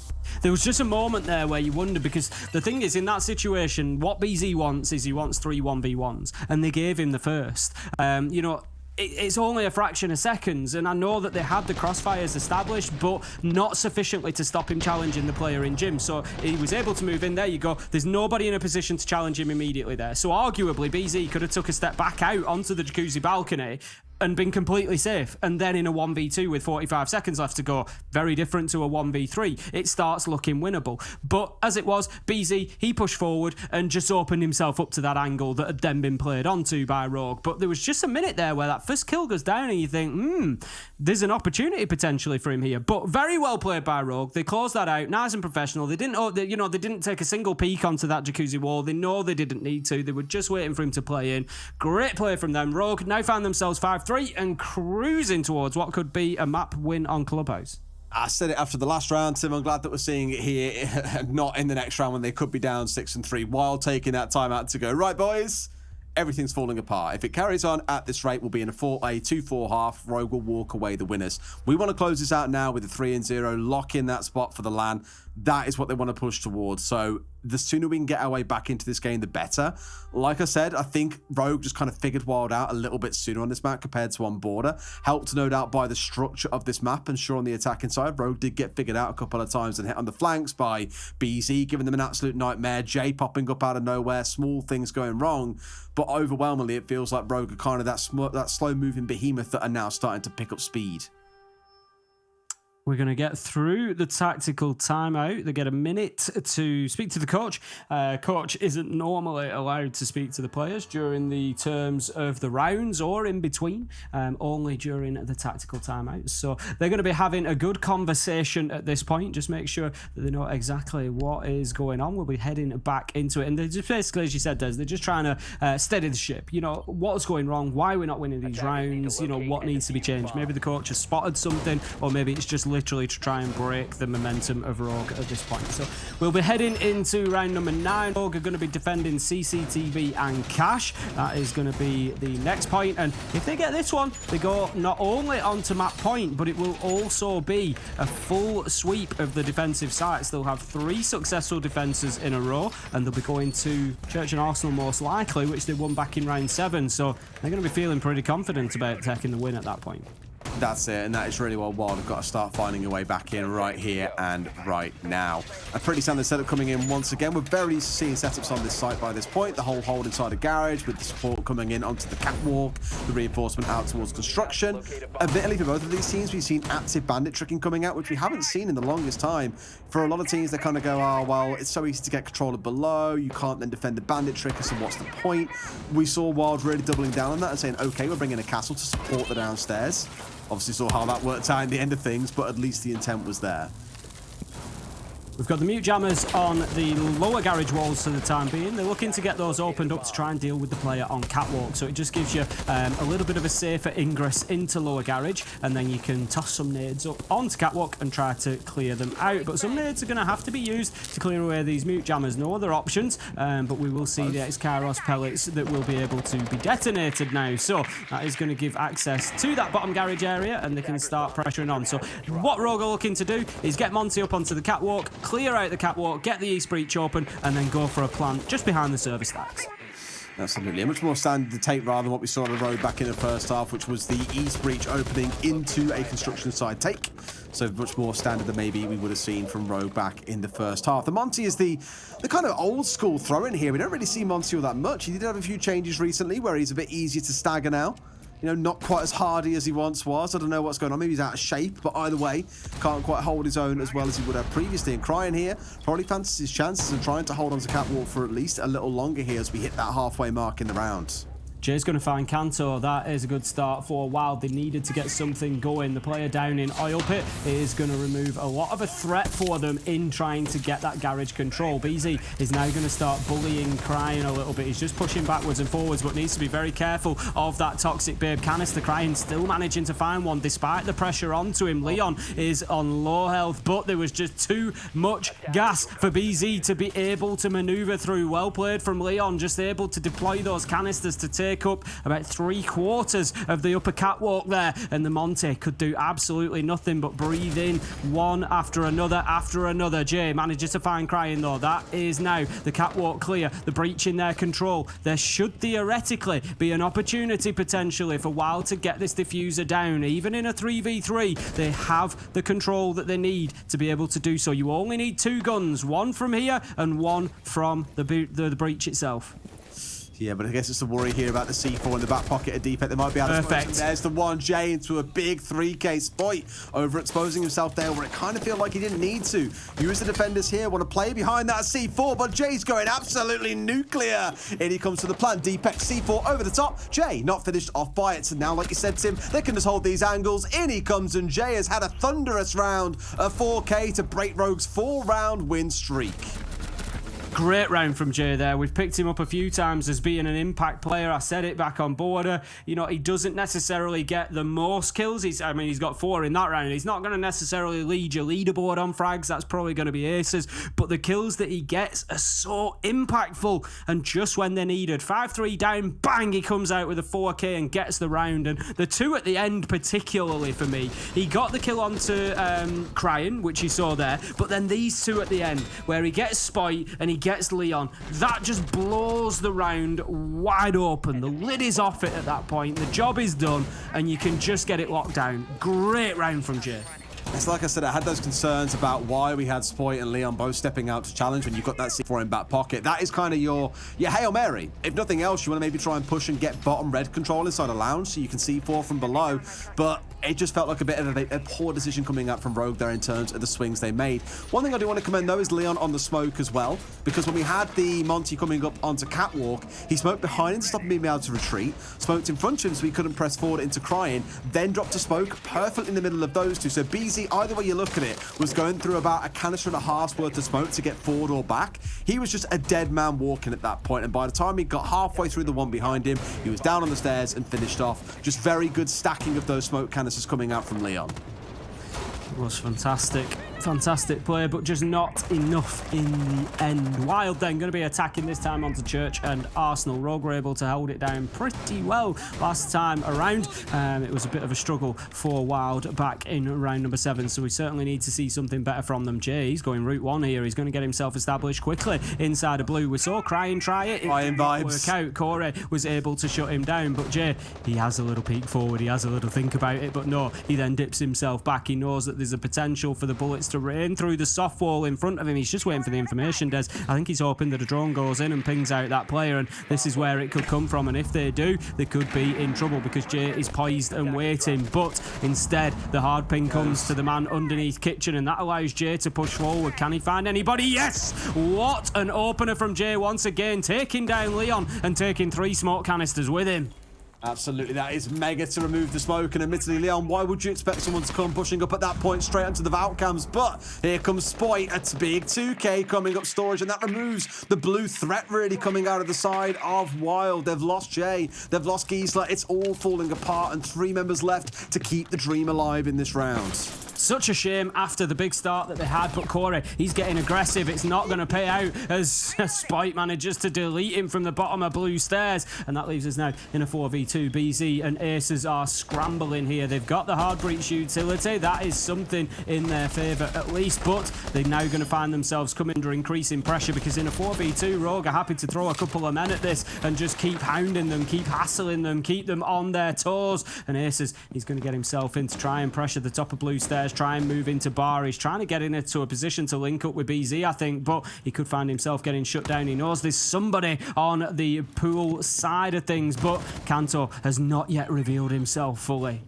There was just a moment there where you wonder, because the thing is, in that situation, what BZ wants is he wants 3 1v1s, and they gave him the first. You know, it's only a fraction of seconds, and I know that they had the crossfires established, but not sufficiently to stop him challenging the player in Jim. So he was able to move in. There you go. There's nobody in a position to challenge him immediately there. So arguably, BZ could have took a step back out onto the Jacuzzi balcony and been completely safe, and then in a 1v2 with 45 seconds left to go, very different to a 1v3, it starts looking winnable. But as it was, BZ, he pushed forward and just opened himself up to that angle that had then been played onto by Rogue. But there was just a minute there where that first kill goes down and you think, there's an opportunity potentially for him here. But very well played by Rogue. They closed that out, nice and professional. They didn't take a single peek onto that Jacuzzi wall. They know they didn't need to. They were just waiting for him to play in. Great play from them. Rogue now found themselves 5-3 and cruising towards what could be a map win on Clubhouse. I said it after the last round, Tim. I'm glad that we're seeing it here, not in the next round when they could be down 6-3, while taking that time out to go, right, boys, everything's falling apart. If it carries on at this rate, we'll be in a 2-4 half. Rogue will walk away the winners. We want to close this out now with a 3-0, lock in that spot for the LAN. That is what they want to push towards. So the sooner we can get our way back into this game, the better. Like I said, I think Rogue just kind of figured WYLDE out a little bit sooner on this map compared to on Border. Helped, no doubt, by the structure of this map. And sure, on the attacking side, Rogue did get figured out a couple of times and hit on the flanks by BZ, giving them an absolute nightmare. Jay popping up out of nowhere, small things going wrong. But overwhelmingly, it feels like Rogue are kind of that slow-moving behemoth that are now starting to pick up speed. We're going to get through the tactical timeout. They get a minute to speak to the coach. Coach isn't normally allowed to speak to the players during the terms of the rounds or in between, only during the tactical timeout. So they're going to be having a good conversation at this point. Just make sure that they know exactly what is going on. We'll be heading back into it. And they're just basically, as you said, Des, they're just trying to steady the ship. You know, what's going wrong? Why we're not winning these rounds? You know, what needs to be changed? Maybe the coach has spotted something, or maybe it's just literally to try and break the momentum of Rogue at this point. So we'll be heading into round number 9. Rogue are going to be defending CCTV and Cash. That is going to be the next point. And if they get this one, they go not only onto map point, but it will also be a full sweep of the defensive sites. They'll have 3 successful defenses in a row, and they'll be going to Church and Arsenal most likely, which they won back in round 7. So they're going to be feeling pretty confident about taking the win at that point. That's it, and that is really what WYLDE have got to start finding a way back in right here and right now. A pretty standard setup coming in once again. We're very used to seeing setups on this site by this point. The whole hold inside a garage with the support coming in onto the catwalk, the reinforcement out towards construction. Admittedly, for both of these teams, we've seen active bandit tricking coming out, which we haven't seen in the longest time. For a lot of teams, they kind of go, oh, well, it's so easy to get control of below. You can't then defend the bandit tricker, so what's the point? We saw WYLDE really doubling down on that and saying, okay, we're bringing a castle to support the downstairs. Obviously saw how that worked out in the end of things, but at least the intent was there. We've got the mute jammers on the lower garage walls for the time being. They're looking to get those opened up to try and deal with the player on catwalk. So it just gives you a little bit of a safer ingress into lower garage, and then you can toss some nades up onto catwalk and try to clear them out. But some nades are going to have to be used to clear away these mute jammers. No other options, but we will see the X-Kairos pellets that will be able to be detonated now. So that is going to give access to that bottom garage area, and they can start pressuring on. So what Rogue are looking to do is get Monty up onto the catwalk, clear out the catwalk, get the East Breach open, and then go for a plant just behind the server stacks. Absolutely. A much more standard take rather than what we saw on the road back in the first half, which was the East Breach opening into a construction side take. So much more standard than maybe we would have seen from Rogue back in the first half. The Monty is the kind of old school throw in here. We don't really see Monty all that much. He did have a few changes recently where he's a bit easier to stagger now. You know, not quite as hardy as he once was. I don't know what's going on. Maybe he's out of shape, but either way, can't quite hold his own as well as he would have previously. And Crying here probably fancies his chances of trying to hold on to Catwalk for at least a little longer here as we hit that halfway mark in the round. Jay's going to find Kanto. That is a good start for WYLDE. They needed to get something going. The player down in Oil Pit is going to remove a lot of a threat for them in trying to get that garage control. BZ is now going to start bullying Crying a little bit. He's just pushing backwards and forwards, but needs to be very careful of that Toxic Babe canister. Crying still managing to find one despite the pressure onto him. Leon is on low health, but there was just too much gas for BZ to be able to maneuver through. Well played from Leon, just able to deploy those canisters to take up about 3/4 of the upper catwalk there, and the Monty could do absolutely nothing but breathe in one after another. Jay manages to find Crying though. That is now the catwalk clear, the breach in their control. There should theoretically be an opportunity potentially for WYLDE to get this diffuser down. Even in a 3v3, they have the control that they need to be able to do so. You only need 2 guns, one from here and one from the breach itself. Yeah, but I guess it's the worry here about the C4 in the back pocket of Deepet. They might be able to expose him. There's the 1J into a big 3K Spoit, overexposing himself there where it kind of feel like he didn't need to. Use the defenders here, want to play behind that C4, but Jay's going absolutely nuclear. In he comes to the plant. Deepet C4 over the top. Jay not finished off by it. So now, like you said, Tim, they can just hold these angles. In he comes, and Jay has had a thunderous round of 4K to break Rogue's 4-round win streak. Great round from Jay there. We've picked him up a few times as being an impact player. I said it back on Border. You know, he doesn't necessarily get the most kills. He's got 4 in that round. He's not going to necessarily lead your leaderboard on frags. That's probably going to be aces. But the kills that he gets are so impactful. And just when they're needed, 5-3 down, bang, he comes out with a 4K and gets the round. And the 2 at the end, particularly for me, he got the kill onto Crying, which you saw there. But then these 2 at the end, where he gets Spoit and he gets Leon, that just blows the round wide open. The lid is off it at that point. The job is done, and you can just get it locked down. Great round from Jay. It's like I said, I had those concerns about why we had Spoit and Leon both stepping out to challenge when you've got that C4 in back pocket. That is kind of your Hail Mary. If nothing else, you want to maybe try and push and get bottom red control inside a lounge so you can C4 from below. But it just felt like a bit of a poor decision coming out from Rogue there in terms of the swings they made. One thing I do want to commend though is Leon on the smoke as well, because when we had the Monty coming up onto catwalk, he smoked behind him to stop him being able to retreat, smoked in front of him so he couldn't press forward into Crying, then dropped a smoke perfect in the middle of those 2. So BZ, either way you look at it, was going through about a canister and a half's worth of smoke to get forward or back. He was just a dead man walking at that point, and by the time he got halfway through the one behind him, he was down on the stairs and finished off. Just very good stacking of those smoke canisters coming out from Leon. It was fantastic. Fantastic play, but just not enough in the end. WYLDE then going to be attacking this time onto Church and Arsenal. Rogue were able to hold it down pretty well last time around. It was a bit of a struggle for WYLDE back in round number 7, so we certainly need to see something better from them. Jay, he's going route 1 here. He's going to get himself established quickly inside of blue. We saw Crying try it. Crying vibes. Work out. Corey was able to shut him down, but Jay, he has a little peek forward. He has a little think about it, but no, he then dips himself back. He knows that there's a potential for the bullets to rain through the soft wall in front of him. He's just waiting for the information, Des. I think he's hoping that a drone goes in and pings out that player, and this is where it could come from, and if they do, they could be in trouble because Jay is poised and waiting, but instead the hard ping comes to the man underneath Kitchen, and that allows Jay to push forward. Can he find anybody? Yes! What an opener from Jay once again, taking down Leon and taking 3 smoke canisters with him. Absolutely, that is mega to remove the smoke, and admittedly, Leon, why would you expect someone to come pushing up at that point straight onto the vault cams? But here comes Spoit, a big 2K coming up storage, and that removes the blue threat really coming out of the side of WYLDE. They've lost Jay, they've lost Giesler, it's all falling apart, and 3 members left to keep the dream alive in this round. Such a shame after the big start that they had, but Corey, he's getting aggressive. It's not going to pay out as Spite manages to delete him from the bottom of blue stairs, and that leaves us now in a 4v2. BZ and Aces are scrambling here. They've got the hard breach utility. That is something in their favour at least, but they're now going to find themselves coming under increasing pressure because in a 4v2, Rogue are happy to throw a couple of men at this and just keep hounding them, keep hassling them, keep them on their toes. And Aces, he's going to get himself in to try and pressure the top of blue stairs, try and move into bar. He's trying to get into a position to link up with BZ, I think, but he could find himself getting shut down. He knows there's somebody on the pool side of things, but Kanto has not yet revealed himself fully.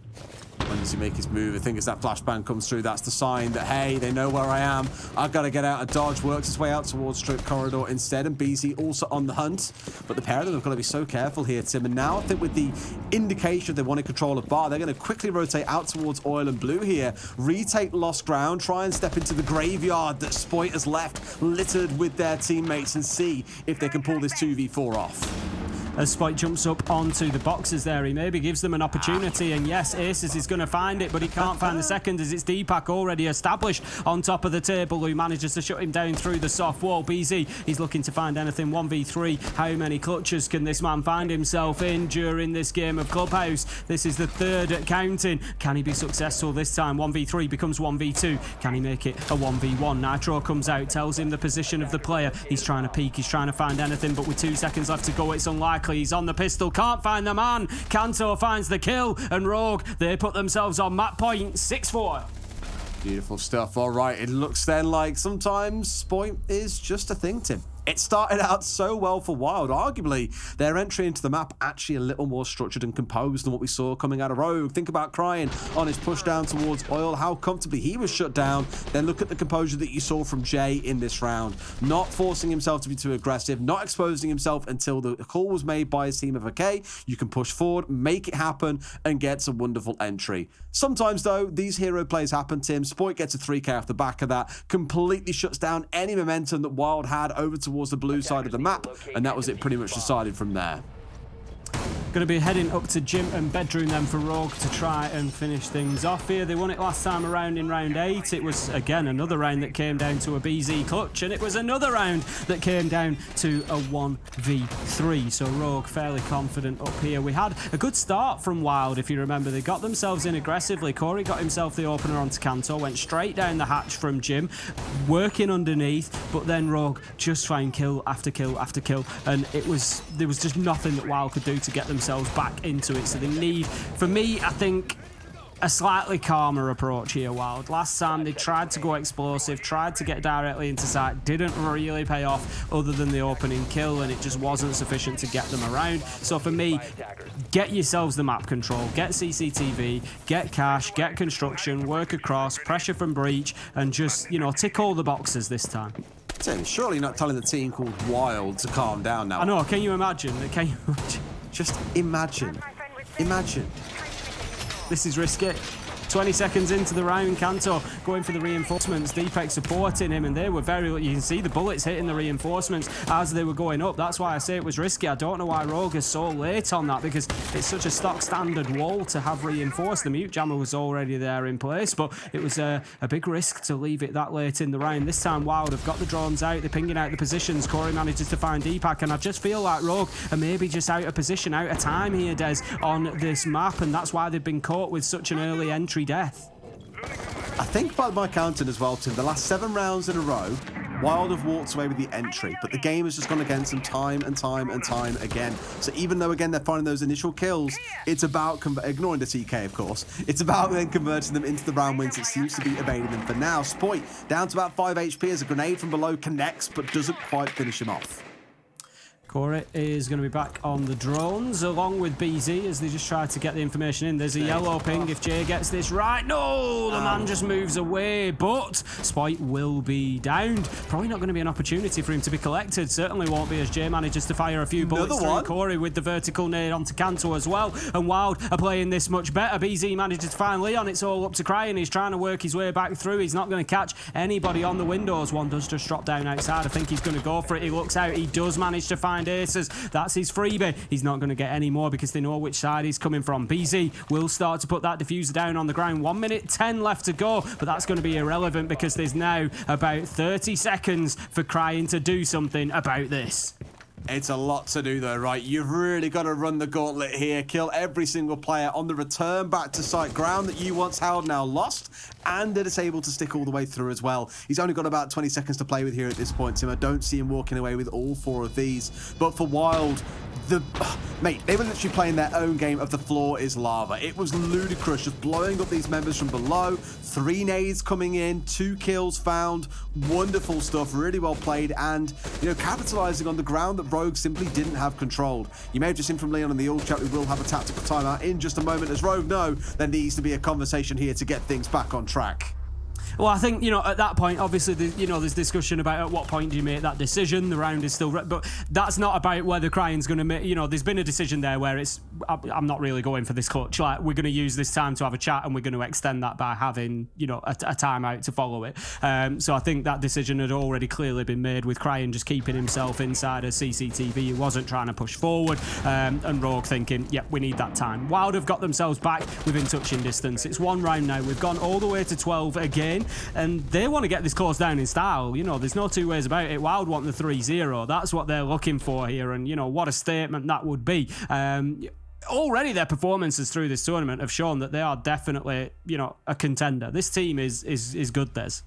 When does he make his move? I think as that flashbang comes through, that's the sign that, hey, they know where I am. I've got to get out of dodge. Works his way out towards Strip Corridor instead, and BZ also on the hunt. But the pair of them have got to be so careful here, Tim. And now I think with the indication they want to control a bar, they're going to quickly rotate out towards Oil and Blue here, retake lost ground, try and step into the graveyard that Spoit has left littered with their teammates and see if they can pull this 2v4 off. As Spike jumps up onto the boxes there, he maybe gives them an opportunity, and yes, Aces is going to find it, but he can't find the second as it's Deepak already established on top of the table, who manages to shut him down through the soft wall. BZ, he's looking to find anything. 1v3, how many clutches can this man find himself in during this game of Clubhouse? This is the third at counting. Can he be successful this time? 1v3 becomes 1v2. Can he make it a 1v1? Nitro comes out, tells him the position of the player. He's trying to peek, he's trying to find anything, but with 2 seconds left to go, it's unlikely. He's on the pistol, can't find the man. Kanto finds the kill, and Rogue, they put themselves on map point. 6-4. Beautiful stuff. All right, it looks then like sometimes Spoit is just a thing, Tim. It started out so well for Wild. Arguably, their entry into the map actually a little more structured and composed than what we saw coming out of Rogue. Think about Crying on his push down towards Oil, how comfortably he was shut down. Then look at the composure that you saw from Jay in this round. Not forcing himself to be too aggressive, not exposing himself until the call was made by his team of okay. You can push forward, make it happen, and get some wonderful entry. Sometimes, though, these hero plays happen, Tim. Spoit gets a 3k off the back of that, completely shuts down any momentum that Wild had over towards the blue side of the map, and that was it pretty much decided from there. Going to be heading up to gym and bedroom then for Rogue to try and finish things off here. They won it last time around in round 8. It was, again, another round that came down to a BZ clutch, and it was another round that came down to a 1v3. So Rogue fairly confident up here. We had a good start from Wild, if you remember. They got themselves in aggressively. Corey got himself the opener onto Kanto, went straight down the hatch from Jim, working underneath, but then Rogue just found kill after kill after kill, and there was just nothing that Wild could do to get themselves back into it. So they need, for me, I think, a slightly calmer approach here, Wild. Last time they tried to go explosive, tried to get directly into sight, didn't really pay off other than the opening kill, and it just wasn't sufficient to get them around. So for me, get yourselves the map control, get CCTV, get cash, get construction, work across, pressure from breach, and just, you know, tick all the boxes this time. Tim, surely you're not telling the team called Wild to calm down now. I know, can you imagine? Can you imagine? Just imagine. Imagine. This is risky. 20 seconds into the round, Kanto going for the reinforcements, Deepak supporting him, and they were very, you can see the bullets hitting the reinforcements as they were going up. That's why I say it was risky. I don't know why Rogue is so late on that, because it's such a stock standard wall to have reinforced. The mute jammer was already there in place, but it was a big risk to leave it that late in the round. This time Wild have got the drones out, they're pinging out the positions. Corey manages to find Deepak, and I just feel like Rogue are maybe just out of position, out of time here, Des, on this map, and that's why they've been caught with such an early entry death. I think by my counting as well, Tim, the last 7 rounds in a row, Wild have walked away with the entry, but the game has just gone against them time and time and time again. So even though, again, they're finding those initial kills, it's about, ignoring the TK, of course, it's about then converting them into the round wins. It seems to be evading them for now. Spoit down to about 5 HP as a grenade from below connects, but doesn't quite finish him off. Corey is going to be back on the drones along with BZ as they just try to get the information in. There's a yellow ping if Jay gets this right. No, the man just moves away, but Spite will be downed. Probably not going to be an opportunity for him to be collected. Certainly won't be as Jay manages to fire a few bullets through Corey with the vertical nade onto Kanto as well. And Wild are playing this much better. BZ manages to find Leon. It's all up to Crying. He's trying to work his way back through. He's not going to catch anybody on the windows. One does just drop down outside. I think he's going to go for it. He looks out. He does manage to find behind Aces. That's his freebie. He's not going to get any more because they know which side he's coming from. BZ will start to put that diffuser down on the ground. 1 minute 10 left to go, but that's going to be irrelevant because there's now about 30 seconds for Crying to do something about this. It's a lot to do though, right? You've really got to run the gauntlet here, kill every single player on the return back to site, ground that you once held, now lost, and that it's able to stick all the way through as well. He's only got about 20 seconds to play with here at this point, Tim. I don't see him walking away with all 4 of these. But for Wild, mate, they were literally playing their own game of the floor is lava. It was ludicrous, just blowing up these members from below. 3 nades coming in, 2 kills found. Wonderful stuff, really well played, and capitalizing on the ground that Rogue simply didn't have controlled. You may have just seen from Leon in the old chat, we will have a tactical timeout in just a moment. As Rogue know, there needs to be a conversation here to get things back on track. Well, I think, at that point, obviously, there's discussion about at what point do you make that decision. The round is still... But that's not about whether Crying's going to make... there's been a decision there where it's... I'm not really going for this clutch. Like, we're going to use this time to have a chat and we're going to extend that by having, a timeout to follow it. So I think that decision had already clearly been made with Crying just keeping himself inside a CCTV. He wasn't trying to push forward. And Rogue thinking, yep, we need that time. Wild have got themselves back within touching distance. It's 1 round now. We've gone all the way to 12 again. And they want to get this close down in style. There's no 2 ways about it. Wild want the 3-0. That's what they're looking for here. And, what a statement that would be. Already their performances through this tournament have shown that they are definitely, a contender. This team is good, Des.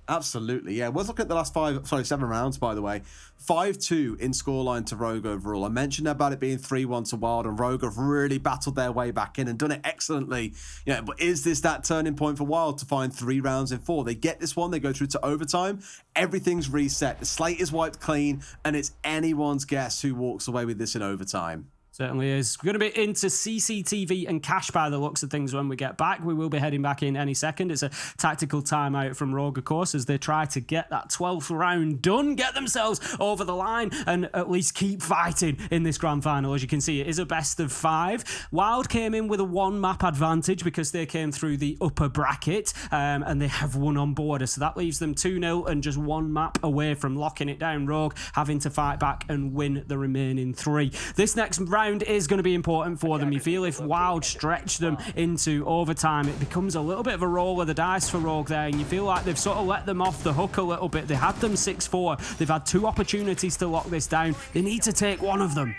Absolutely, yeah. Let's look at the last 7 rounds, by the way. 5-2 in scoreline to Rogue overall. I mentioned about it being 3-1 to Wild, and Rogue have really battled their way back in and done it excellently. But is this that turning point for Wild to find 3 rounds in 4? They get this one, they go through to overtime, everything's reset, the slate is wiped clean, and it's anyone's guess who walks away with this in overtime. Certainly is. We're going to be into CCTV and cash by the looks of things when we get back. We will be heading back in any second. It's a tactical timeout from Rogue, of course, as they try to get that 12th round done, get themselves over the line, and at least keep fighting in this grand final. As you can see, it is a best of 5. Wild came in with a 1 map advantage because they came through the upper bracket, and they have won on border. So that leaves them 2-0 and just 1 map away from locking it down. Rogue having to fight back and win the remaining 3. This next round is going to be important for them. You feel if Wild stretch them into overtime, it becomes a little bit of a roll of the dice for Rogue there, and you feel like they've sort of let them off the hook a little bit. They had them 6-4. They've had 2 opportunities to lock this down. They need to take one of them.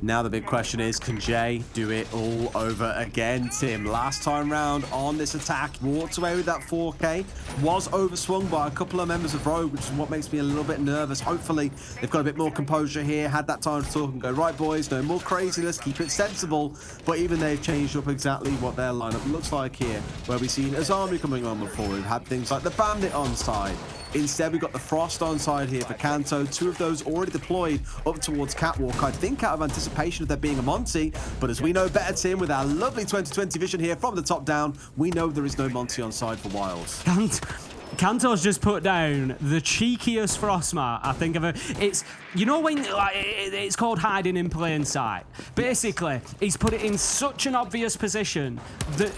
Now the big question is, can Jay do it all over again? Tim, last time round on this attack, walked away with that 4K, was overswung by a couple of members of Rogue, which is what makes me a little bit nervous. Hopefully, they've got a bit more composure here, had that time to talk and go, right, boys, no more craziness, keep it sensible. But even they've changed up exactly what their lineup looks like here, where we've seen Azami coming on before. We've had things like the Bandit on side. Instead, we've got the Frost on side here for Kanto. 2 of those already deployed up towards Catwalk. I think out of anticipation of there being a Monty, but as we know better, Tim, with our lovely 2020 vision here from the top down, we know there is no Monty on side for Wild. Kanto's just put down the cheekiest Frostmart I think of it. It's, when it's called hiding in plain sight. Basically, he's put it in such an obvious position that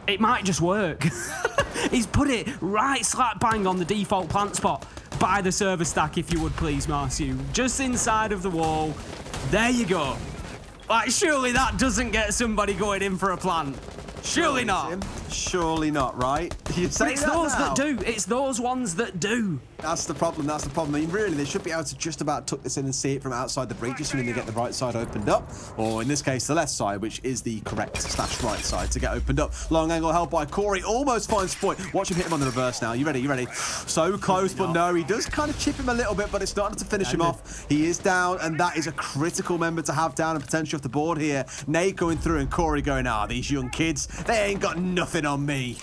it might just work. He's put it right slap bang on the default plant spot by the server stack, if you would please, Marcio. Just inside of the wall. There you go. Surely that doesn't get somebody going in for a plant. Surely not. Tim. Surely not, right? You say it's those that do. It's those ones that do. That's the problem. That's the problem. I mean, really, they should be able to just about tuck this in and see it from outside the breach, assuming they get the right side opened up, or in this case, the left side, which is the correct / right side to get opened up. Long angle held by Corey, almost finds point. Watch him hit him on the reverse now. You ready? You ready? So close, but no, he does kind of chip him a little bit, but it's starting to finish him off. He is down, and that is a critical member to have down and potentially off the board here. Nate going through and Corey going, these young kids, they ain't got nothing on me.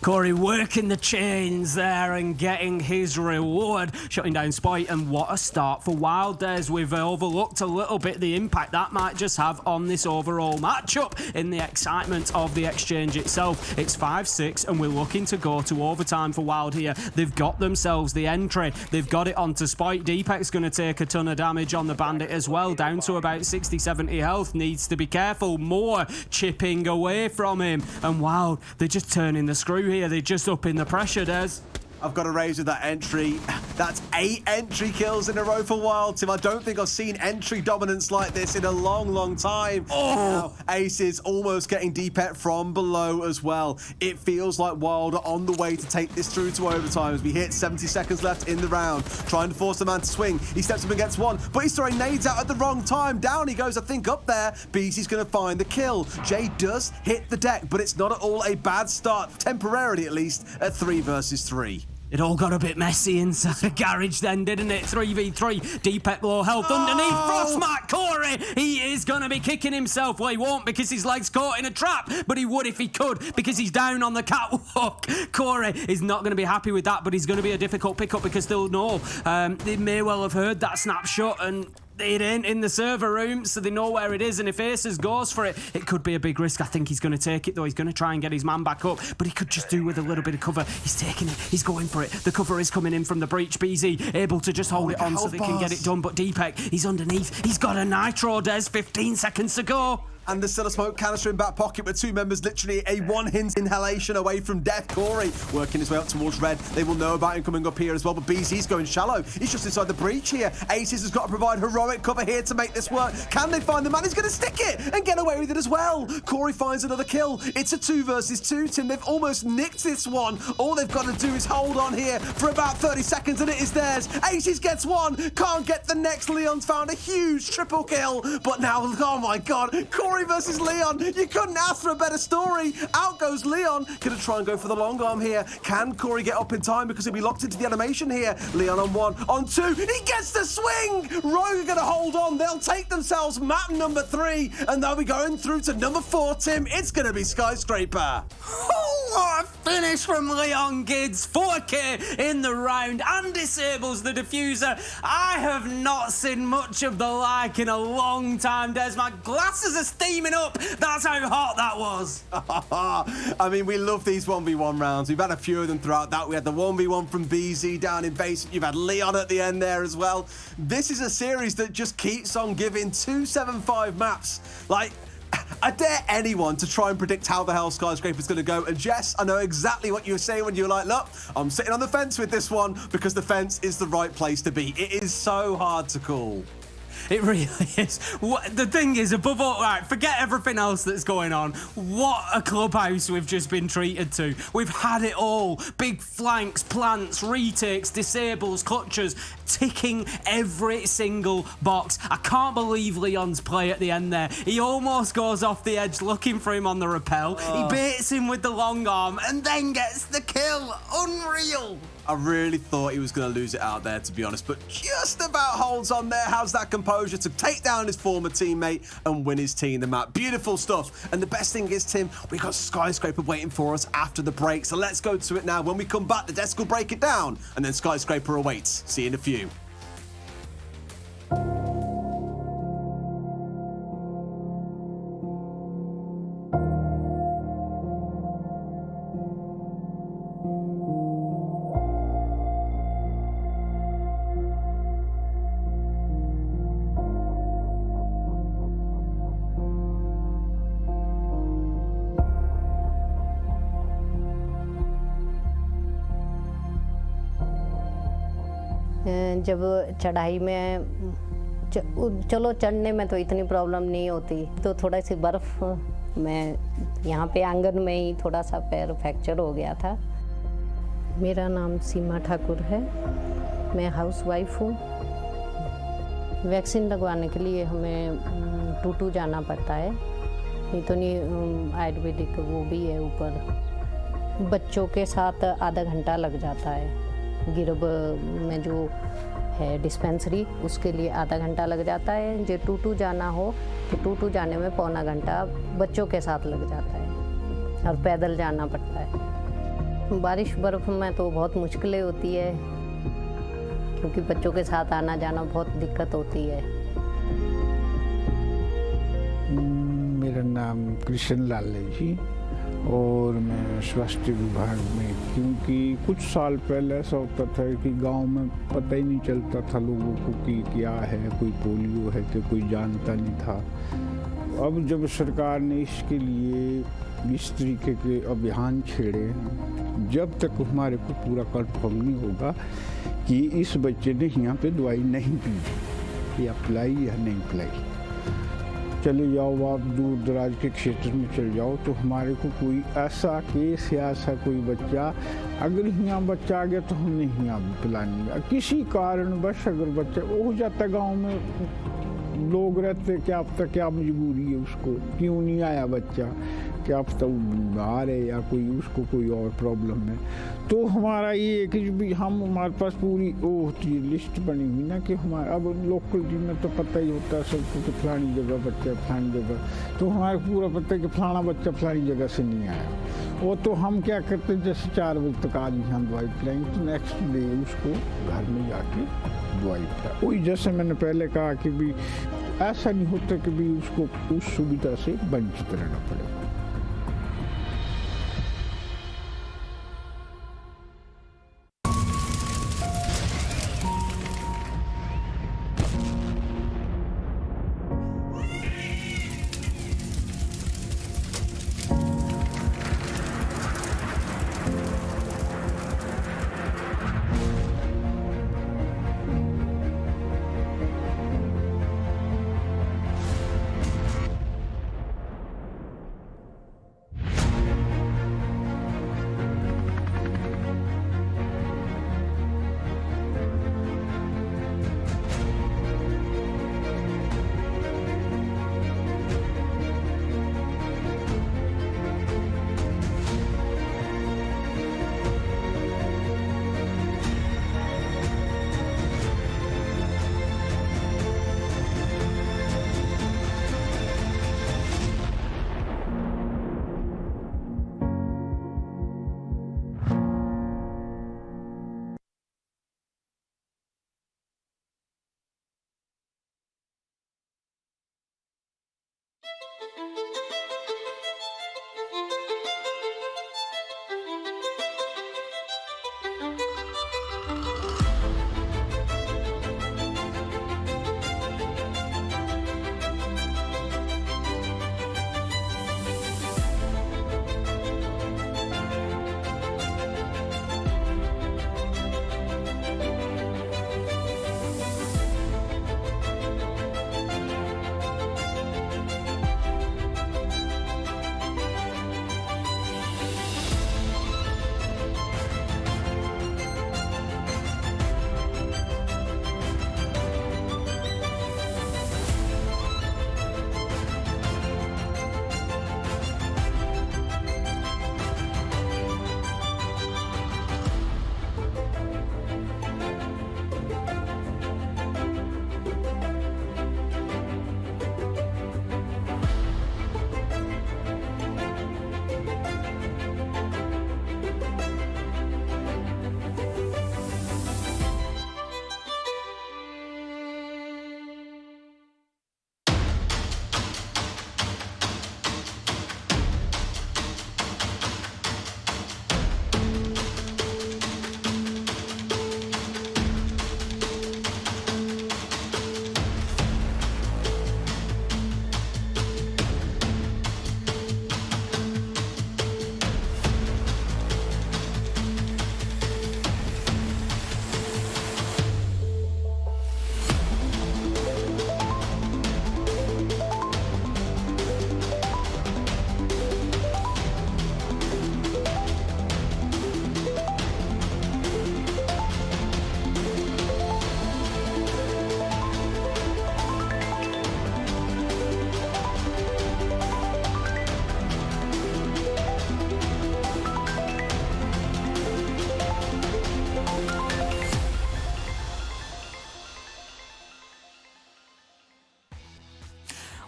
Corey working the chains there and getting his reward, shutting down Spite, and what a start for Wild Days. We've overlooked a little bit the impact that might just have on this overall matchup in the excitement of the exchange itself. It's 5-6 and we're looking to go to overtime for Wild here. They've got themselves the entry. They've got it onto Spite. Deepak's going to take a ton of damage on the Bandit as well, down to about 60-70 health. Needs to be careful. More chipping away from him. And Wild, they're just turning the screw here. They're just upping the pressure, Des. I've got to raise with that entry. That's 8 entry kills in a row for Wild Team. I don't think I've seen entry dominance like this in a long time. Now, Ace is almost getting Deepet from below as well. It feels like Wild are on the way to take this through to overtime as we hit 70 seconds left in the round. Trying to force the man to swing. He steps up and gets one, but he's throwing nades out at the wrong time. Down he goes, I think, up there. BZ's going to find the kill. Jay does hit the deck, but it's not at all a bad start, temporarily at least, at 3 versus 3. It all got a bit messy inside the garage then, didn't it? 3v3, Deepet low health underneath. Frostmark Corey, he is going to be kicking himself. Well, he won't because his leg's caught in a trap, but he would if he could because he's down on the catwalk. Corey is not going to be happy with that, but he's going to be a difficult pickup because they'll know. They may well have heard that snapshot and it ain't in the server room, so they know where it is, and if Aces goes for it, it could be a big risk. I think he's going to take it, though. He's going to try and get his man back up, but he could just do with a little bit of cover. He's taking it. He's going for it. The cover is coming in from the breach. BZ able to just hold it on so they can get it done, but Deepek, he's underneath. He's got a nitro, Des. 15 seconds to go. And there's still a smoke canister in back pocket with 2 members literally a 1-hint inhalation away from death. Corey working his way up towards red. They will know about him coming up here as well, but BZ's going shallow. He's just inside the breach here. Aces has got to provide heroic cover here to make this work. Can they find the man? He's going to stick it and get away with it as well. Corey finds another kill. It's a 2 versus 2, Tim. They've almost nicked this one. All they've got to do is hold on here for about 30 seconds and it is theirs. Aces gets one. Can't get the next. Leon's found a huge triple kill. But now, oh my God, Corey versus Leon. You couldn't ask for a better story. Out goes Leon. Gonna try and go for the long arm here. Can Corey get up in time because he'll be locked into the animation here? Leon on 1, on 2. He gets the swing. Rogue are gonna hold on. They'll take themselves map number 3 and they'll be going through to number 4, Tim. It's gonna be Skyscraper. Oh, what a finish from Leon Gids. 4K in the round and disables the diffuser. I have not seen much of the like in a long time, Des. My glasses are steaming up. That's how hot that was. I mean, we love these 1v1 rounds. We've had a few of them throughout that. We had the 1v1 from BZ down in base. You've had Leon at the end there as well. This is a series that just keeps on giving 275 maps. Like, I dare anyone to try and predict how the hell Skyscraper's going to go. And Jess, I know exactly what you were saying when you were like, look, I'm sitting on the fence with this one because the fence is the right place to be. It is so hard to call. It really is. The thing is, above all, right, forget everything else that's going on. What a clubhouse we've just been treated to. We've had it all. Big flanks, plants, retakes, disables, clutches, ticking every single box. I can't believe Leon's play at the end there. He almost goes off the edge looking for him on the rappel. He baits him with the long arm and then gets the kill. Unreal. I really thought he was going to lose it out there, to be honest, but just about holds on there. How's that composure to take down his former teammate and win his team the map? Beautiful stuff. And the best thing is, Tim, we got Skyscraper waiting for us after the break. So let's go to it now. When we come back, the desk will break it down, and then Skyscraper awaits. See you in a few. जब चढ़ाई में चलो चढ़ने में तो इतनी problem नहीं होती, तो थोड़ा सी बर्फ़ में यहाँ पे आंगन में ही थोड़ा सा पैर फ्रैक्चर हो गया था। मेरा नाम सीमा ठाकुर है, मैं हाउसवाइफ हूँ। वैक्सीन लगवाने के लिए हमें टूटू जाना पड़ता है, नहीं तो नहीं आयुर्वेदिक वो भी है ऊपर। बच्चों के साथ आधा घंटा लग जाता है। गिरब में जो है डिस्पेंसरी, उसके लिए आधा घंटा लग जाता है। जो टूटू जाना हो तो टूटू जाने में पौना घंटा बच्चों के साथ लग जाता है और पैदल जाना पड़ता है। बारिश बर्फ़ में तो बहुत मुश्किलें होती है, क्योंकि बच्चों के साथ आना जाना बहुत दिक्कत होती है। मेरा नाम कृष्ण लाल है जी, और मैं स्वास्थ्य विभाग में, क्योंकि कुछ साल पहले ऐसा होता था कि गांव में पता ही नहीं चलता था लोगों को कि क्या है, कोई पोलियो है तो कोई जानता नहीं था। अब जब सरकार ने इसके लिए इस तरीके के अभियान छेड़े, जब तक हमारे को पूरा कंफर्म नहीं होगा कि इस बच्चे ने यहाँ पे दवाई नहीं पी या पिलाई या नहीं पिलाई। चले जाओ आप दूर दराज के क्षेत्र में चले जाओ तो हमारे को कोई ऐसा केस या ऐसा कोई बच्चा, अगर यहाँ बच्चा आ गया तो हमने यहाँ भी पिलानी है। किसी कारणवश अगर बच्चा हो जाता, गांव में लोग रहते, क्या पता क्या मजबूरी है उसको, क्यों नहीं आया बच्चा, क्या पता वो बीमार है या कोई उसको कोई और प्रॉब्लम है। तो हमारा ये है कि भी हमारे पास पूरी वो होती है लिस्ट बनी हुई ना कि हमारा अब लोकल टीम में तो पता ही होता है सबको कि फलानी जगह बच्चा फलानी जगह, तो हमारे पूरा पता है कि फलाना बच्चा फलानी जगह से नहीं आया। वो तो हम क्या करते हैं, जैसे 4 बजे तक आज हम दवाई पिलाएंगे तो नेक्स्ट डे उसको घर में जाके दवाई पिलाए। वही जैसे मैंने पहले कहा कि भी ऐसा नहीं होता कि भी उसको उस सुविधा से वंचित रहना पड़ेगा।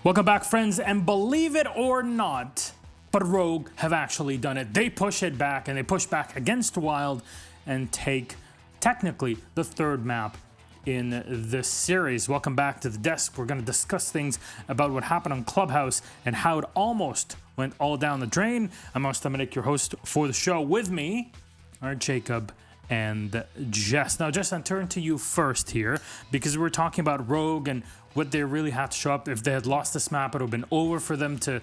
Welcome back, friends, and believe it or not, but Rogue have actually done it. They push it back, and they push back against WYLDE and take, technically, the third map in this series. Welcome back to the desk. We're going to discuss things about what happened on Clubhouse and how it almost went all down the drain. I'm Dominic, your host for the show. With me are Jacob and Jess. Now, Jess, I'll turn to you first here because we're talking about Rogue and what they really had to show up. If they had lost this map, it would have been over for them to,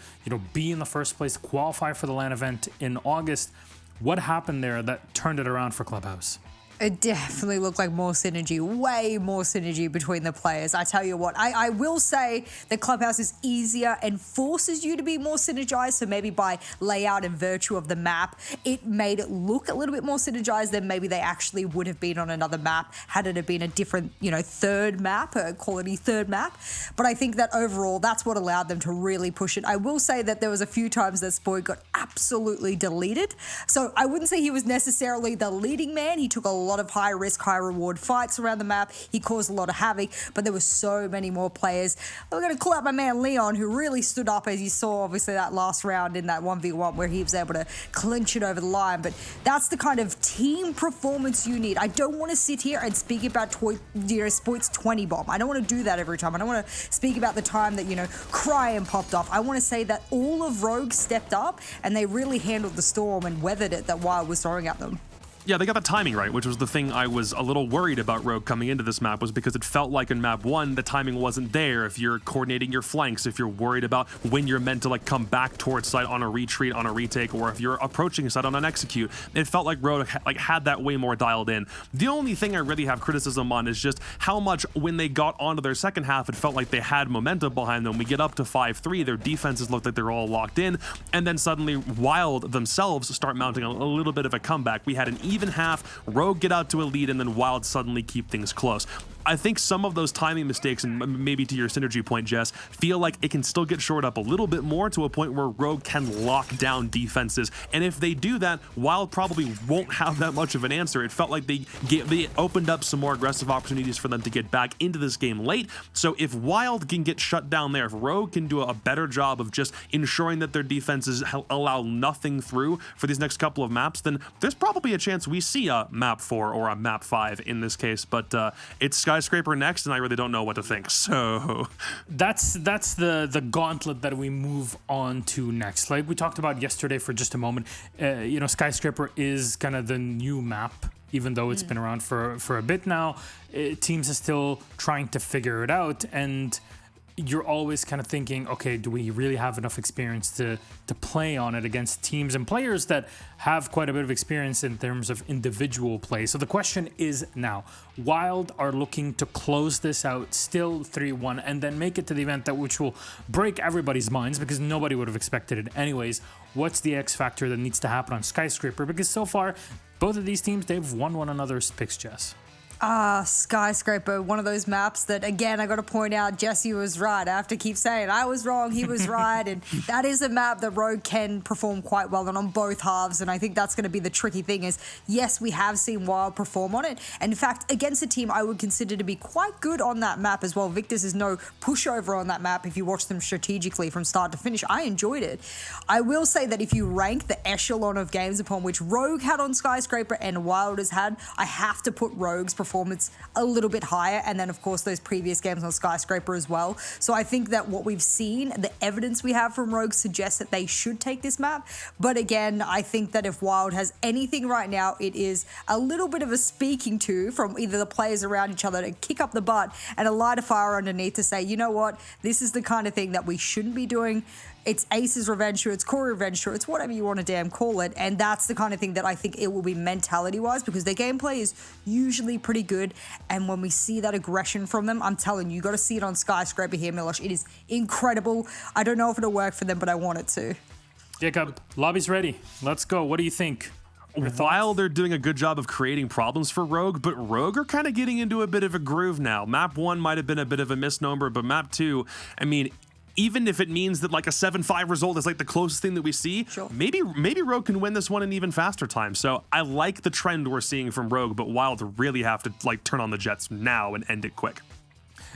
be in the first place, qualify for the LAN event in August. What happened there that turned it around for Clubhouse? It definitely looked like more synergy, way more synergy between the players. I tell you what, I will say that Clubhouse is easier and forces you to be more synergized. So maybe by layout and virtue of the map, it made it look a little bit more synergized than maybe they actually would have been on another map had it have been a different, third map, a quality third map. But I think that overall, that's what allowed them to really push it. I will say that there was a few times that Spoy got absolutely deleted. So I wouldn't say he was necessarily the leading man. He took a lot of high risk, high reward fights around the map. He caused a lot of havoc, but there were so many more players. We're going to call out my man Leon, who really stood up, as you saw, obviously, that last round in that 1v1 where he was able to clinch it over the line. But that's the kind of team performance you need. I don't want to sit here and speak about Spoit's 20 bomb. I don't want to do that every time. I don't want to speak about the time that, Cryan popped off. I want to say that all of Rogue stepped up and they really handled the storm and weathered it that Wild was throwing at them. Yeah, they got the timing right, which was the thing I was a little worried about Rogue coming into this map, was because it felt like in map 1, the timing wasn't there. If you're coordinating your flanks, if you're worried about when you're meant to come back towards site on a retreat, on a retake, or if you're approaching site on an execute, it felt like Rogue had that way more dialed in. The only thing I really have criticism on is just how much when they got onto their second half, it felt like they had momentum behind them. We get up to 5-3, their defenses looked like they're all locked in, and then suddenly Wild themselves start mounting a little bit of a comeback. We had an even half, Rogue get out to a lead, and then Wild suddenly keep things close. I think some of those timing mistakes, and maybe to your synergy point, Jess, feel like it can still get shored up a little bit more to a point where Rogue can lock down defenses. And if they do that, Wild probably won't have that much of an answer. It felt like they opened up some more aggressive opportunities for them to get back into this game late. So if Wild can get shut down there, if Rogue can do a better job of just ensuring that their defenses allow nothing through for these next couple of maps, then there's probably a chance we see a map 4 or a map 5 in this case. But it's Skyscraper next, and I really don't know what to think. So that's the gauntlet that we move on to next. Like we talked about yesterday for just a moment, Skyscraper is kind of the new map. Even though it's been around for a bit now, teams are still trying to figure it out, and you're always kind of thinking, okay, do we really have enough experience to play on it against teams and players that have quite a bit of experience in terms of individual play? So the question is now, Wild are looking to close this out still 3-1 and then make it to the event which will break everybody's minds because nobody would have expected it anyways. What's the X factor that needs to happen on Skyscraper? Because so far, both of these teams, they've won one another's picks, Jess. Skyscraper, one of those maps that, again, I got to point out, Jesse was right. I have to keep saying I was wrong, he was right. And that is a map that Rogue can perform quite well on both halves. And I think that's going to be the tricky thing is, yes, we have seen Wild perform on it. And in fact, against a team I would consider to be quite good on that map as well. Victus is no pushover on that map if you watch them strategically from start to finish. I enjoyed it. I will say that if you rank the echelon of games upon which Rogue had on Skyscraper and Wild has had, I have to put Rogue's performance a little bit higher, and then of course those previous games on Skyscraper as well. So I think that what we've seen, the evidence we have from Rogue suggests that they should take this map. But again, I think that if Wild has anything right now, it is a little bit of a speaking to from either the players around each other to kick up the butt and a light a fire underneath to say, you know what, this is the kind of thing that we shouldn't be doing. It's Ace's revenge tour, it's Corey revenge tour, it's whatever you want to damn call it. And that's the kind of thing that I think it will be mentality-wise, because their gameplay is usually pretty good. And when we see that aggression from them, I'm telling you got to see it on Skyscraper here, Milos. It is incredible. I don't know if it'll work for them, but I want it to. Jacob, lobby's ready. Let's go. What do you think? While they're doing a good job of creating problems for Rogue, but Rogue are kind of getting into a bit of a groove now. Map 1 might have been a bit of a misnomer, but map 2, I mean, even if it means that like a 7-5 result is like the closest thing that we see, sure, maybe Rogue can win this one in even faster time. So I like the trend we're seeing from Rogue, but Wild really have to like turn on the jets now and end it quick.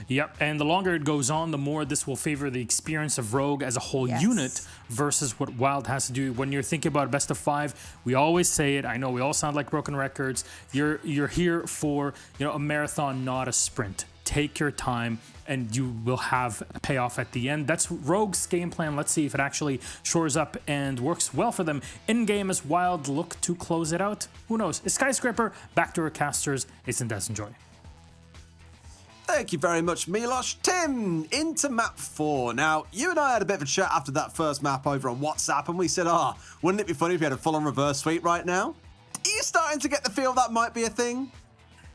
Yep, and the longer it goes on, the more this will favor the experience of Rogue as a whole unit versus what Wild has to do. When you're thinking about best of 5, we always say it. I know we all sound like broken records. You're here for a marathon, not a sprint. Take your time, and you will have a payoff at the end. That's Rogue's game plan. Let's see if it actually shores up and works well for them in-game as Wild look to close it out. Who knows? It's Skyscraper, back to our casters. It's Intense Enjoy. Thank you very much, Milos. Tim, into map 4. Now, you and I had a bit of a chat after that first map over on WhatsApp, and we said, wouldn't it be funny if we had a full-on reverse sweep right now? Are you starting to get the feel that might be a thing?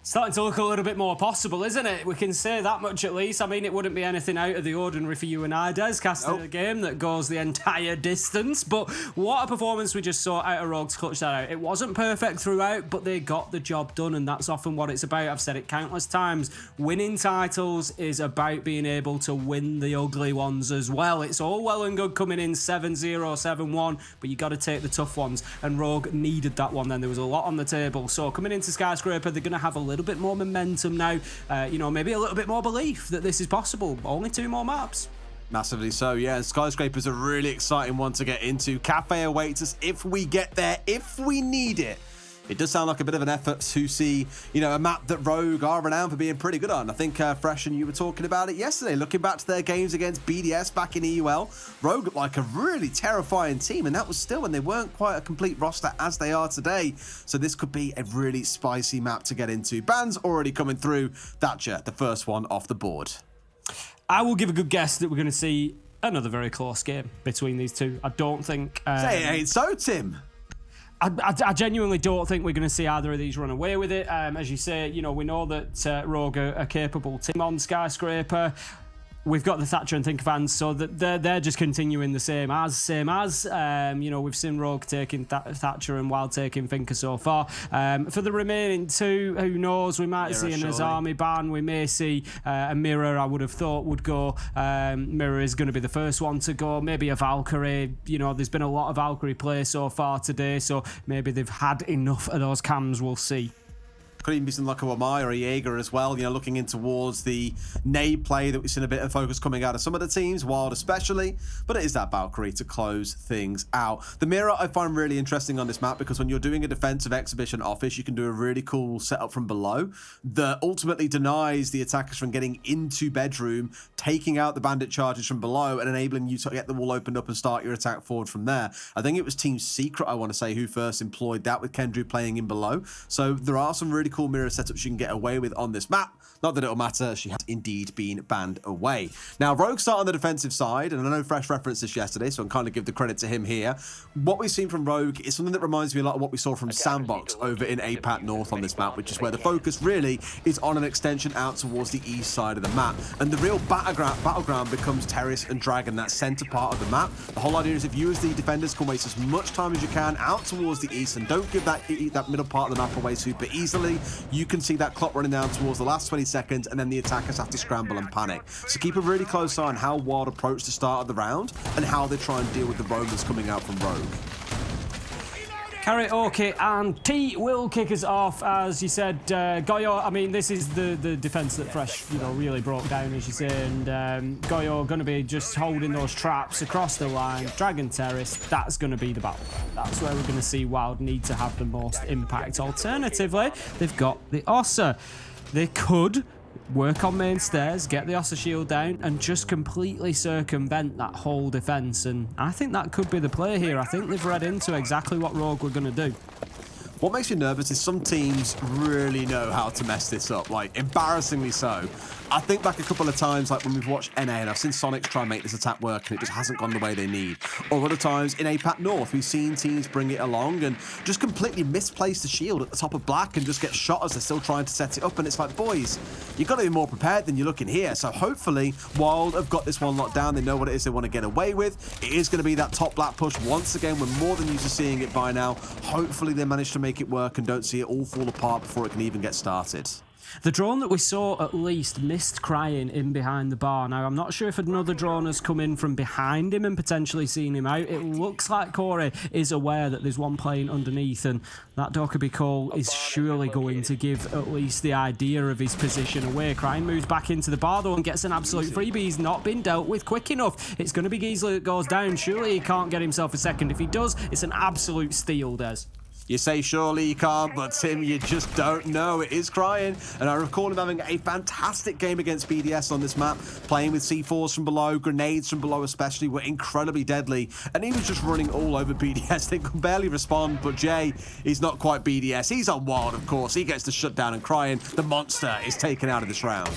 Starting to look a little bit more possible, isn't it? We can say that much at least. I mean, it wouldn't be anything out of the ordinary for you and I, Des, casting a game that goes the entire distance. But what a performance we just saw out of Rogue to clutch that out. It wasn't perfect throughout, but they got the job done, and that's often what it's about. I've said it countless times. Winning titles is about being able to win the ugly ones as well. It's all well and good coming in 7-0, 7-1, but you got to take the tough ones, and Rogue needed that one then. There was a lot on the table. So coming into Skyscraper, they're going to have a little bit more momentum now, maybe a little bit more belief that this is possible. Only 2 more maps. Massively so, yeah. And Skyscraper's a really exciting one to get into. Kafe awaits us if we get there, if we need it. It does sound like a bit of an effort to see, a map that Rogue are renowned for being pretty good on. I think Fresh and you were talking about it yesterday, looking back to their games against BDS back in EUL. Rogue looked like a really terrifying team, and that was still when they weren't quite a complete roster as they are today. So this could be a really spicy map to get into. Bans already coming through. Thatcher, the first one off the board. I will give a good guess that we're going to see another very close game between these two. I don't think... Say it ain't so, Tim. I genuinely don't think we're going to see either of these run away with it. As you say, we know that Rogue are a capable team on Skyscraper. We've got the Thatcher and Think fans, so that they're just continuing the same as. We've seen Rogue taking Thatcher and WYLDE taking Thinker so far. For the remaining 2, who knows? We might see an Azami ban. We may see a Mirror. I would have thought would go. Mirror is going to be the first one to go. Maybe a Valkyrie. There's been a lot of Valkyrie play so far today, so maybe they've had enough of those cams. We'll see. Could even be something like a Wamai or a Jaeger as well, looking in towards the nade play that we've seen a bit of focus coming out of some of the teams, WYLDE especially, but it is that Valkyrie to close things out. The Mirror I find really interesting on this map because when you're doing a defensive exhibition office, you can do a really cool setup from below that ultimately denies the attackers from getting into bedroom, taking out the bandit charges from below and enabling you to get the wall opened up and start your attack forward from there. I think it was Team Secret, I want to say, who first employed that with Kendrew playing in below. So there are some really cool Mirror setups you can get away with on this map. Not that it'll matter, she has indeed been banned away. Now, Rogue start on the defensive side, and I know Fresh referenced this yesterday, so I'm kind of give the credit to him here. What we've seen from Rogue is something that reminds me a lot of what we saw from Sandbox over in APAT North on this map, which is where the focus really is on an extension out towards the east side of the map. And the real battleground becomes Terrace and Dragon, that center part of the map. The whole idea is if you as the defenders can waste as much time as you can out towards the east and don't give that middle part of the map away super easily, you can see that clock running down towards the last 20 seconds, and then the attackers have to scramble and panic. So keep a really close eye on how WYLDE approach the start of the round and how they try and deal with the Romans coming out from Rogue. Karaoke and T will kick us off, as you said. Goyo, I mean, this is the defense that Fresh, really broke down, as you say, and Goyo going to be just holding those traps across the line. Dragon Terrace, that's going to be the battle. That's where we're going to see WYLDE need to have the most impact. Alternatively, they've got the Ossa. They could work on main stairs, get the Ossa shield down, and just completely circumvent that whole defense. And I think that could be the play here. I think they've read into exactly what Rogue were going to do. What makes me nervous is some teams really know how to mess this up, like embarrassingly so. I think back a couple of times, like when we've watched NA, and I've seen Sonics try and make this attack work, and it just hasn't gone the way they need. Or other times in APAC North, we've seen teams bring it along and just completely misplace the shield at the top of Black and just get shot as they're still trying to set it up. And it's like, boys, you've got to be more prepared than you're looking here. So hopefully, WYLDE have got this one locked down. They know what it is they want to get away with. It is going to be that top Black push once again. We're more than used to seeing it by now. Hopefully, they manage to make it work and don't see it all fall apart before it can even get started. The drone that we saw at least missed crying in behind the bar. Now, I'm not sure if another drone has come in from behind him and potentially seen him out. It looks like Corey is aware that there's one playing underneath, and that Dokkaebi call is surely going to give at least the idea of his position away. Crying moves back into the bar, though, and gets an absolute freebie. He's not been dealt with quick enough. It's going to be Geesley that goes down. Surely he can't get himself a second. If he does, it's an absolute steal, Des. You say surely you can't, but Tim, you just don't know. It is Crying, and I recall him having a fantastic game against BDS on this map, playing with C4s from below, grenades from below especially were incredibly deadly, and he was just running all over BDS. They could barely respond, but Jay, he's not quite BDS. He's on WYLDE, of course. He gets the shutdown, and Crying, the monster, is taken out of this round.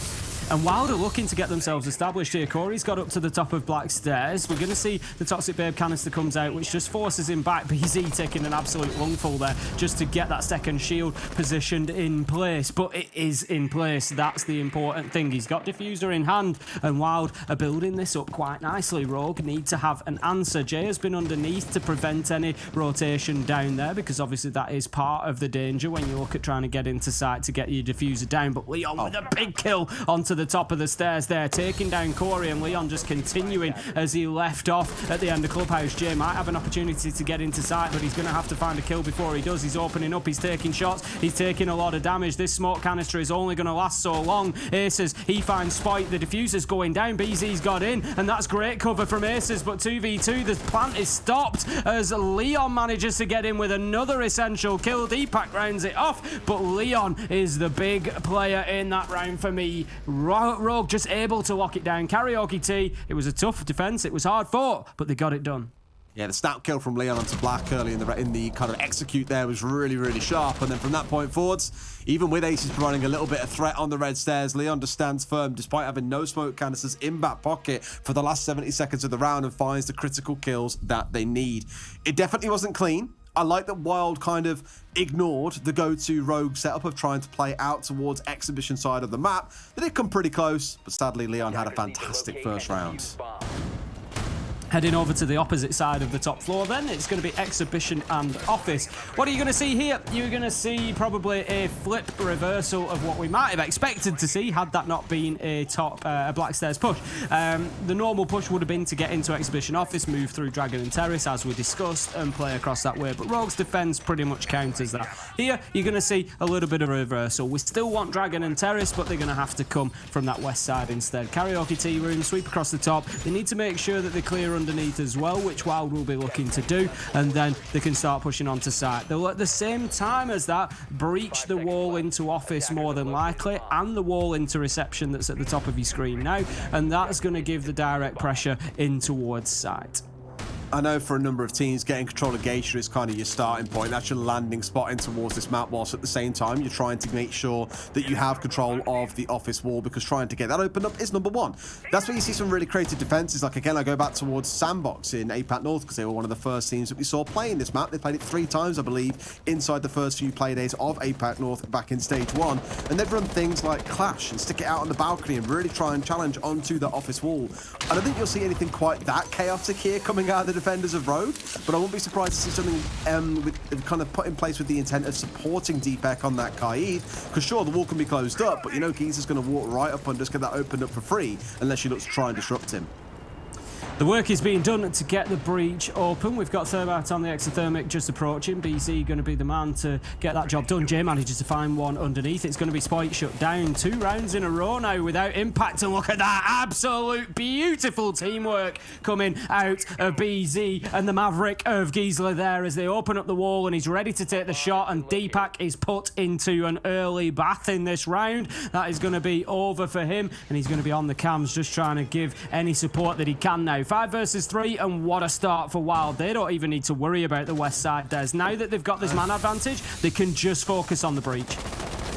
And WYLDE are looking to get themselves established here. Corey's got up to the top of Black Stairs. We're going to see the Toxic Babe canister comes out, which just forces him back. BZ taking an absolute lungful there just to get that second shield positioned in place. But it is in place. That's the important thing. He's got diffuser in hand, and WYLDE are building this up quite nicely. Rogue need to have an answer. Jay has been underneath to prevent any rotation down there, because obviously that is part of the danger when you look at trying to get into sight to get your diffuser down. But Leon with a big kill onto the top of the stairs there, taking down Corey, and Leon just continuing as he left off at the end of Clubhouse. Jay might have an opportunity to get into sight, but he's going to have to find a kill before he does. He's opening up, he's taking shots, he's taking a lot of damage. This smoke canister is only going to last so long. Aces, he finds Spike, the diffuser's going down, BZ's got in, and that's great cover from Aces, but 2v2, the plant is stopped as Leon manages to get in with another essential kill. Deepak rounds it off, but Leon is the big player in that round for me. Rogue just able to lock it down. Karaoke T, it was a tough defense, it was hard fought, but they got it done. Yeah, the snap kill from Leon onto Black early in the kind of execute there was really, really sharp. And then from that point forwards, even with Aces providing a little bit of threat on the red stairs, Leon just stands firm despite having no smoke canisters in back pocket for the last 70 seconds of the round and finds the critical kills that they need. It definitely wasn't clean. I like that WYLDE kind of ignored the go-to Rogue setup of trying to play out towards exhibition side of the map. They did come pretty close, but sadly Leon had a fantastic first round. Heading over to the opposite side of the top floor then, it's going to be exhibition and office. What are you going to see here? You're going to see probably a flip reversal of what we might have expected to see had that not been a Black Stairs push. The normal push would have been to get into exhibition office, move through Dragon and Terrace as we discussed, and play across that way, but Rogue's defense pretty much counters that. Here, you're going to see a little bit of a reversal. We still want Dragon and Terrace, but they're going to have to come from that west side instead. Karaoke Tea Room, sweep across the top. They need to make sure that they clear underneath as well, which WYLDE will be looking to do, and then they can start pushing onto site. They'll at the same time as that breach the wall into office more than likely, and the wall into reception that's at the top of your screen now, and that's going to give the direct pressure in towards site. I know for a number of teams, getting control of Geisha is kind of your starting point. That's your landing spot in towards this map, whilst at the same time, you're trying to make sure that you have control of the office wall, because trying to get that opened up is number one. That's where you see some really creative defenses. Like, again, I go back towards Sandbox in APAC North, because they were one of the first teams that we saw playing this map. They played it 3 times, I believe, inside the first few play days of APAC North back in stage 1. And they've run things like Clash and stick it out on the balcony and really try and challenge onto the office wall. I don't think you'll see anything quite that chaotic here coming out of the defenders of Rogue, but I won't be surprised to see something with kind of put in place with the intent of supporting Deepak on that Kaid, because sure, the wall can be closed up, but you know Giza's going to walk right up and just get that opened up for free unless she looks to try and disrupt him. The work is being done to get the breach open. We've got Thermite on the exothermic just approaching. BZ going to be the man to get that job done. Jay manages to find one underneath. It's going to be Spike shut down. 2 rounds in a row now without impact. And look at that absolute beautiful teamwork coming out of BZ and the Maverick of Gisela there as they open up the wall, and he's ready to take the shot, and Deepak is put into an early bath in this round. That is going to be over for him, and he's going to be on the cams just trying to give any support that he can now. 5 versus 3, and what a start for WYLDE. They don't even need to worry about the west side, Des. Now that they've got this man advantage, they can just focus on the breach.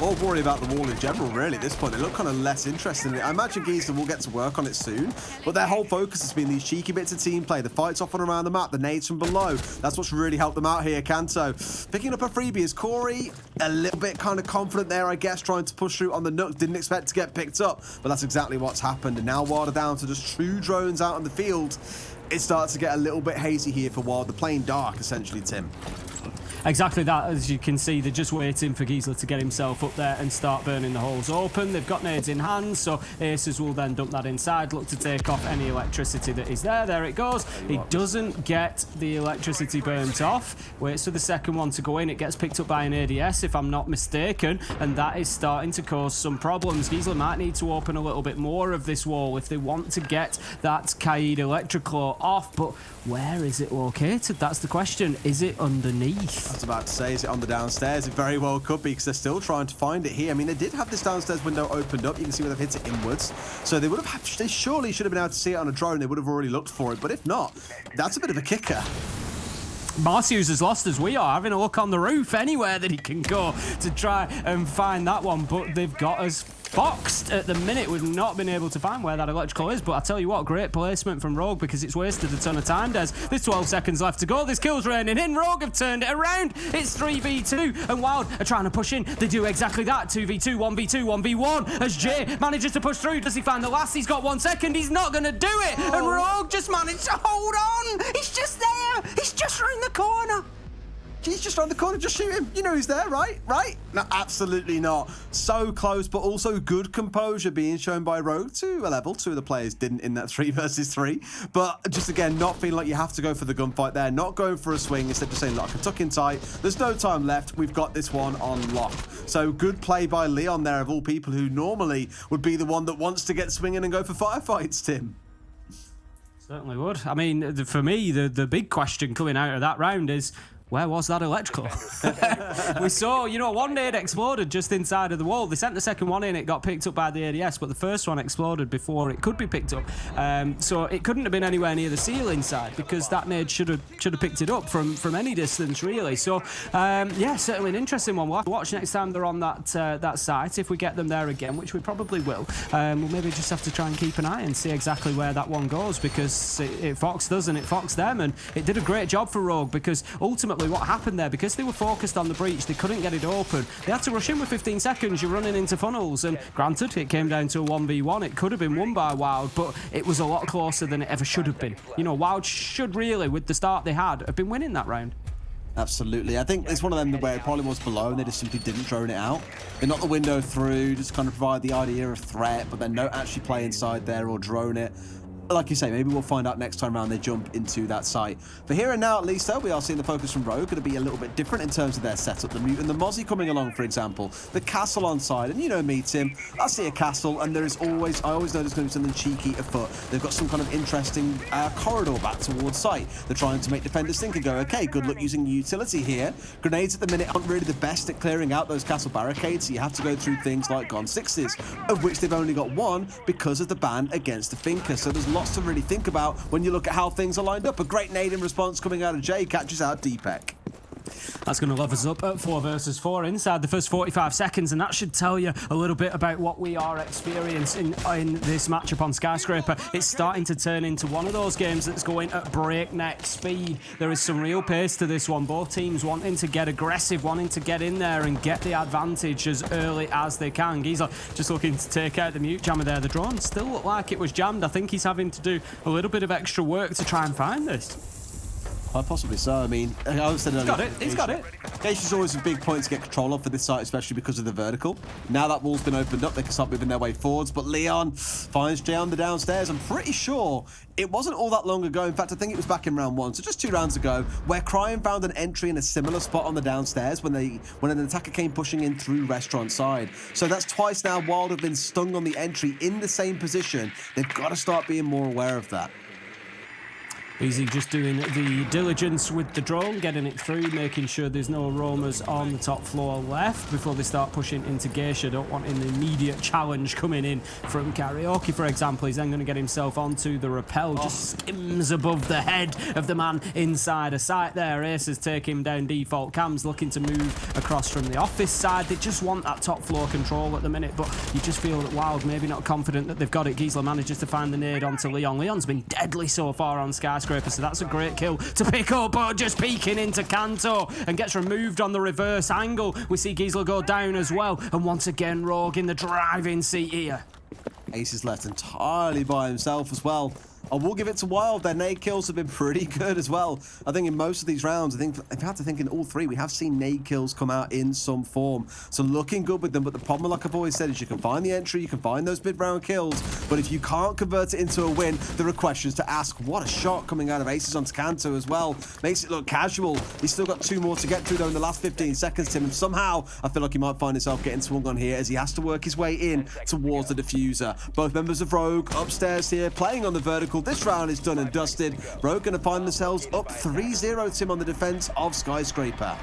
Or worry about the wall in general, really, at this point. They look kind of less interested in it. I imagine Giza will get to work on it soon, but their whole focus has been these cheeky bits of team play, the fights off and around the map, the nades from below. That's what's really helped them out here. Kanto picking up a freebie is Corey, a little bit kind of confident there, I guess, trying to push through on the Nook. Didn't expect to get picked up, but that's exactly what's happened. And now WYLDE are down to just 2 drones out on the field. It starts to get a little bit hazy here for WYLDE. They're playing dark, essentially, Tim. Exactly that. As you can see, they're just waiting for Gisela to get himself up there and start burning the holes open. They've got nades in hand, so Aces will then dump that inside, look to take off any electricity that is there. There it goes. He doesn't get the electricity burnt off. Waits for the second one to go in. It gets picked up by an ADS, if I'm not mistaken, and that is starting to cause some problems. Gisela might need to open a little bit more of this wall if they want to get that Kaid Electroclaw off, but where is it located? That's the question. Is it underneath? I was about to say, is it on the downstairs? It very well could be, because they're still trying to find it here. I mean, they did have this downstairs window opened up. You can see where they've hit it inwards. So they would have, they surely should have been able to see it on a drone. They would have already looked for it. But if not, that's a bit of a kicker. Marciu's as lost as we are, having a look on the roof anywhere that he can go to try and find that one, but they've got us boxed at the minute. We've not been able to find where that electrical is, but I tell you what, great placement from Rogue because it's wasted a ton of time, Des. There's 12 seconds left to go. This kill's raining in. Rogue have turned it around. It's 3v2, and Wild are trying to push in. They do exactly that. 2v2, 1v2, 1v1. As Jay manages to push through, does he find the last? He's got 1 second. He's not going to do it. And Rogue just managed to hold on. He's just there. He's just around the corner. He's just around the corner, just shoot him. You know he's there, right? Right? No, absolutely not. So close, but also good composure being shown by Rogue to a level. 2 of the players didn't in that 3 versus 3. But just again, not feeling like you have to go for the gunfight there, not going for a swing, instead just saying, look, I can tuck in tight. There's no time left. We've got this one on lock. So good play by Leon there, of all people, who normally would be the one that wants to get swinging and go for firefights, Tim. Certainly would. I mean, for me, the big question coming out of that round is, where was that electrical? We saw, one nade exploded just inside of the wall. They sent the second one in, it got picked up by the ADS, but the first one exploded before it could be picked up. So it couldn't have been anywhere near the ceiling side because that nade should have picked it up from any distance, really. So, yeah, certainly an interesting one. We'll have to watch next time they're on that site. If we get them there again, which we probably will, we'll maybe just have to try and keep an eye and see exactly where that one goes because it foxed us and it foxed them, and it did a great job for Rogue because ultimately what happened there, because they were focused on the breach, they couldn't get it open. They had to rush in with 15 seconds. You're running into funnels, and granted, it came down to a 1v1. It could have been won by Wild, but it was a lot closer than it ever should have been. Wild should really, with the start they had, have been winning that round. Absolutely. I think it's one of them where it probably was below and they just simply didn't drone it out. They knocked the window through, just kind of provide the idea of threat, but then don't actually play inside there or drone it. Like you say, maybe we'll find out next time around they jump into that site. For here and now, at least, though, we are seeing the focus from Rogue going to be a little bit different in terms of their setup. The Mute and the Mozzie coming along, for example. The castle on side. And you know me, Tim. I see a castle, and I always know there's going to be something cheeky afoot. They've got some kind of interesting corridor back towards site. They're trying to make defenders think and go, okay, good luck using utility here. Grenades at the minute aren't really the best at clearing out those castle barricades, so you have to go through things like Gone Sixes, of which they've only got one because of the ban against the Finker. So there's lots to really think about when you look at how things are lined up. A great nade in response coming out of Jay, catches out Deepak. That's going to level us up at 4 versus 4 inside the first 45 seconds, and that should tell you a little bit about what we are experiencing in this matchup on Skyscraper. It's starting to turn into one of those games that's going at breakneck speed. There is some real pace to this one. Both teams wanting to get aggressive, wanting to get in there and get the advantage as early as they can. Giesler just looking to take out the mute jammer there. The drone still looked like it was jammed. I think he's having to do a little bit of extra work to try and find this. Quite possibly so. I mean, I always said He's got it. Gage is always a big point to get control of for this site, especially because of the vertical. Now that wall's been opened up, they can start moving their way forwards. But Leon finds Jay on the downstairs. I'm pretty sure it wasn't all that long ago. In fact, I think it was back in round 1, so just 2 rounds ago, where Cryan found an entry in a similar spot on the downstairs when an attacker came pushing in through restaurant side. So that's twice now Wild have been stung on the entry in the same position. They've got to start being more aware of that. Easy just doing the diligence with the drone, getting it through, making sure there's no roamers on the top floor left before they start pushing into Geisha. Don't want an immediate challenge coming in from Karaoke, for example. He's then going to get himself onto the rappel, just skims above the head of the man inside a site there. Aces take him down default cams, looking to move across from the office side. They just want that top floor control at the minute, but you just feel that Wild maybe not confident that they've got it. Giesler manages to find the nade onto Leon. Leon's been deadly so far on Skyscraper, so that's a great kill to pick up, but just peeking into Kanto and gets removed on the reverse angle. We see Giesler go down as well, and once again Rogue in the driving seat here. Ace is left entirely by himself as well. I will give it to Wild. Their nade kills have been pretty good as well. I think in most of these rounds, if I had to think in all 3, we have seen nade kills come out in some form. So looking good with them, but the problem, like I've always said, is you can find the entry, you can find those mid-round kills, but if you can't convert it into a win, there are questions to ask. What a shot coming out of Aces onto Kanto as well. Makes it look casual. He's still got 2 more to get through though in the last 15 seconds, Tim, and somehow I feel like he might find himself getting swung on here as he has to work his way in towards the diffuser. Both members of Rogue upstairs here, playing on the vertical. This round is done and dusted. Rogue going to find themselves up 3-0, Tim, on the defense of Skyscraper.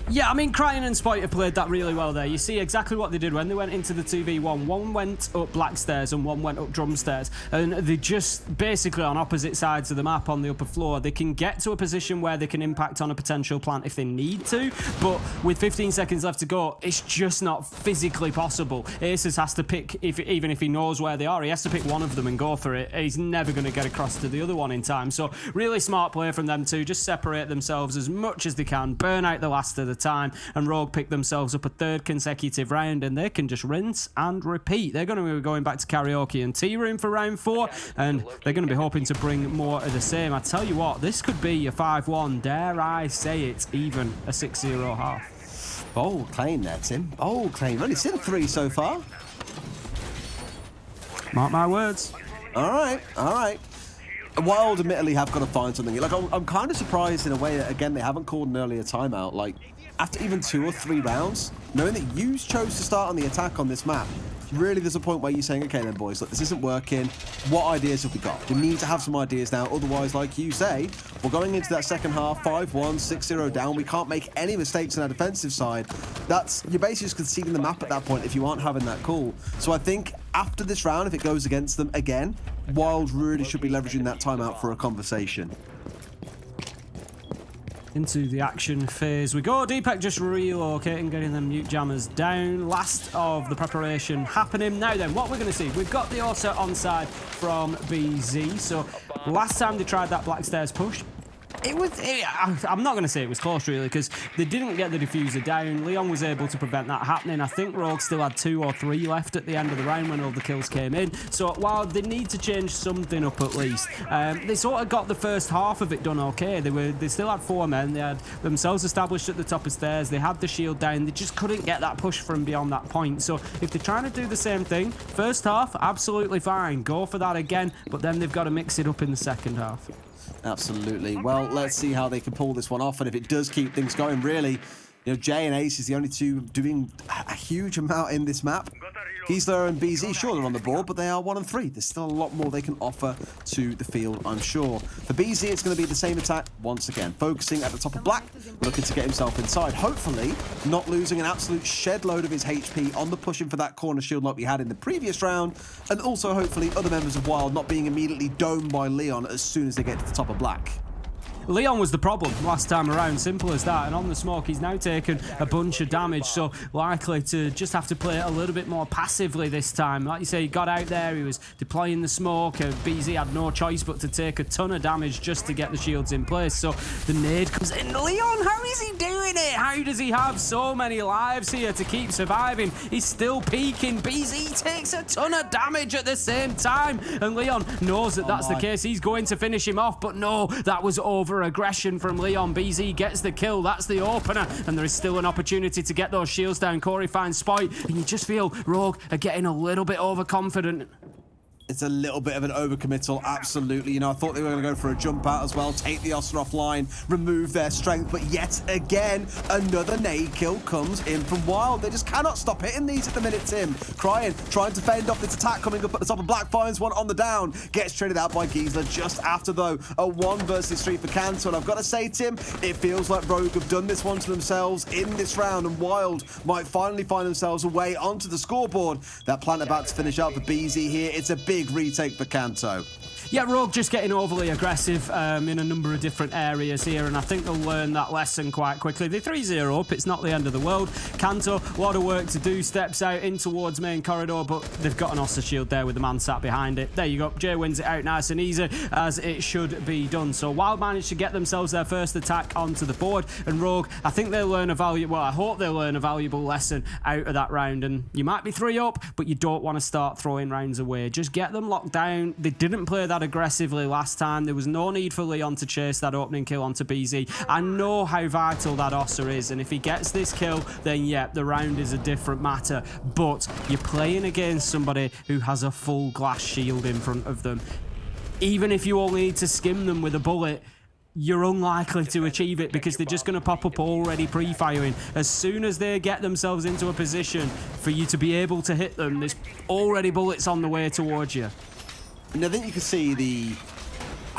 Yeah, I mean, Cryin and Spoit have played that really well there. You see exactly what they did when they went into the 2v1. One went up black stairs and one went up drum stairs. And they just basically on opposite sides of the map on the upper floor. They can get to a position where they can impact on a potential plant if they need to. But with 15 seconds left to go, it's just not physically possible. Aces has to pick, even if he knows where they are, he has to pick one of them and go for it. He's never going to get across to the other one in time. So really smart play from them too. Just separate themselves as much as they can, burn out the last of the time, and Rogue pick themselves up a third consecutive round, and they can just rinse and repeat. They're going to be going back to karaoke and tea room for round 4, and they're going to be hoping to bring more of the same. I tell you what, this could be a 5-1, dare I say it, even a 6-0 half. Bold claim there, Tim. Bold claim. Only seen 3 so far. Mark my words. All right, all right. WYLDE admittedly have got to find something. Like, I'm kind of surprised in a way that, again, they haven't called an earlier timeout. Like, after even 2 or 3 rounds, knowing that you chose to start on the attack on this map, really there's a point where you're saying, okay then boys, look, this isn't working. What ideas have we got? We need to have some ideas now. Otherwise, like you say, we're going into that second half, 5-1, 6-0 down. We can't make any mistakes on our defensive side. You're basically just conceding the map at that point if you aren't having that call. So I think after this round, if it goes against them again, WYLDE really should be leveraging that timeout for a conversation. Into the action phase we go. Deepak just relocating, getting them mute jammers down. Last of the preparation happening. Now then, what we're going to see, we've got the auto onside from BZ. So last time they tried that black stairs push, I'm not going to say it was close really, because they didn't get the diffuser down. Leon was able to prevent that happening. I think Rogue still had 2 or 3 left at the end of the round when all the kills came in. So while they need to change something up at least, they sort of got the first half of it done okay. They still had 4 men. They had themselves established at the top of stairs. They had the shield down. They just couldn't get that push from beyond that point. So if they're trying to do the same thing, first half, absolutely fine. Go for that again, but then they've got to mix it up in the second half. Absolutely. Well, let's see how they can pull this one off, and if it does keep things going, really, you know, Jay and Ace is the only 2 doing a huge amount in this map. Giesler and BZ, sure, they're on the board, but they are 1 and 3. There's still a lot more they can offer to the field, I'm sure. For BZ, it's going to be the same attack once again, focusing at the top of black, looking to get himself inside. Hopefully, not losing an absolute shed load of his HP on the pushing for that corner shield like we had in the previous round, and also hopefully other members of WYLDE not being immediately domed by Leon as soon as they get to the top of black. Leon was the problem last time around, simple as that, and on the smoke he's now taken a bunch of damage, so likely to just have to play it a little bit more passively this time. Like you say, he got out there, he was deploying the smoke, BZ had no choice but to take a ton of damage just to get the shields in place, so the nade comes in. Leon, how is he doing it? How does he have so many lives here to keep surviving? He's still peaking. BZ takes a ton of damage at the same time, and Leon knows that that's the case. He's going to finish him off, but no, that was over aggression from Leon. BZ gets the kill. That's the opener, and there is still an opportunity to get those shields down. Corey finds Spoit, and you just feel Rogue are getting a little bit overconfident. It's a little bit of an overcommittal, absolutely. You know, I thought they were going to go for a jump out as well, take the Oster offline, remove their strength, but yet again, another nade kill comes in from WYLDE. They just cannot stop hitting these at the minute, Tim. Cryin, trying to fend off this attack coming up at the top of black, finds one on the down, gets traded out by Giesler just after, though, a 1 versus 3 for Kanto. And I've got to say, Tim, it feels like Rogue have done this one to themselves in this round, and WYLDE might finally find themselves a way onto the scoreboard. That plant about to finish up for BZ here. It's a big retake for Kanto. Yeah, Rogue just getting overly aggressive in a number of different areas here, and I think they'll learn that lesson quite quickly. They're 3-0 up, it's not the end of the world. Kanto, a lot of work to do, steps out in towards main corridor, but they've got an Oster shield there with the man sat behind it. There you go, Jay wins it out nice and easy, as it should be done. So WYLDE managed to get themselves their first attack onto the board, and Rogue, I think they'll learn I hope they'll learn a valuable lesson out of that round. And you might be 3 up, but you don't want to start throwing rounds away. Just get them locked down. They didn't play that aggressively last time. There was no need for Leon to chase that opening kill onto BZ. I know how vital that Oster is, and if he gets this kill, then yeah, the round is a different matter. But you're playing against somebody who has a full glass shield in front of them. Even if you only need to skim them with a bullet, you're unlikely to achieve it, because they're just going to pop up already pre-firing. As soon as they get themselves into a position for you to be able to hit them, there's already bullets on the way towards you. And I think you can see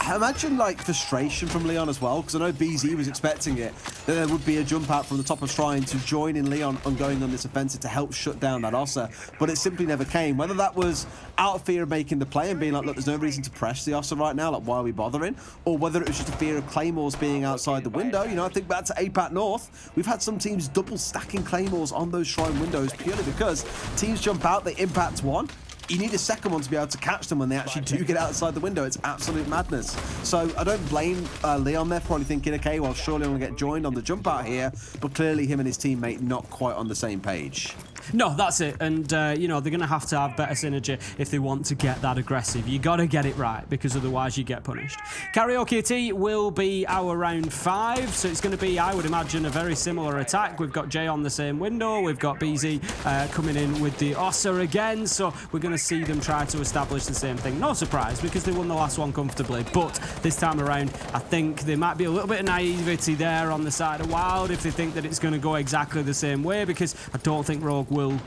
I imagine like frustration from Leon as well, because I know BZ was expecting it, that there would be a jump out from the top of Shrine to join in Leon on going on this offensive to help shut down that Ossa, but it simply never came. Whether that was out of fear of making the play and being like, look, there's no reason to press the Ossa right now, like why are we bothering, or whether it was just a fear of Claymores being outside the window. You know, I think back to APAC North, we've had some teams double stacking Claymores on those Shrine windows purely because teams jump out, they impact one, you need a second one to be able to catch them when they actually do get outside the window. It's absolute madness. So I don't blame Leon there, probably thinking, okay, well, surely I'm going to get joined on the jump out here, but clearly him and his teammate not quite on the same page. No, that's it. And, you know, they're going to have better synergy if they want to get that aggressive. You got to get it right, because otherwise you get punished. Karaoke Tea will be our round 5, so it's going to be, I would imagine, a very similar attack. We've got Jay on the same window. We've got BZ coming in with the Ossa again, so we're going to see them try to establish the same thing. No surprise, because they won the last one comfortably, but this time around, I think there might be a little bit of naivety there on the side of Wild if they think that it's going to go exactly the same way, because I don't think Rogue will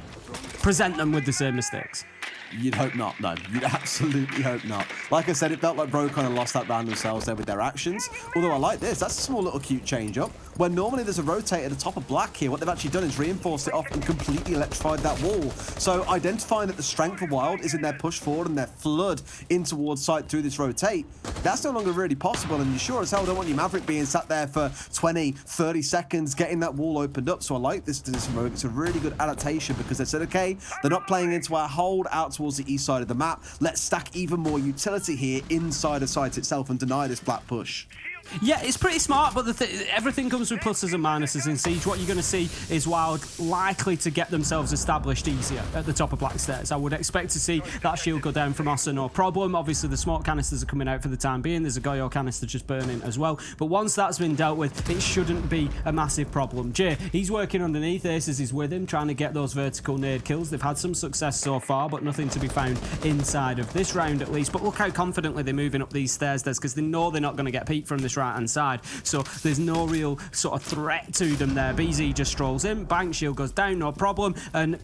present them with the same mistakes. You'd hope not, no. You'd absolutely hope not. Like I said, it felt like Rogue kind of lost that round themselves there with their actions. Although I like this. That's a small little cute change-up. Where normally there's a rotate at the top of Black here, what they've actually done is reinforced it off and completely electrified that wall. So identifying that the strength of Wild is in their push forward and their flood in towards site through this rotate, that's no longer really possible, and you sure as hell don't want your Maverick being sat there for 20, 30 seconds getting that wall opened up. So I like this from Rogue. It's a really good adaptation because they said, okay, they're not playing into our hold out towards the east side of the map. Let's stack even more utility here inside of site itself and deny this Black push. Yeah, it's pretty smart, but everything comes with pluses and minuses in Siege. What you're going to see is Wild likely to get themselves established easier at the top of Black Stairs. I would expect to see that shield go down from Ossa, no problem. Obviously, the smoke canisters are coming out for the time being. There's a Goyo canister just burning as well. But once that's been dealt with, it shouldn't be a massive problem. Jay, he's working underneath. Aces is with him, trying to get those vertical nade kills. They've had some success so far, but nothing to be found inside of this round at least. But look how confidently they're moving up these stairs, because they know they're not going to get peeked from this right-hand side. So there's no real sort of threat to them there. BZ just strolls in, bang, shield goes down, no problem. And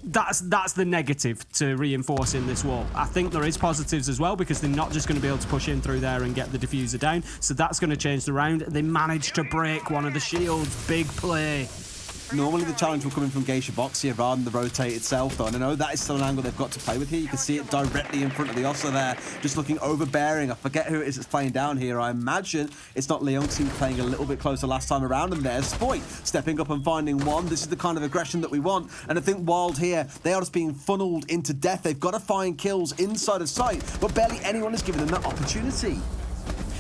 that's the negative to reinforcing this wall. I think there is positives as well, because they're not just going to be able to push in through there and get the diffuser down. So that's going to change the round. They managed to break one of the shields. Big play. Normally the challenge will come in from Geisha Box here rather than the rotate itself, though. And I know that is still an angle they've got to play with here. You can see it directly in front of the Ossa there, just looking overbearing. I forget who it is that's playing down here. I imagine it's not Leon, because he was playing a little bit closer last time around. And there's Spoit stepping up and finding one. This is the kind of aggression that we want. And I think Wild here, they are just being funneled into death. They've got to find kills inside of sight, but barely anyone is giving them that opportunity.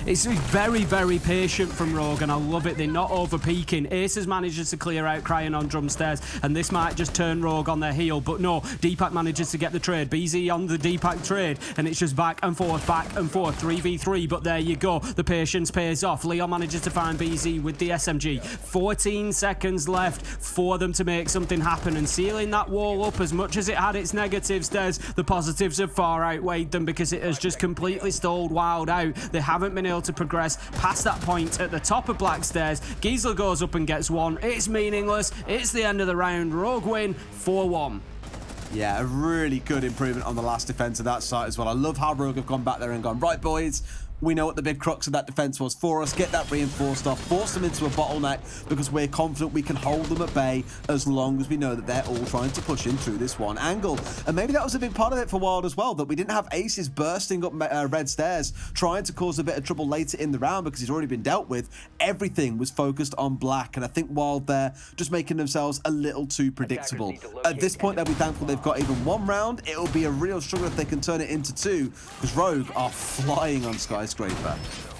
It's very, very patient from Rogue, and I love it. They're not over-peaking. Aces manages to clear out Crying on drum stairs, and this might just turn Rogue on their heel, but no, Deepak manages to get the trade. BZ on the Deepak trade, and it's just back and forth, 3v3, but there you go. The patience pays off. Leon manages to find BZ with the SMG. 14 seconds left for them to make something happen, and sealing that wall up, as much as it had its negatives, the positives have far outweighed them, because it has just completely stalled Wild out. They haven't been able to progress past that point at the top of Black Stairs. Giesel goes up and gets one. It's meaningless. It's the end of the round. Rogue win 4-1. Yeah, a really good improvement on the last defense of that site as well. I love how Rogue have gone back there and gone, right, boys, we know what the big crux of that defense was for us. Get that reinforced off, force them into a bottleneck, because we're confident we can hold them at bay as long as we know that they're all trying to push in through this one angle. And maybe that was a big part of it for Wild as well, that we didn't have Aces bursting up red stairs, trying to cause a bit of trouble later in the round because he's already been dealt with. Everything was focused on Black, and I think Wild there just making themselves a little too predictable. At this point, they'll be thankful they've got even one round. It'll be a real struggle if they can turn it into two, because Rogue are flying on Skyscraper.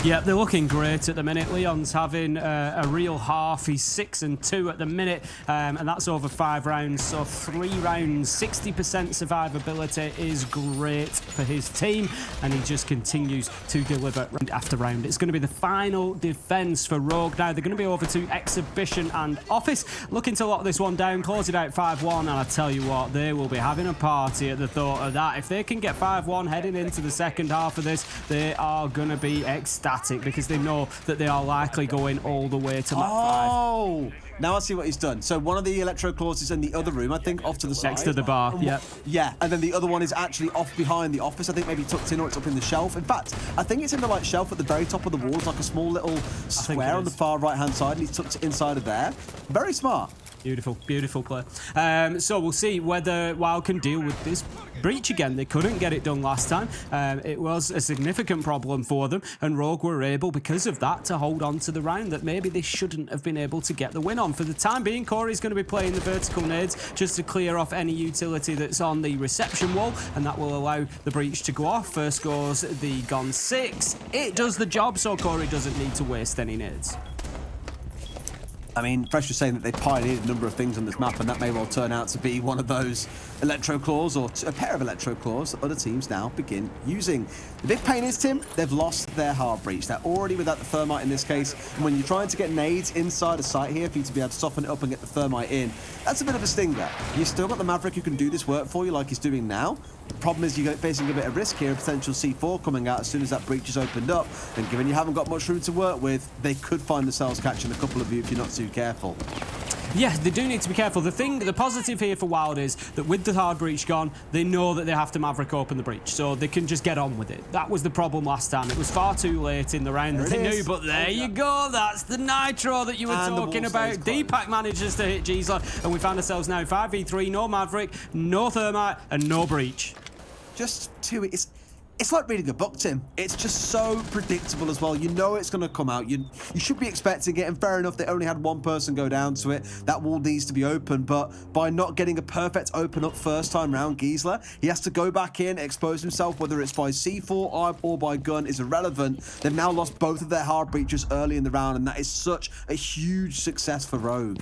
Yeah, they're looking great at the minute. Leon's having a real half. He's 6-2 at the minute, and that's over 5 rounds. So 3 rounds, 60% survivability is great for his team, and he just continues to deliver round after round. It's going to be the final defense for Rogue now. They're going to be over to Exhibition and Office, looking to lock this one down, close it out 5-1, and I tell you what, they will be having a party at the thought of that. If they can get 5-1 heading into the second half of this, they are going to be ecstatic, because they know that they are likely going all the way to map 5. Oh, Now I see what he's done. So one of the electro claws is in the other room, I think, off to the side. Next to the bar, yeah. Yeah, and then the other one is actually off behind the office. I think maybe tucked in or it's up in the shelf. In fact, I think it's in the like shelf at the very top of the wall. It's like a small little square on the far right-hand side, and he's tucked it inside of there. Very smart. Beautiful, beautiful play. So we'll see whether WYLDE can deal with this breach again. They couldn't get it done last time. It was a significant problem for them, and Rogue were able, because of that, to hold on to the round that maybe they shouldn't have been able to get the win on. For the time being, Corey's going to be playing the vertical nades just to clear off any utility that's on the reception wall, and that will allow the breach to go off. First goes the Gon 6. It does the job, so Corey doesn't need to waste any nades. I mean, Fresh was saying that they pioneered a number of things on this map, and that may well turn out to be one of those electro claws, or a pair of electro claws that other teams now begin using. The big pain is, Tim, they've lost their hard breach. They're already without the thermite in this case, and when you're trying to get nades inside a site here for you to be able to soften it up and get the thermite in, that's a bit of a stinger. You've still got the Maverick who can do this work for you like he's doing now. The problem is you're facing a bit of risk here, a potential C4 coming out as soon as that breach is opened up, and given you haven't got much room to work with, they could find themselves catching a couple of you if you're not too careful. Yeah, they do need to be careful. The positive here for WYLDE is that with the hard breach gone, they know that they have to Maverick open the breach, so they can just get on with it. That was the problem last time. It was far too late in the round that they knew, but there you go. That's the nitro that you were talking about. Deepak manages to hit Gisela, and we find ourselves now 5v3, no Maverick, no thermite, and no breach. Just two. It's like reading a book, Tim. It's just so predictable as well. You know it's going to come out. You should be expecting it, and fair enough, they only had one person go down to it. That wall needs to be open, but by not getting a perfect open up first time round, Gisela, he has to go back in, expose himself, whether it's by C4 or by gun is irrelevant. They've now lost both of their hard breaches early in the round, and that is such a huge success for Rogue.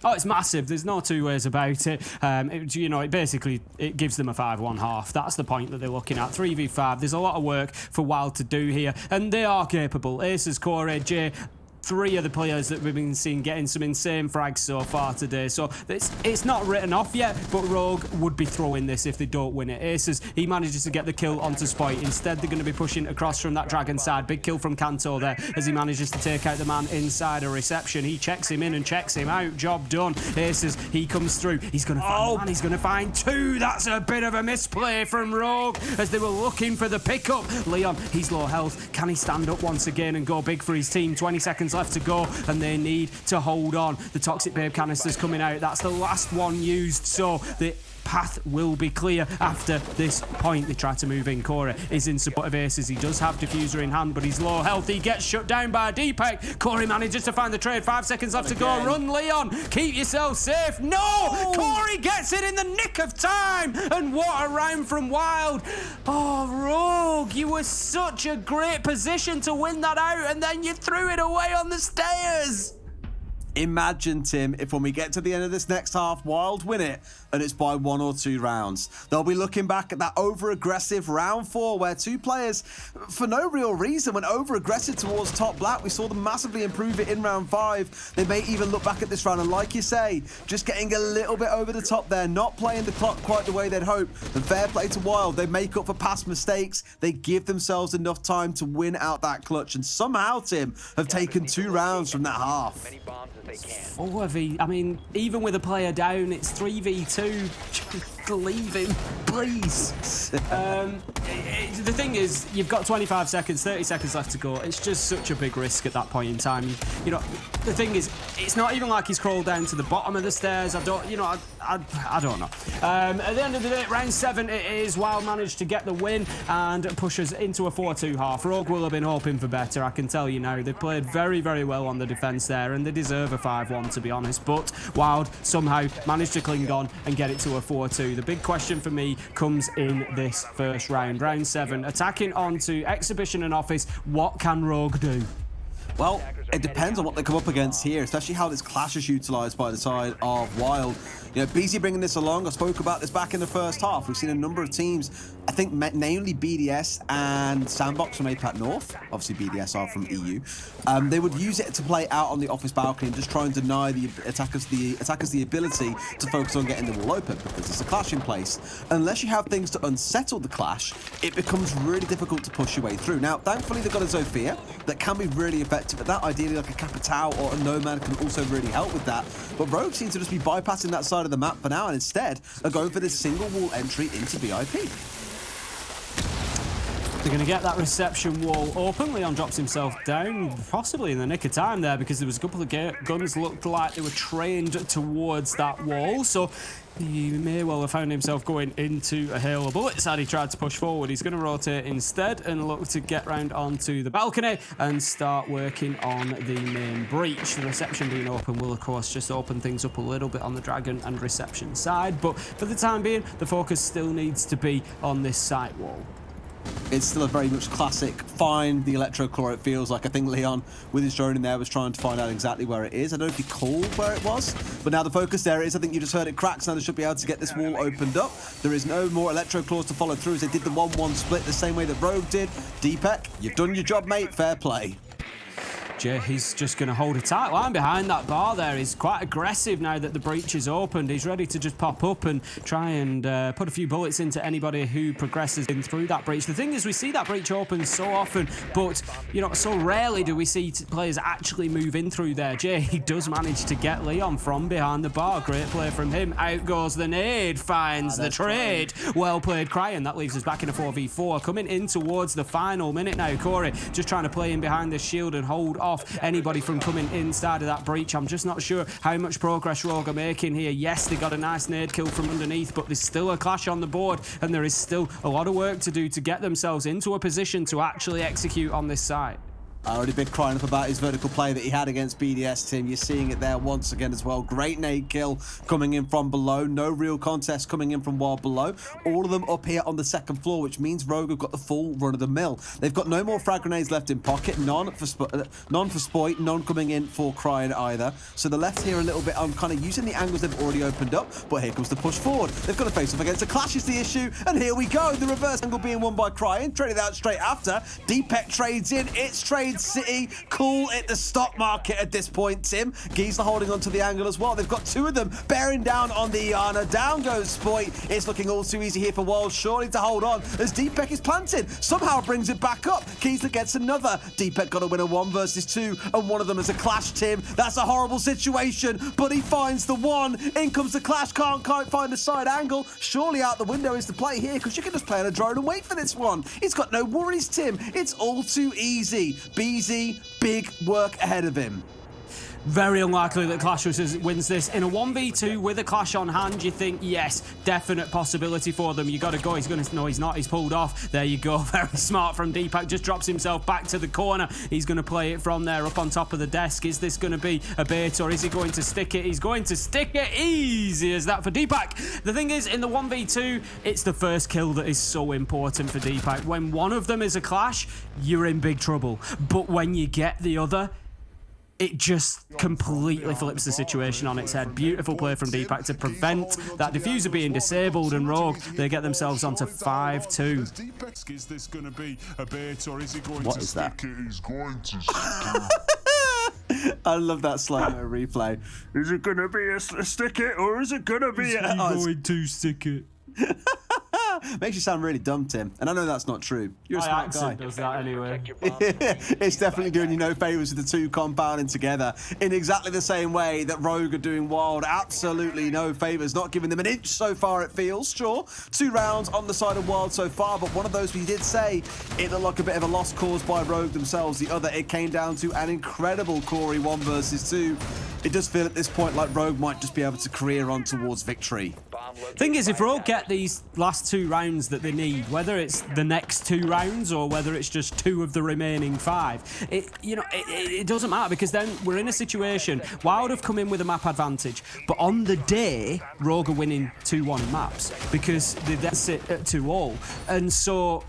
Oh, it's massive. There's no two ways about it. It gives them a 5-1 half. That's the point that they're looking at. 3v5. There's a lot of work for WYLDE to do here, and they are capable. Aces, Corey, Jay, 3 of the players that we've been seeing getting some insane frags so far today. So it's not written off yet, but Rogue would be throwing this if they don't win it. Aces, he manages to get the kill onto Spoit. Instead, they're going to be pushing across from that Dragon side. Big kill from Kanto there as he manages to take out the man inside a reception. He checks him in and checks him out. Job done. Aces, he comes through. He's going to find one. He's going to find 2. That's a bit of a misplay from Rogue as they were looking for the pickup. Leon, he's low health. Can he stand up once again and go big for his team? 20 seconds left to go, and they need to hold on. The Toxic Babe canister's coming out. That's the last one used, so the path will be clear after this point. They try to move in. Corey is in support of Aces. He does have diffuser in hand, but he's low health. He gets shut down by Deepak. Corey manages to find the trade. 5 seconds left to go. Run, Leon. Keep yourself safe. No! Oh. Corey gets it in the nick of time. And what a round from WYLDE. Oh, Rogue, you were such a great position to win that out, and then you threw it away on the stairs. Imagine, Tim, if when we get to the end of this next half, WYLDE win it, and it's by 1 or 2 rounds. They'll be looking back at that over-aggressive round 4, where 2 players, for no real reason, went over-aggressive towards top black. We saw them massively improve it in round 5. They may even look back at this round, and like you say, just getting a little bit over the top there, not playing the clock quite the way they'd hope. And fair play to WYLDE. They make up for past mistakes. They give themselves enough time to win out that clutch, and somehow, Tim, have taken 2 rounds from that half. 4v, I mean, even with a player down, it's 3v2. Just leave him, please. The thing is, you've got 25 seconds, 30 seconds left to go. It's just such a big risk at that point in time. You know, the thing is, it's not even like he's crawled down to the bottom of the stairs. I don't know. At the end of the day, round 7 it is. WYLDE managed to get the win and push us into a 4-2 half. Rogue will have been hoping for better, I can tell you now. They played very, very well on the defence there, and they deserve a 5-1, to be honest. But WYLDE somehow managed to cling on and get it to a 4-2. The big question for me comes in this first round. Round 7, attacking onto Exhibition and Office. What can Rogue do? Well, it depends on what they come up against here, especially how this clash is utilised by the side of WYLDE. You know, BZ bringing this along, I spoke about this back in the first half. We've seen a number of teams, I think namely BDS and Sandbox from APAC North, obviously BDS are from EU, they would use it to play out on the office balcony and just try and deny the attackers the ability to focus on getting the wall open, because there's a clash in place. Unless you have things to unsettle the clash, it becomes really difficult to push your way through. Now, thankfully they've got a Zofia that can be really effective at that. ideally like a Capitao or a Nomad can also really help with that. But Rogue seems to just be bypassing that side of the map for now and instead are going for this single wall entry into VIP. They're going to get that reception wall open. Leon drops himself down, possibly in the nick of time there, because there was a couple of guns looked like they were trained towards that wall. So he may well have found himself going into a hail of bullets had he tried to push forward. He's going to rotate instead and look to get round onto the balcony and start working on the main breach. The reception being open will, of course, just open things up a little bit on the Dragon and reception side. But for the time being, the focus still needs to be on this site wall. It's still a very much classic find the electroclaw, it feels like. I think Leon, with his drone in there, was trying to find out exactly where it is. I don't know if he called where it was, but now the focus there is. I think you just heard it crack, so they should be able to get this wall opened up. There is no more electroclaws to follow through as they did the 1-1 split the same way that Rogue did. Deepek, you've done your job, mate. Fair play. Jay, he's just going to hold a tight line behind that bar there. He's quite aggressive now that the breach is opened. He's ready to just pop up and try and put a few bullets into anybody who progresses in through that breach. The thing is, we see that breach open so often, but, you know, so rarely do we see players actually move in through there. Jay, he does manage to get Leon from behind the bar. Great play from him. Out goes the nade, finds the trade. Well played, Cryan. That leaves us back in a 4v4. Coming in towards the final minute now. Corey just trying to play in behind the shield and hold off anybody from coming inside of that breach. I'm just not sure how much progress Rogue are making here. Yes, they got a nice nade kill from underneath, but there's still a clash on the board, and there is still a lot of work to do to get themselves into a position to actually execute on this site. I already been crying up about his vertical play that he had against BDS, Tim. You're seeing it there once again as well. Great nade kill coming in from below. No real contest coming in from wild below. All of them up here on the second floor, which means Rogue have got the full run of the mill. They've got no more frag grenades left in pocket. None for Spoit. None coming in for Cryan either. So the left here a little bit on kind of using the angles they've already opened up. But here comes the push forward. They've got to face off against a clash is the issue. And here we go. The reverse angle being won by Cryan. Traded out straight after. Deepek trades in. It's Trade City. Cool at the stock market at this point, Tim. Giesler holding onto the angle as well. They've got two of them bearing down on the Iana. Down goes Spoit. It's looking all too easy here for Wilde. Surely to hold on as Deepek is planted. Somehow brings it back up. Giesler gets another. Deepek got to win a 1 versus 2, and one of them is a clash, Tim. That's a horrible situation, but he finds the one. In comes the clash. Can't find the side angle. Surely out the window is the play here, because you can just play on a drone and wait for this one. He's got no worries, Tim. It's all too easy. BZ, big work ahead of him. Very unlikely that Clash wins this. In a 1v2 with a Clash on hand, you think, yes, definite possibility for them. You got to go. He's going to... No, he's not. He's pulled off. There you go. Very smart from Deepek. Just drops himself back to the corner. He's going to play it from there up on top of the desk. Is this going to be a bait, or is he going to stick it? He's going to stick it. Easy as that for Deepek. The thing is, in the 1v2, it's the first kill that is so important for Deepek. When one of them is a Clash, you're in big trouble. But when you get the other, it just completely flips the situation on its head. Beautiful play from Deepek to prevent that diffuser being disabled, and Rogue, they get themselves onto 5-2. What is that? I love that slow-mo replay. Is it going to be a stick it, or is it going to be a... going to stick it? Makes you sound really dumb, Tim. And I know that's not true. You're a smart guy. Does that anyway. It's definitely doing you no favours with the two compounding together in exactly the same way that Rogue are doing Wild. Absolutely no favours. Not giving them an inch so far, it feels. Sure, 2 rounds on the side of Wild so far, but one of those we did say it looked like a bit of a loss caused by Rogue themselves. The other, it came down to an incredible Corey 1 versus 2. It does feel at this point like Rogue might just be able to career on towards victory. Thing is, if Rogue get these last 2 rounds that they need, whether it's the next 2 rounds or whether it's just 2 of the remaining 5, it doesn't matter, because then we're in a situation. Wild have come in with a map advantage, but on the day, Rogue are winning 2-1 maps because they then sit at 2-all, and so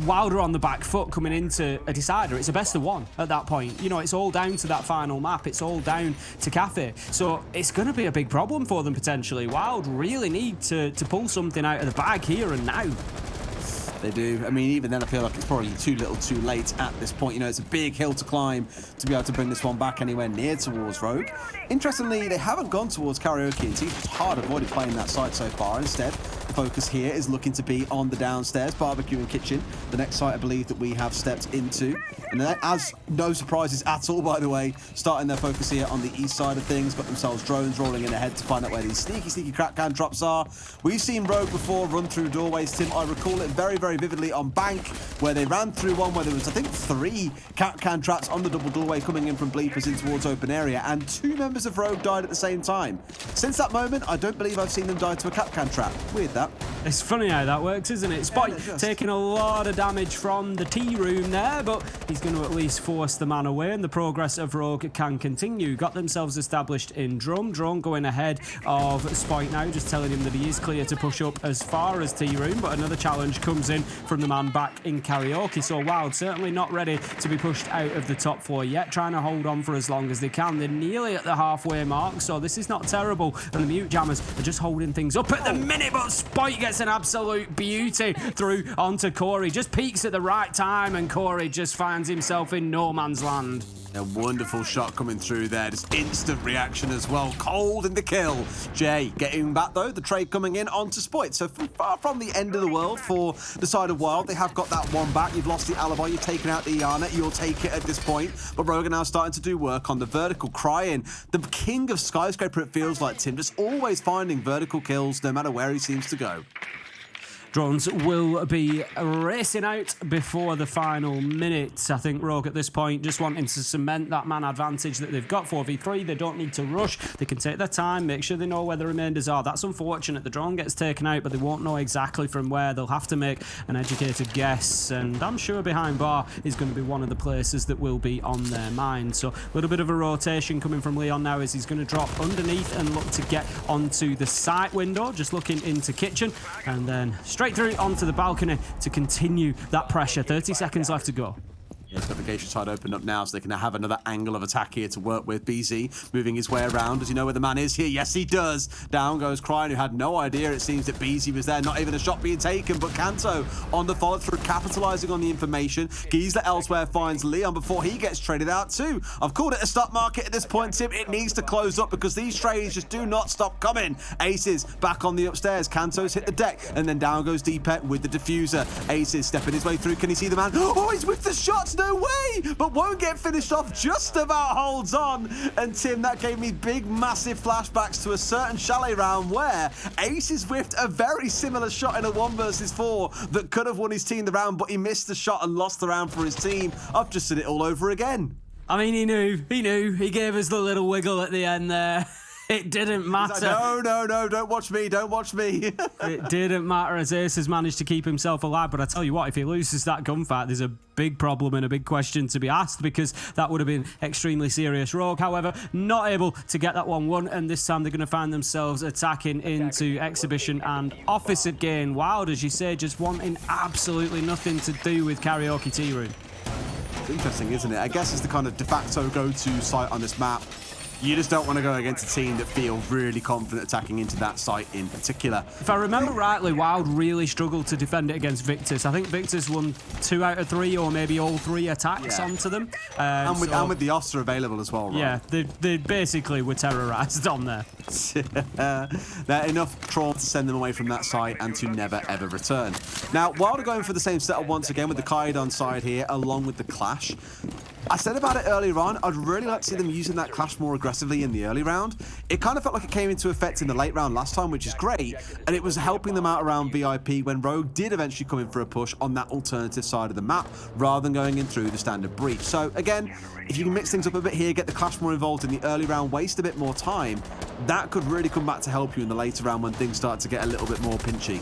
Wilder on the back foot coming into a decider. It's a best of 1 at that point. You know, it's all down to that final map. It's all down to Kafe. So it's going to be a big problem for them potentially. Wild really need to pull something out of the bag here and now. They do. I mean, even then, I feel like it's probably too little too late at this point. You know, it's a big hill to climb to be able to bring this one back anywhere near towards Rogue. Interestingly, they haven't gone towards Karaoke, and Team hard avoided playing that site so far. Instead, focus here is looking to be on the downstairs barbecue and kitchen. The next site I believe that we have stepped into. And as no surprises at all, by the way, starting their focus here on the east side of things. Got themselves drones rolling in ahead to find out where these sneaky crack can drops are. We've seen Rogue before run through doorways, Tim. I recall it very vividly on Bank, where they ran through one where there was, I think, 3 cat can traps on the double doorway coming in from Bleepers in towards open area, and 2 members of Rogue died at the same time. Since that moment, I don't believe I've seen them die to a cat can trap. Weird, that. It's funny how that works, isn't it? Spot taking a lot of damage from the tea room there, but he's going to at least force the man away, and the progress of Rogue can continue. Got themselves established in Drum. Drone going ahead of Spike now, just telling him that he is clear to push up as far as tea room, but another challenge comes in from the man back in Karaoke. So Wild certainly not ready to be pushed out of the top floor yet, trying to hold on for as long as they can. They're nearly at the halfway mark, so this is not terrible, and the Mute Jammers are just holding things up at the minute, but Spike gets an absolute beauty through onto Corey. Just peaks at the right time, and Corey just finds himself in no man's land. A wonderful shot coming through there. Just instant reaction as well. Cold in the kill. Jay getting back though. The trade coming in onto Spoit. So far from the end of the world for the side of Wild. They have got that one back. You've lost the alibi. You've taken out the Iana. You'll take it at this point. But Rogue are now starting to do work on the vertical. Crying. The king of Skyscraper, it feels like, Tim. Just always finding vertical kills no matter where he seems to go. Drones will be racing out before the final minute. I think Rogue at this point just wanting to cement that man advantage that they've got. 4v3, they don't need to rush. They can take their time, make sure they know where the remainders are. That's unfortunate. The drone gets taken out, but they won't know exactly from where. They'll have to make an educated guess, and I'm sure behind bar is going to be one of the places that will be on their mind. So a little bit of a rotation coming from Leon now as he's going to drop underneath and look to get onto the site window, just looking into kitchen, and then straight through onto the balcony to continue that pressure. 30 seconds left to go. Yeah, he's got the Geisha side opened up now, so they can have another angle of attack here to work with. BZ moving his way around. Does he know where the man is here? Yes, he does. Down goes Crying, who had no idea, it seems, that BZ was there. Not even a shot being taken, but Kanto on the follow-through, capitalising on the information. Giesler elsewhere finds Leon before he gets traded out too. I've called it a stop market at this point, Tim. It needs to close up because these trades just do not stop coming. Aces back on the upstairs. Kanto's hit the deck, and then down goes Deepet with the diffuser. Aces stepping his way through. Can he see the man? Oh, he's with the shots. No way! But won't get finished off, just about holds on. And Tim, that gave me big, massive flashbacks to a certain chalet round where Aces whiffed a very similar shot in a 1 versus 4 that could have won his team the round, but he missed the shot and lost the round for his team. I've just seen it all over again. I mean, he knew. He gave us the little wiggle at the end there. It didn't matter. Like, no, don't watch me, don't watch me. It didn't matter as Ace has managed to keep himself alive, but I tell you what, if he loses that gunfight, there's a big problem and a big question to be asked, because that would have been extremely serious. Rogue, however, not able to get that one won, and this time they're going to find themselves attacking into Exhibition and Office again. Wild, as you say, just wanting absolutely nothing to do with Karaoke Tea Room. It's interesting, isn't it? I guess it's the kind of de facto go-to site on this map. You just don't want to go against a team that feel really confident attacking into that site in particular. If I remember rightly, Wild really struggled to defend it against Victus. I think Victus won 2 out of 3 or maybe all 3 attacks onto them. And with the Oster available as well, right? Yeah, they basically were terrorised on there. They're enough trauma to send them away from that site and to never, ever return. Now, Wild are going for the same setup once again with the Kaidon side here, along with the Clash. I said about it earlier on, I'd really like to see them using that Clash more aggressively in the early round. It kind of felt like it came into effect in the late round last time, which is great, and it was helping them out around VIP when Rogue did eventually come in for a push on that alternative side of the map, rather than going in through the standard breach. So again, if you can mix things up a bit here, get the Clash more involved in the early round, waste a bit more time, that could really come back to help you in the later round when things start to get a little bit more pinchy.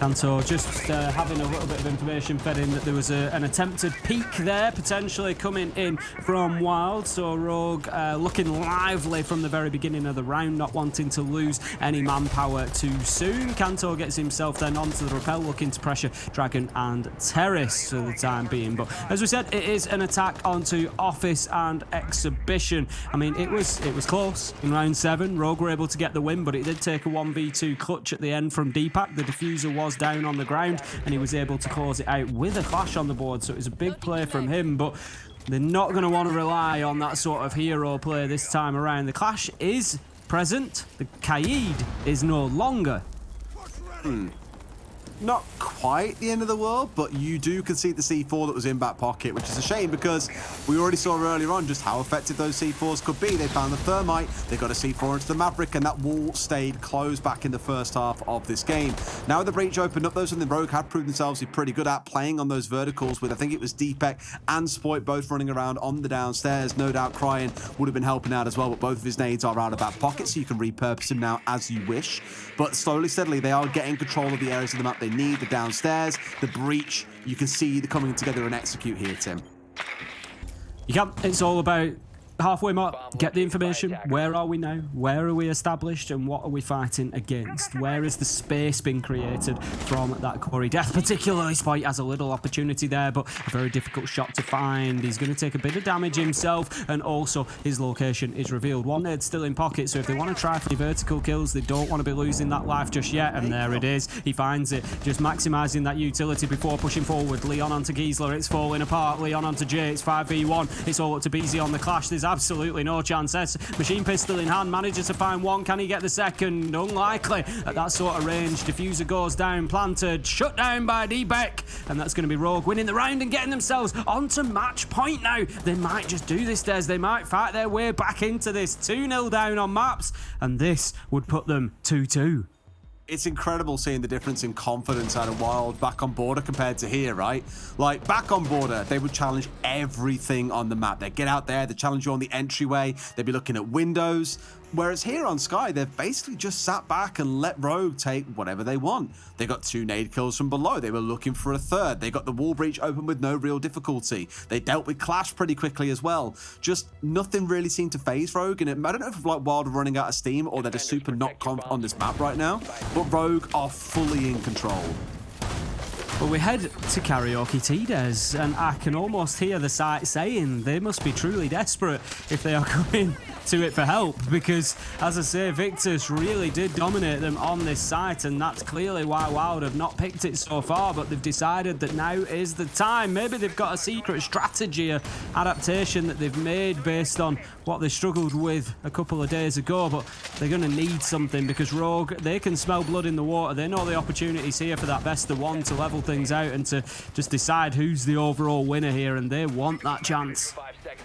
Kanto just having a little bit of information fed in that there was an attempted peek there, potentially coming in from Wild. So Rogue looking lively from the very beginning of the round, not wanting to lose any manpower too soon. Kanto gets himself then onto the rappel, looking to pressure Dragon and Terrace for the time being. But as we said, it is an attack onto Office and Exhibition. I mean, it was close in round 7. Rogue were able to get the win, but it did take a 1v2 clutch at the end from Deepak. The diffuser was down on the ground and he was able to close it out with a Clash on the board, so it was a big play from him. But they're not going to want to rely on that sort of hero play this time around. The Clash is present, the Kaid is no longer. Not quite the end of the world, but you do concede the C4 that was in back pocket, which is a shame because we already saw earlier on just how effective those C4s could be. They found the thermite, they got a C4 into the Maverick, and that wall stayed closed back in the first half of this game. Now with the breach opened up, those in the Rogue have proved themselves to be pretty good at playing on those verticals with, I think it was Deepek and Spoit both running around on the downstairs. No doubt Crying would have been helping out as well, but both of his nades are out of back pocket, so you can repurpose him now as you wish. But slowly, steadily, they are getting control of the areas of the map they need, the downstairs, the breach. You can see the coming together and execute here, Tim. You can. It's all about halfway mark, get the information. Where are we now? Where are we established? And what are we fighting against? Where has the space been created from that quarry death? Particularly Spoit has a little opportunity there, but a very difficult shot to find. He's going to take a bit of damage himself, and also his location is revealed. One nade still in pocket, so if they want to try for the vertical kills, they don't want to be losing that life just yet, and there it is. He finds it, just maximising that utility before pushing forward. Leon onto Giesler, it's falling apart. Leon onto Jay, it's 5v1. It's all up to BZ on the clash. There's absolutely no chance. Machine pistol in hand, manages to find one. Can he get the second? Unlikely at that sort of range. Diffuser goes down, planted, shut down by Deepek, and that's going to be Rogue winning the round and getting themselves onto match point now. They might just do this, Des. They might fight their way back into this. 2-0 down on maps, and this would put them 2-2. It's incredible seeing the difference in confidence out of Wild back on Border compared to here, right? Like, back on Border, they would challenge everything on the map. They'd get out there, they'd challenge you on the entryway, they'd be looking at windows. Whereas here on Sky, they've basically just sat back and let Rogue take whatever they want. They got 2 nade kills from below. They were looking for a third. They got the wall breach open with no real difficulty. They dealt with Clash pretty quickly as well. Just nothing really seemed to phase Rogue. And I don't know if like Wild are running out of steam or they're just super not confident on this map right now. But Rogue are fully in control. Well, we head to Karaoke Tea, Des, and I can almost hear the site saying they must be truly desperate if they are coming to it for help, because, as I say, Victus really did dominate them on this site, and that's clearly why Wild have not picked it so far, but they've decided that now is the time. Maybe they've got a secret strategy, a adaptation that they've made based on what they struggled with a couple of days ago, but they're going to need something, because Rogue, they can smell blood in the water. They know the opportunity's here for that best of one to level things out and to just decide who's the overall winner here, and they want that chance.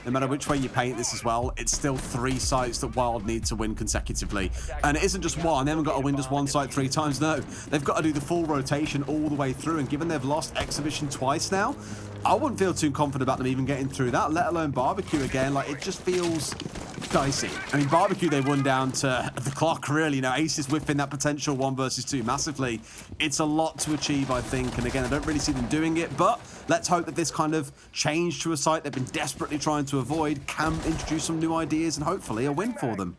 No matter which way you paint this as well, it's still 3 sites that Wild need to win consecutively. And it isn't just one. They haven't got to win just one site 3 times. No, they've got to do the full rotation all the way through. And given they've lost Exhibition twice now, I wouldn't feel too confident about them even getting through that, let alone Barbecue again. Like, it just feels dicey. I mean, Barbecue, they won down to the clock, really. You know, Ace is whiffing that potential 1 versus 2 massively. It's a lot to achieve, I think. And again, I don't really see them doing it, but let's hope that this kind of change to a site they've been desperately trying to avoid can introduce some new ideas and hopefully a win for them.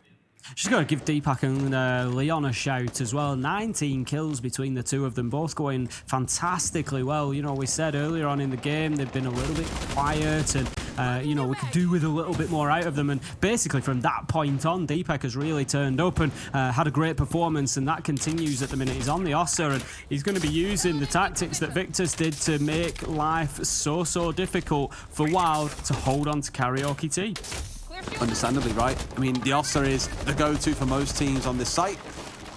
Just got to give Deepak and Leon a shout as well. 19 kills between the two of them, both going fantastically well. You know, we said earlier on in the game they've been a little bit quiet and, you know, we could do with a little bit more out of them. And basically from that point on, Deepak has really turned up and had a great performance, and that continues at the minute. He's on the Ossa and he's going to be using the tactics that Victus did to make life so difficult for Wild to hold on to Karaoke Tea. Understandably, right? I mean, the Ossa is the go-to for most teams on this site.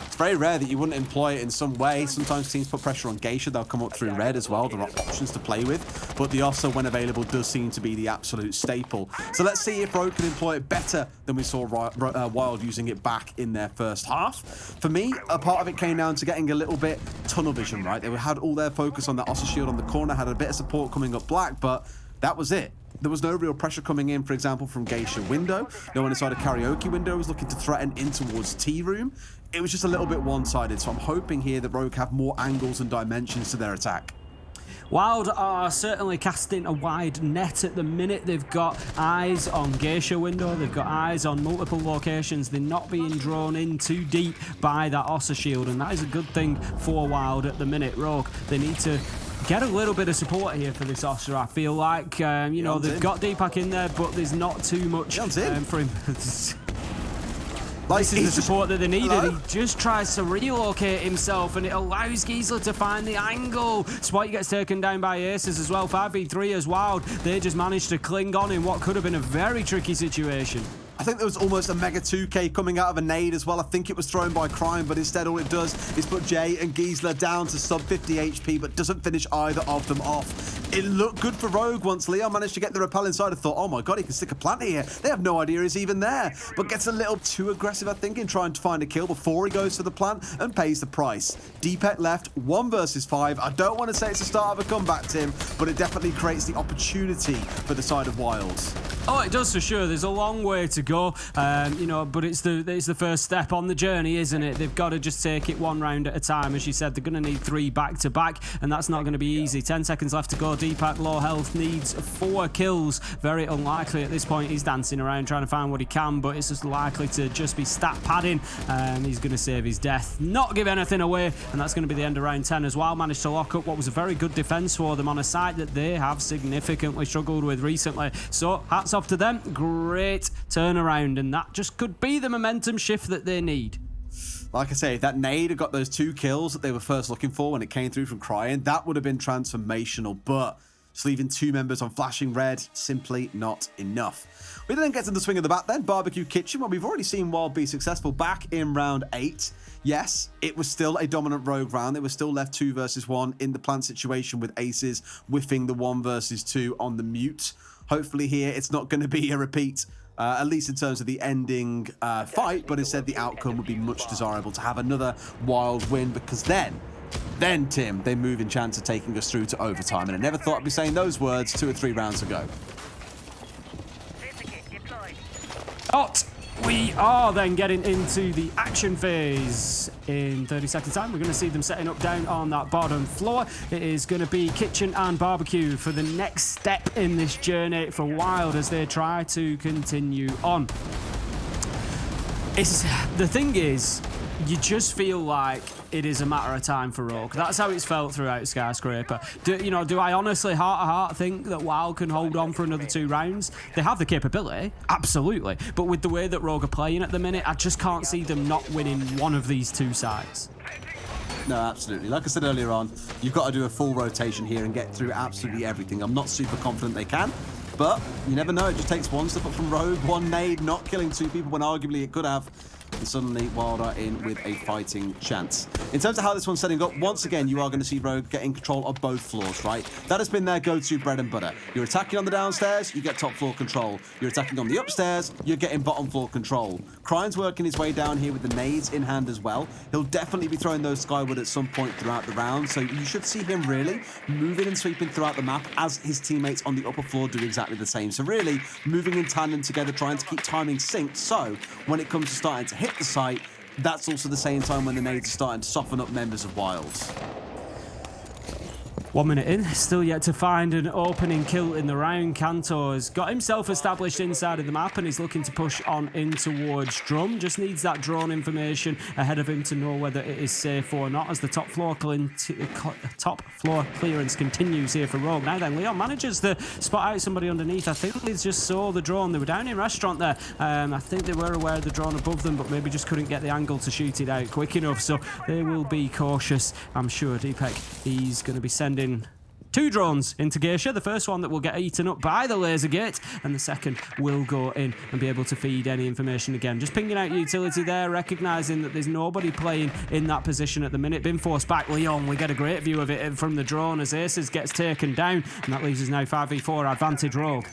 It's very rare that you wouldn't employ it in some way. Sometimes teams put pressure on Geisha. They'll come up through red as well. There are options to play with. But the Ossa, when available, does seem to be the absolute staple. So let's see if Rogue can employ it better than we saw Wild using it back in their first half. For me, a part of it came down to getting a little bit tunnel vision, right? They had all their focus on that Ossa shield on the corner, had a bit of support coming up black, but that was it. There was no real pressure coming in, for example, from Geisha window. No one inside a Karaoke window was looking to threaten in towards Tea Room. It was just a little bit one-sided, so I'm hoping here that Rogue have more angles and dimensions to their attack. Wild are certainly casting a wide net at the minute. They've got eyes on Geisha window. They've got eyes on multiple locations. They're not being drawn in too deep by that Ossa shield, and that is a good thing for Wild at the minute. Rogue, they need to get a little bit of support here for this Ossa. I feel like, you know, they've got Deepak in there, but there's not too much for him. This is the support that they needed. Hello? He just tries to relocate himself, and it allows Giesler to find the angle. Spoit gets taken down by Aces as well. 5v3 as Wild. They just managed to cling on in what could have been a very tricky situation. I think there was almost a Mega 2K coming out of a nade as well. I think it was thrown by Crime, but instead all it does is put Jay and Giesler down to sub 50 HP, but doesn't finish either of them off. It looked good for Rogue once Leon managed to get the rappel inside. I thought, oh my god, he can stick a plant here. They have no idea he's even there, but gets a little too aggressive, I think, in trying to find a kill before he goes to the plant and pays the price. Deepek left 1 versus 5. I don't want to say it's the start of a comeback, Tim, but it definitely creates the opportunity for the side of Wilds. Oh, it does for sure. There's a long way to go, you know, but it's the first step on the journey, isn't it? They've got to just take it 1 round at a time. As you said, they're going to need 3 back-to-back, and that's not going to be easy. 10 seconds left to go. Deepak, low health, needs 4 kills. Very unlikely at this point. He's dancing around trying to find what he can, but it's just likely to just be stat padding, and he's going to save his death. Not give anything away, and that's going to be the end of round 10 as well. Managed to lock up what was a very good defense for them on a site that they have significantly struggled with recently. So, hats off to them. Great turnaround, and that just could be the momentum shift that they need. Like I say, if that nade had got those 2 kills that they were first looking for when it came through from Crying, that would have been transformational, but just leaving 2 members on flashing red, simply not enough. We then get to the swing of the bat then, Barbecue Kitchen, where we've already seen Wild be successful back in round 8. Yes, it was still a dominant Rogue round. They were still left 2 versus 1 in the plant situation with Aces whiffing the 1 versus 2 on the mute. Hopefully here it's not going to be a repeat, at least in terms of the ending fight, but instead the outcome would be much desirable to have another Wild win, because then, Tim, they move in chance of taking us through to overtime. And I never thought I'd be saying those words 2 or 3 rounds ago. Hot. We are then getting into the action phase. In 30 seconds time, we're going to see them setting up down on that bottom floor. It is going to be Kitchen and Barbecue for the next step in this journey for Wild as they try to continue on. The thing is, you just feel like it is a matter of time for Rogue. That's how it's felt throughout Skyscraper. Do I honestly, heart to heart, think that WYLDE can hold on for another 2 rounds? They have the capability, absolutely. But with the way that Rogue are playing at the minute, I just can't see them not winning one of these 2 sides. No, absolutely. Like I said earlier on, you've got to do a full rotation here and get through absolutely everything. I'm not super confident they can, but you never know. It just takes 1 step up from Rogue, 1 nade, not killing 2 people when arguably it could have. And suddenly WYLDE are in with a fighting chance. In terms of how this one's setting up, once again, you are going to see Rogue getting control of both floors, right? That has been their go-to bread and butter. You're attacking on the downstairs, you get top floor control. You're attacking on the upstairs, you're getting bottom floor control. Crying's working his way down here with the nades in hand as well. He'll definitely be throwing those skyward at some point throughout the round, so you should see him really moving and sweeping throughout the map as his teammates on the upper floor do exactly the same. So really, moving in tandem together, trying to keep timing synced, so when it comes to starting to hit the site, that's also the same time when the nades are starting to soften up members of WYLDE. 1 minute in, still yet to find an opening kill in the round. Kanto has got himself established inside of the map and he's looking to push on in towards Drum. Just needs that drone information ahead of him to know whether it is safe or not as the top floor clearance continues here for Rogue. Now then, Leon manages to spot out somebody underneath. I think they just saw the drone. They were down in restaurant there. I think they were aware of the drone above them, but maybe just couldn't get the angle to shoot it out quick enough. So they will be cautious. I'm sure Deepek, he's going to be sending 2 drones into Geisha. The first one that will get eaten up by the laser gate, and the second will go in and be able to feed any information again. Just pinging out utility there, recognising that there's nobody playing in that position at the minute. Been forced back, Leon. We get a great view of it from the drone as Aces gets taken down, and that leaves us now 5v4 advantage Rogue.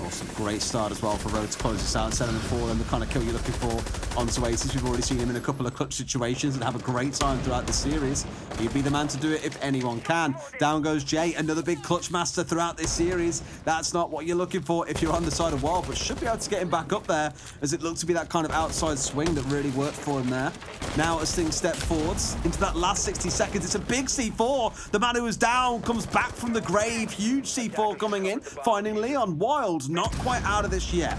Awesome, great start as well for Rogue to close this out, 7-4, and the kind of kill you're looking for onto Aces. We've already seen him in a couple of clutch situations and have a great time throughout the series. He'd be the man to do it if anyone can. Down goes Jay, another big clutch master throughout this series. That's not what you're looking for if you're on the side of WYLDE, but should be able to get him back up there as it looked to be that kind of outside swing that really worked for him there. Now as things step forwards into that last 60 seconds, it's a big C4. The man who was down comes back from the grave. Huge C4 coming in, finding Leon. WYLDE not quite out of this yet.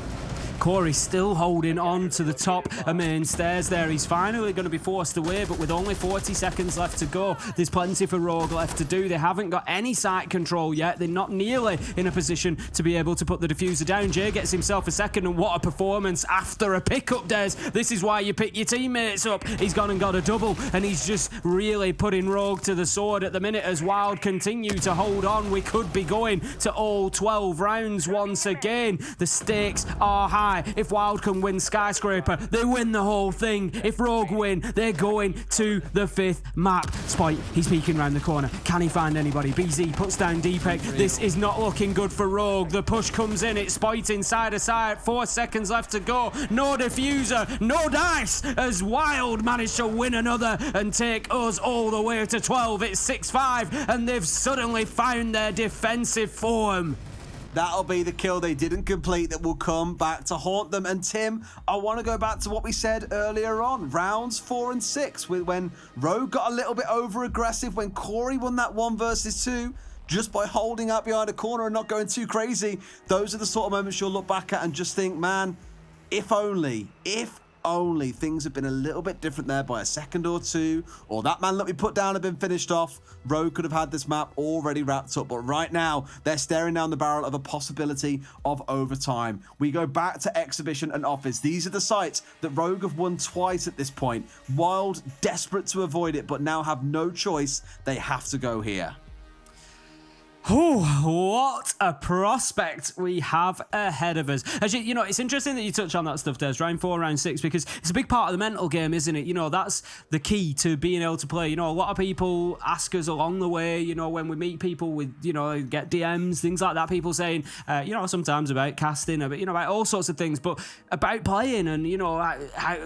Corey still holding on to the top of main stairs there. He's finally going to be forced away, but with only 40 seconds left to go, there's plenty for Rogue left to do. They haven't got any site control yet. They're not nearly in a position to be able to put the diffuser down. Jay gets himself a second, and what a performance after a pickup, Des. This is why you pick your teammates up. He's gone and got a double, and he's just really putting Rogue to the sword at the minute as WYLDE continue to hold on. We could be going to all 12 rounds once again. The stakes are high. tonight. If Wild can win Skyscraper, they win the whole thing. If Rogue win, they're going to the 5th map. Spite, he's peeking around the corner. Can he find anybody? BZ puts down Deepak. This is not looking good for Rogue. The push comes in. It's Spite inside a side. 4 seconds left to go. No diffuser, no dice, as WYLDE managed to win another and take us all the way to 12. It's 6-5, and they've suddenly found their defensive form. That'll be the kill they didn't complete that will come back to haunt them. And Tim, I want to go back to what we said earlier on. Rounds 4 and 6, when Rogue got a little bit over-aggressive, when Corey won that 1 versus 2, just by holding out behind a corner and not going too crazy. Those are the sort of moments you'll look back at and just think, man, if only things had been a little bit different there by a second or two, or that man that we put down had been finished off, Rogue could have had this map already wrapped up. But right now, they're staring down the barrel of a possibility of overtime. We go back to Exhibition and Office. These are the sites that Rogue have won twice at this point. WYLDE desperate to avoid it, but now have no choice. They have to go here. Oh, what a prospect we have ahead of us. Actually, you know, it's interesting that you touch on that stuff, Des, round 4, round 6, because it's a big part of the mental game, isn't it? You know, that's the key to being able to play. You know, a lot of people ask us along the way, you know, when we meet people with, you know, get DMs, things like that, people saying, you know, sometimes about casting, about, you know, about all sorts of things, but about playing and, you know,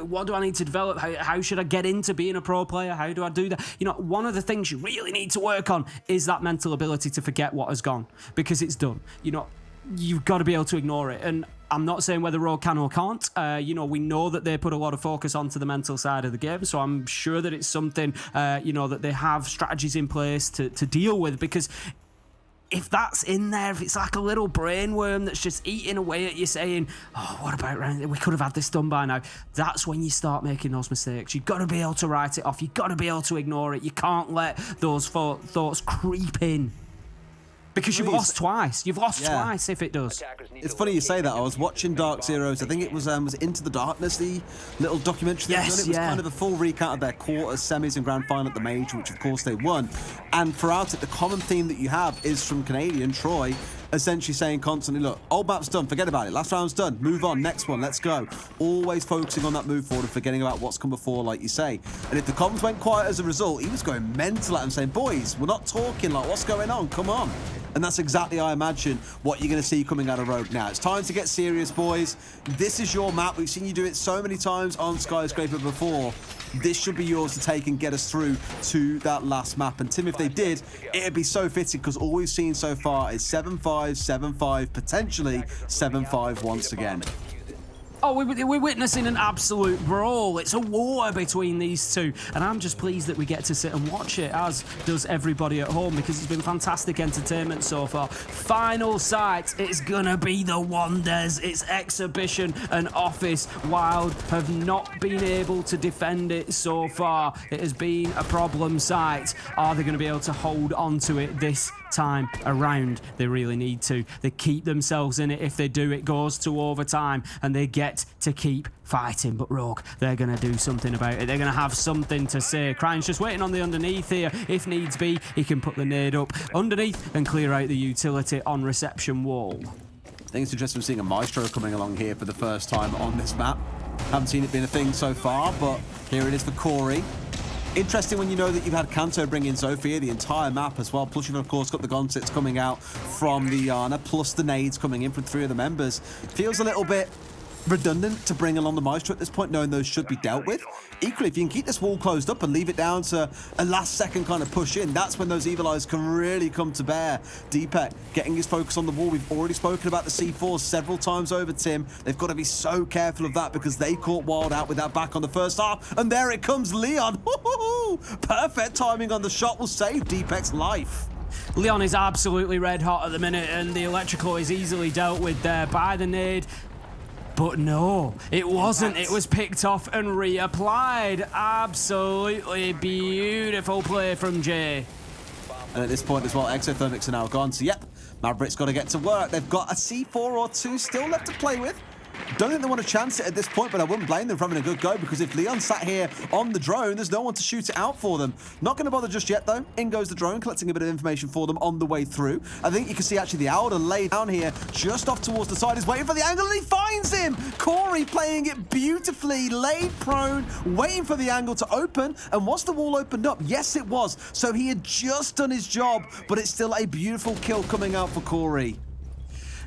what do I need to develop? How should I get into being a pro player? How do I do that? You know, one of the things you really need to work on is that mental ability to forget what has gone, because it's done. You know, you've got to be able to ignore it. And I'm not saying whether Rogue can or can't. You know, we know that they put a lot of focus onto the mental side of the game, so I'm sure that it's something, you know, that they have strategies in place to deal with, because if that's in there, if it's like a little brainworm that's just eating away at you saying, oh, what about round? We could have had this done by now. That's when you start making those mistakes. You've got to be able to write it off. You've got to be able to ignore it. You can't let those thoughts creep in. Because you've lost twice. You've lost twice if it does. It's funny you say that. I was watching Dark Zeros. I think it was Into the Darkness, the little documentary they've done. It was kind of a full recount of their quarters, semis, and grand final at the Major, which of course they won. And throughout it, the common theme that you have is from Canadian Troy, essentially saying constantly, look, old map's done, forget about it. Last round's done, move on, next one, let's go. Always focusing on that move forward and forgetting about what's come before, like you say. And if the comms went quiet as a result, he was going mental at him, saying, boys, we're not talking, like, what's going on? Come on. And that's exactly, I imagine, what you're going to see coming out of Rogue now. It's time to get serious, boys. This is your map. We've seen you do it so many times on Skyscraper before. This should be yours to take and get us through to that last map. And Tim, if they did, it'd be so fitting, because all we've seen so far is 7-5, 7-5, potentially 7-5 once again. Oh, we're witnessing an absolute brawl. It's a war between these two, and I'm just pleased that we get to sit and watch it, as does everybody at home, because it's been fantastic entertainment so far. Final sight, it's gonna be the one, Des. It's Exhibition and Office. WYLDE have not been able to defend it so far. It has been a problem site. Are they going to be able to hold on to it this time around? They really need to. They keep themselves in it. If they do, it goes to overtime, and they get to keep fighting. But Rogue, they're going to do something about it. They're going to have something to say. Crying's just waiting on the underneath here. If needs be, he can put the nade up underneath and clear out the utility on reception wall. I think it's interesting seeing a Maestro coming along here for the first time on this map. Haven't seen it being a thing so far, but here it is for Corey. Interesting when you know that you've had Kanto bring in Zofia the entire map as well. Plus you've of course got the Gonsets coming out from the Yana, plus the nades coming in from 3 of the members. Feels a little bit redundant to bring along the Maestro at this point, knowing those should be dealt with. Equally, if you can keep this wall closed up and leave it down to a last second kind of push in, that's when those Evil Eyes can really come to bear. Deepak getting his focus on the wall. We've already spoken about the C4 several times over, Tim. They've got to be so careful of that, because they caught WYLDE out with that back on the first half. And there it comes, Leon. Perfect timing on the shot will save Deepak's life. Leon is absolutely red hot at the minute, and the electrical is easily dealt with there by the nade. But no, it wasn't. It was picked off and reapplied. Absolutely beautiful play from Jay. And at this point as well, Exothermics are now gone. So, yep, Maverick's got to get to work. They've got a C4 or 2 still left to play with. Don't think they want to chance it at this point, but I wouldn't blame them for having a good go, because if Leon sat here on the drone, there's no one to shoot it out for them. Not going to bother just yet, though. In goes the drone, collecting a bit of information for them on the way through. I think you can see actually the Elder laid down here just off towards the side. He's waiting for the angle, and he finds him! Corey playing it beautifully, laid prone, waiting for the angle to open. And was the wall opened up? Yes, it was. So he had just done his job, but it's still a beautiful kill coming out for Corey.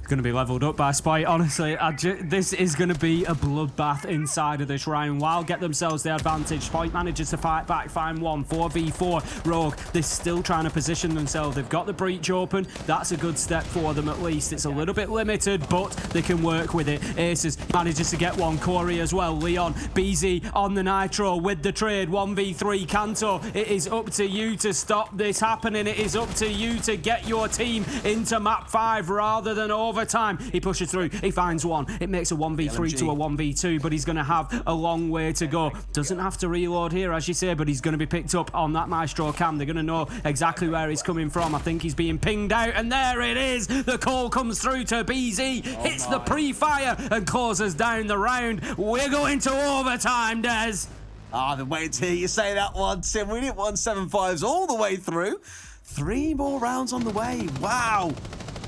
Going to be leveled up by Spite. Honestly, this is going to be a bloodbath inside of this round. WYLDE get themselves the advantage. Spite manages to fight back, find one, 4v4. Rogue, they're still trying to position themselves. They've got the breach open. That's a good step for them at least. It's a little bit limited, but they can work with it. Aces manages to get one. Corey as well. Leon, BZ on the Nitro with the trade. 1v3. Kanto, it is up to you to stop this happening. It is up to you to get your team into map 5 rather than over time. He pushes through, he finds one. It makes a 1v3 to a 1v2, but he's going to have a long way to go. Doesn't have to reload here, as you say, but he's going to be picked up on that Maestro cam. They're going to know exactly where he's coming from. I think he's being pinged out, and there it is. The call comes through to BZ, hits the pre-fire, and closes down the round. We're going to overtime, Des. I've been waiting to hear you say that one, Tim. We did 175s all the way through. 3 more rounds on the way. Wow.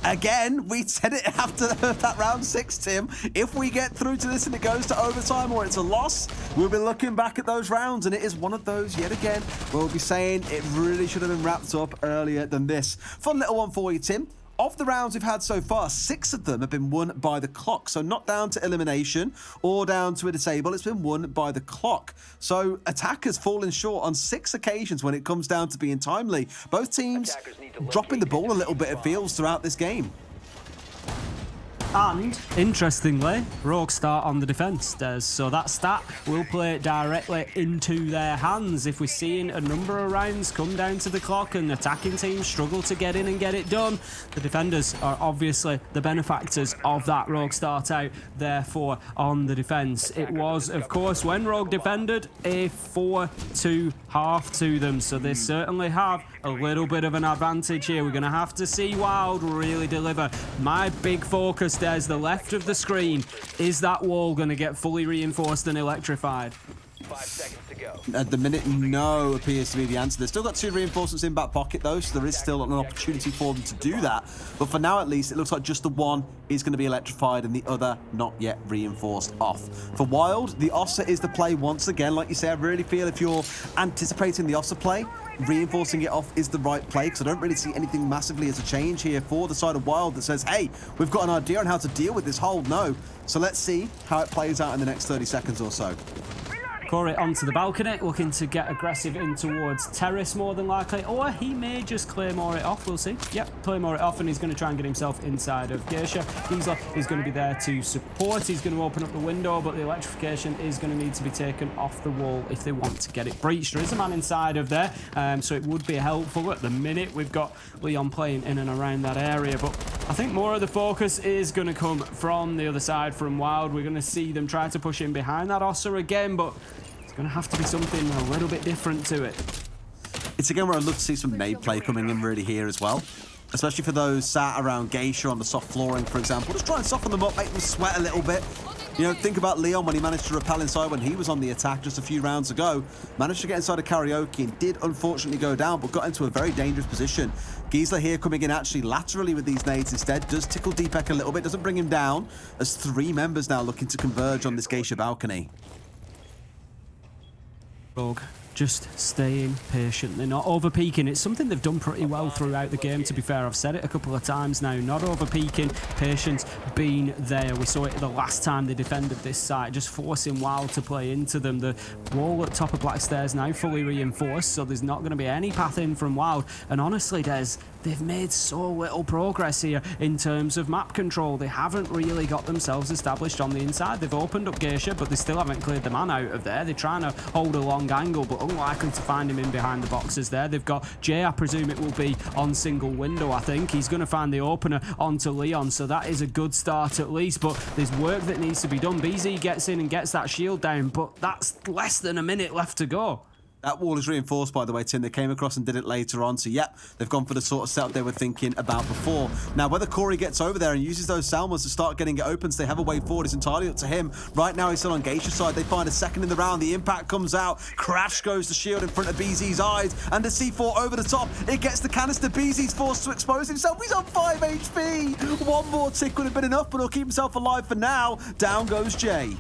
Again, we said it after that round 6, Tim. If we get through to this and it goes to overtime or it's a loss, we'll be looking back at those rounds, and it is one of those yet again where we'll be saying it really should have been wrapped up earlier than this. Fun little one for you, Tim. Of the rounds we've had so far, 6 of them have been won by the clock. So not down to elimination or down to a disable. It's been won by the clock. So attackers falling short on 6 occasions when it comes down to being timely. Both teams dropping the ball a little bit, it feels, throughout this game. And, interestingly, Rogue start on the defence, Des. So that stat will play directly into their hands. If we're seeing a number of rounds come down to the clock and attacking teams struggle to get in and get it done, the defenders are obviously the benefactors of that. Rogue start out, therefore, on the defence. It was, of course, when Rogue defended, a 4-2 half to them. So they certainly have a little bit of an advantage here. We're going to have to see WYLDE really deliver. My big focus, Des, the left of the screen, is that wall going to get fully reinforced and electrified? 5 seconds to go. At the minute, no appears to be the answer. They've still got 2 reinforcements in back pocket, though, so there is still an opportunity for them to do that. But for now, at least, it looks like just the one is going to be electrified and the other not yet reinforced off. For WYLDE, the Ossa is the play once again. Like you say, I really feel if you're anticipating the Ossa play, reinforcing it off is the right play, because I don't really see anything massively as a change here for the side of WYLDE that says, hey, we've got an idea on how to deal with this hold. No. So let's see how it plays out in the next 30 seconds or so. Corey onto the balcony, looking to get aggressive in towards Terrace more than likely, or he may just claymore it off, we'll see. Yep, claymore it off, and he's going to try and get himself inside of Geisha. Giesler is going to be there to support. He's going to open up the window, but the electrification is going to need to be taken off the wall if they want to get it breached. There is a man inside of there, so it would be helpful. At the minute, we've got Leon playing in and around that area, but I think more of the focus is going to come from the other side, from WYLDE. We're going to see them try to push in behind that Ossa again, but it's going to have to be something a little bit different to it. It's again where I'd love to see some nade play coming in really here as well. Especially for those sat around Geisha on the soft flooring, for example. Just try and soften them up, make them sweat a little bit. You know, think about Leon when he managed to repel inside when he was on the attack just a few rounds ago. Managed to get inside of Karaoke and did unfortunately go down, but got into a very dangerous position. Giesler here coming in actually laterally with these nades instead. Does tickle Deepek a little bit, doesn't bring him down. As 3 members now looking to converge on this Geisha balcony. Rogue just staying patient. They're not over-peaking. It's something they've done pretty well throughout the game, to be fair. I've said it a couple of times now. Not over-peaking, patience being there. We saw it the last time they defended this site, just forcing WYLDE to play into them. The wall at top of Black Stairs now fully reinforced, so there's not going to be any path in from WYLDE. And honestly, Des, they've made so little progress here in terms of map control. They haven't really got themselves established on the inside. They've opened up Geisha, but they still haven't cleared the man out of there. They're trying to hold a long angle, but unlikely to find him in behind the boxes there. They've got Jay, I presume it will be on single window, I think. He's going to find the opener onto Leon, so that is a good start at least, but there's work that needs to be done. BZ gets in and gets that shield down, but that's less than a minute left to go. That wall is reinforced, by the way, Tim. They came across and did it later on. So, yep, they've gone for the sort of setup they were thinking about before. Now, whether Corey gets over there and uses those Salmas to start getting it open so they have a way forward is entirely up to him. Right now, he's still on Geisha's side. They find a second in the round. The impact comes out. Crash goes the shield in front of BZ's eyes. And the C4 over the top. It gets the canister. BZ's forced to expose himself. He's on 5 HP. One more tick would have been enough, but he'll keep himself alive for now. Down goes Jay.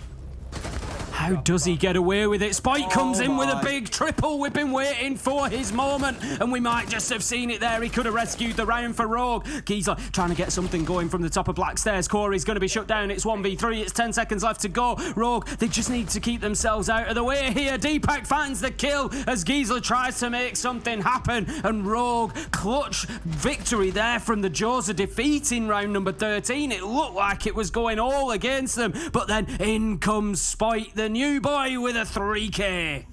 How does he get away with it? Spike comes in with a big triple. We've been waiting for his moment, and we might just have seen it there. He could have rescued the round for Rogue. Geezer trying to get something going from the top of Black Stairs. Corey's going to be shut down. It's 1v3. It's 10 seconds left to go. Rogue, they just need to keep themselves out of the way here. Deepak finds the kill as Geezer tries to make something happen, and Rogue clutch victory there from the jaws of defeat in round number 13. It looked like it was going all against them, but then in comes Spike, the new boy, with a 3K.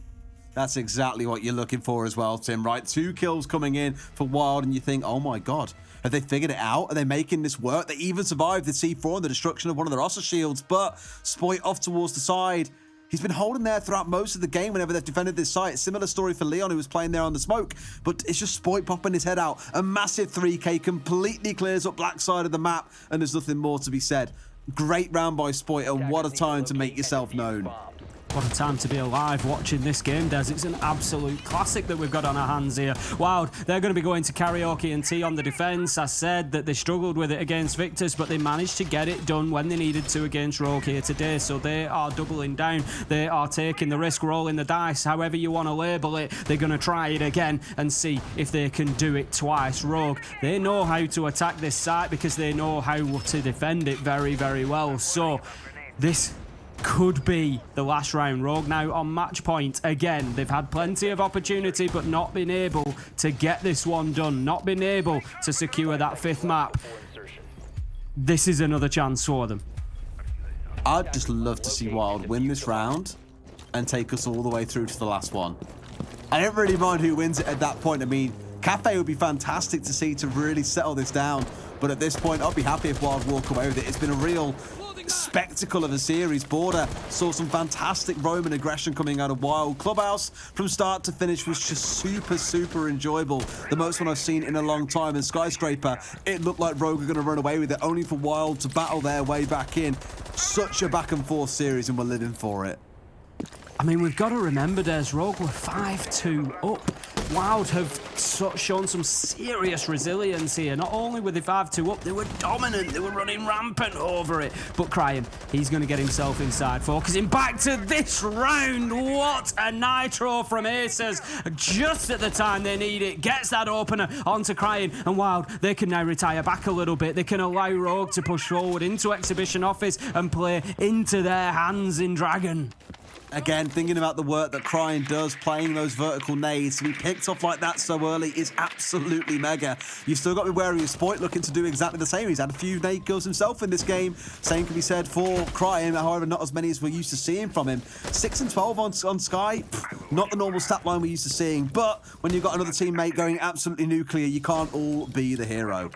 That's exactly what you're looking for as well, Tim, right? 2 kills coming in for Wild, and you think, oh my God, have they figured it out? Are they making this work? They even survived the C4 and the destruction of one of their Ossa shields, but Spoit off towards the side. He's been holding there throughout most of the game whenever they've defended this site. Similar story for Leon, who was playing there on the smoke, but it's just Spoit popping his head out. A massive 3K completely clears up Black side of the map, and there's nothing more to be said. Great round by Spoit, and what a time to make yourself known. What a time to be alive watching this game, Des. It's an absolute classic that we've got on our hands here. Wild, they're going to be going to Karaoke and T on the defence. I said that they struggled with it against Victus, but they managed to get it done when they needed to against Rogue here today. So they are doubling down. They are taking the risk, rolling the dice, however you want to label it. They're going to try it again and see if they can do it twice. Rogue, they know how to attack this site because they know how to defend it very, very well. So this could be the last round. Rogue now on match point again. They've had plenty of opportunity but not been able to get this one done, not been able to secure that 5th map. This is another chance for them. I'd just love to see Wild win this round and take us all the way through to the last one. I don't really mind who wins it at that point. I mean, Kafe would be fantastic to see to really settle this down, but at this point I'd be happy if Wild walk away with it. It's been a real spectacle of a series. Border saw some fantastic Roman aggression coming out of Wild. Clubhouse from start to finish was just super enjoyable. The most one I've seen in a long time. And Skyscraper, it looked like Rogue were going to run away with it, only for Wild to battle their way back in. Such a back and forth series, and we're living for it. I mean, we've got to remember, Des, Rogue were 5-2 up. Wild have shown some serious resilience here. Not only were they 5-2 up, they were dominant. They were running rampant over it. But Cryan, he's going to get himself inside, focusing back to this round. What a nitro from Aces. Just at the time they need it. Gets that opener onto Cryan. And Wild, they can now retire back a little bit. They can allow Rogue to push forward into Exhibition Office and play into their hands in Dragon. Again, thinking about the work that Cryan does, playing those vertical nades, to be picked off like that so early is absolutely mega. You've still got to be wary of Spoit looking to do exactly the same. He's had a few nade kills himself in this game. Same can be said for Cryan, however, not as many as we're used to seeing from him. 6 and 12 on Sky, not the normal stat line we're used to seeing, but when you've got another teammate going absolutely nuclear, you can't all be the hero.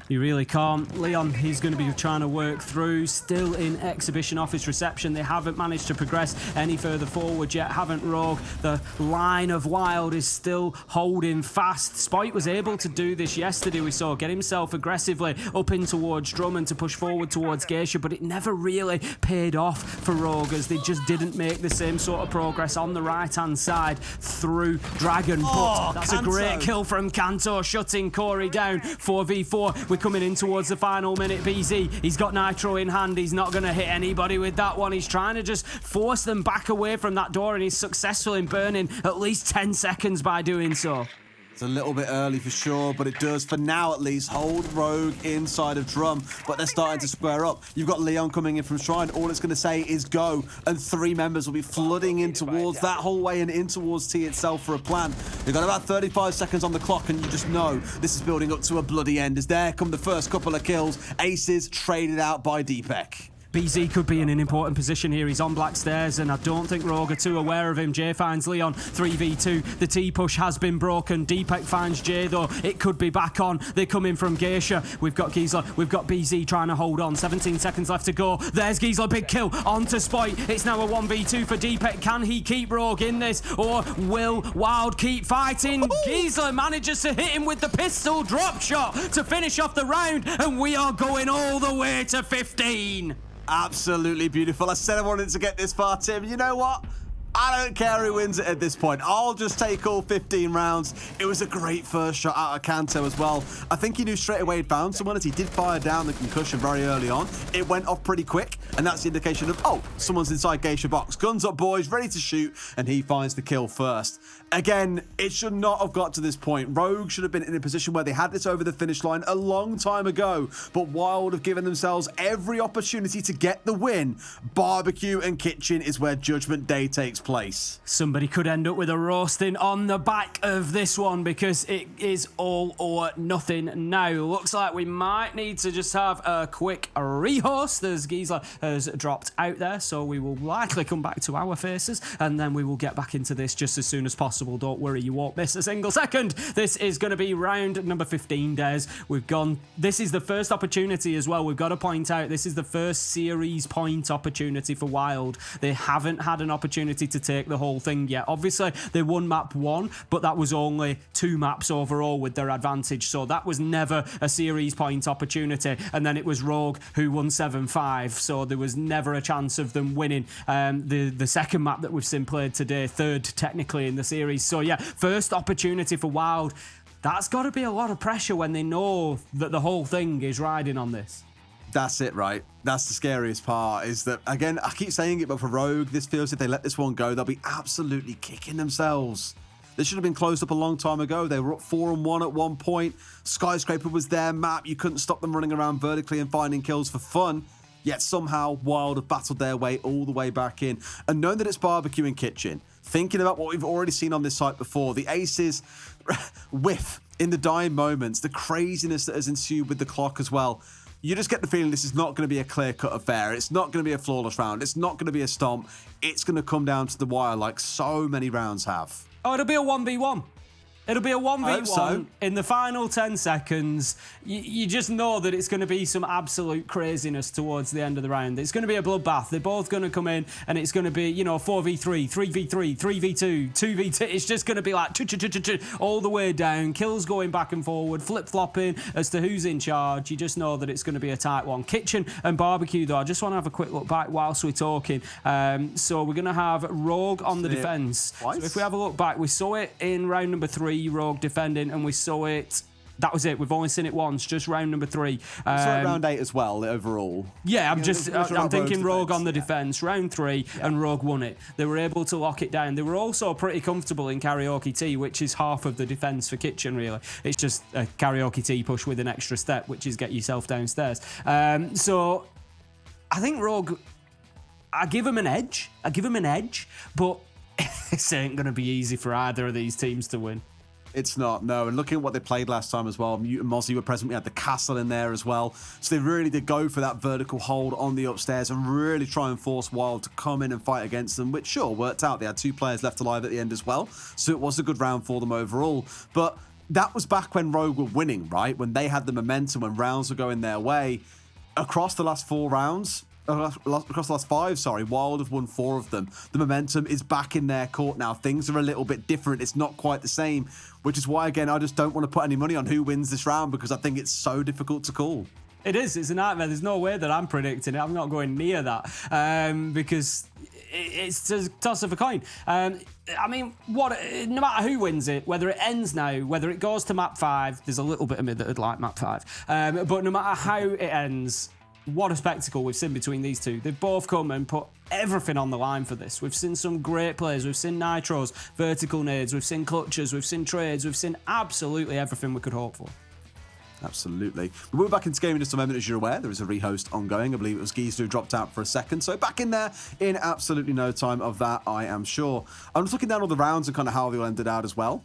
You really can't. Leon, he's going to be trying to work through, still in Exhibition Office reception. They haven't managed to progress any further forward yet, haven't Rogue. The line of Wild is still holding fast. Spoit was able to do this yesterday, we saw, get himself aggressively up in towards Drummond to push forward towards Geisha, but it never really paid off for Rogue as they just didn't make the same sort of progress on the right-hand side through Dragon. But that's Kanto. A great kill from Kanto, shutting Corey down. 4v4. We're coming in towards the final minute. BZ, he's got Nitro in hand. He's not going to hit anybody with that one. He's trying to just force them back away from that door, and he's successful in burning at least 10 seconds by doing so. It's a little bit early for sure, but it does, for now at least, hold Rogue inside of Drum, but they're starting to square up. You've got Leon coming in from Shrine. All it's going to say is go, and 3 members will be flooding in towards that whole way and in towards T itself for a plan. They've got about 35 seconds on the clock, and you just know this is building up to a bloody end, as there come the first couple of kills. Aces traded out by Deepak. BZ could be in an important position here. He's on black stairs, and I don't think Rogue are too aware of him. Jay finds Leon, 3v2. The T-push has been broken. Deepak finds Jay, though. It could be back on. They're coming from Geisha. We've got Giesler. We've got BZ trying to hold on. 17 seconds left to go. There's Giesler, big kill. On to Spoit. It's now a 1v2 for Deepak. Can he keep Rogue in this, or will Wild keep fighting? Giesler manages to hit him with the pistol drop shot to finish off the round, and we are going all the way to 15. Absolutely beautiful. I said I wanted to get this far, Tim. You know what? I don't care who wins it at this point. I'll just take all 15 rounds. It was a great first shot out of Kanto as well. I think he knew straight away he'd found someone as he did fire down the concussion very early on. It went off pretty quick, and that's the indication of, oh, someone's inside Geisha box. Guns up, boys, ready to shoot, and he finds the kill first. Again, it should not have got to this point. Rogue should have been in a position where they had this over the finish line a long time ago, but Wild have given themselves every opportunity to get the win. Barbecue and Kitchen is where Judgment Day takes place. Somebody could end up with a roasting on the back of this one, because it is all or nothing now. Looks like we might need to just have a quick rehost, as Giesler has dropped out there, so we will likely come back to our faces, and then we will get back into this just as soon as possible. Don't worry, you won't miss a single second. This is going to be round number 15, Des. This is the first opportunity as well. We've got to point out, this is the first series point opportunity for Wild. They haven't had an opportunity to take the whole thing yet. Obviously, they won map 1, but that was only 2 maps overall with their advantage, so that was never a series point opportunity. And then it was Rogue who won 7-5, so there was never a chance of them winning the second map that we've seen played today, third technically in the series. So yeah, first opportunity for Wild. That's got to be a lot of pressure when they know that the whole thing is riding on this. That's it, right? That's the scariest part, is that, again, I keep saying it, but for Rogue, this feels if they let this one go, they'll be absolutely kicking themselves. They should have been closed up a long time ago. They were up 4-1 at one point. Skyscraper was their map. You couldn't stop them running around vertically and finding kills for fun. Yet somehow Wild have battled their way all the way back in. And knowing that it's Barbecue and Kitchen, thinking about what we've already seen on this site before, the aces whiff in the dying moments, the craziness that has ensued with the clock as well, you just get the feeling this is not going to be a clear-cut affair. It's not going to be a flawless round. It's not going to be a stomp. It's going to come down to the wire like so many rounds have. Oh, it'll be a 1v1. It'll be a 1v1 so. In the final 10 seconds. You just know that it's going to be some absolute craziness towards the end of the round. It's going to be a bloodbath. They're both going to come in, and it's going to be, 4v3, 3v3, 3v2, 2v2. It's just going to be like all the way down, kills going back and forward, flip-flopping as to who's in charge. You just know that it's going to be a tight one. Kitchen and Barbecue, though, I just want to have a quick look back whilst we're talking. So we're going to have Rogue on the defence. So if we have a look back, we saw it in round number 3, Rogue defending, and we saw it. That was it. We've only seen it once, just round number 3. We saw it round 8 as well, overall. Yeah, I'm thinking Rogue on the defence. Round 3, and Rogue won it. They were able to lock it down. They were also pretty comfortable in Karaoke Tea, which is half of the defence for Kitchen, really. It's just a Karaoke Tea push with an extra step, which is get yourself downstairs. So I think Rogue, I give them an edge, but this ain't going to be easy for either of these teams to win. It's not, no. And looking at what they played last time as well, Mute and Mozzie were present. We had the castle in there as well. So they really did go for that vertical hold on the upstairs and really try and force Wild to come in and fight against them, which sure worked out. They had 2 players left alive at the end as well. So it was a good round for them overall. But that was back when Rogue were winning, right? When they had the momentum, when rounds were going their way. Across the last 4 rounds, across the last 5, sorry, Wild have won 4 of them. The momentum is back in their court now. Things are a little bit different. It's not quite the same, which is why, again, I just don't want to put any money on who wins this round, because I think it's so difficult to call. It is. It's a nightmare. There's no way that I'm predicting it. I'm not going near that because it's a toss of a coin. I mean, no matter who wins it, whether it ends now, whether it goes to map 5, there's a little bit of me that would like map 5. But no matter how it ends, what a spectacle we've seen between these two. They've both come and put everything on the line for this. We've seen some great plays. We've seen nitros, vertical nades, we've seen clutches, we've seen trades, we've seen absolutely everything we could hope for. Absolutely. We'll be back into game in just a moment. As you're aware, there is a rehost ongoing. I believe it was Giesler who dropped out for a second. So back in there in absolutely no time of that, I am sure. I'm just looking down all the rounds and kind of how they all ended out as well.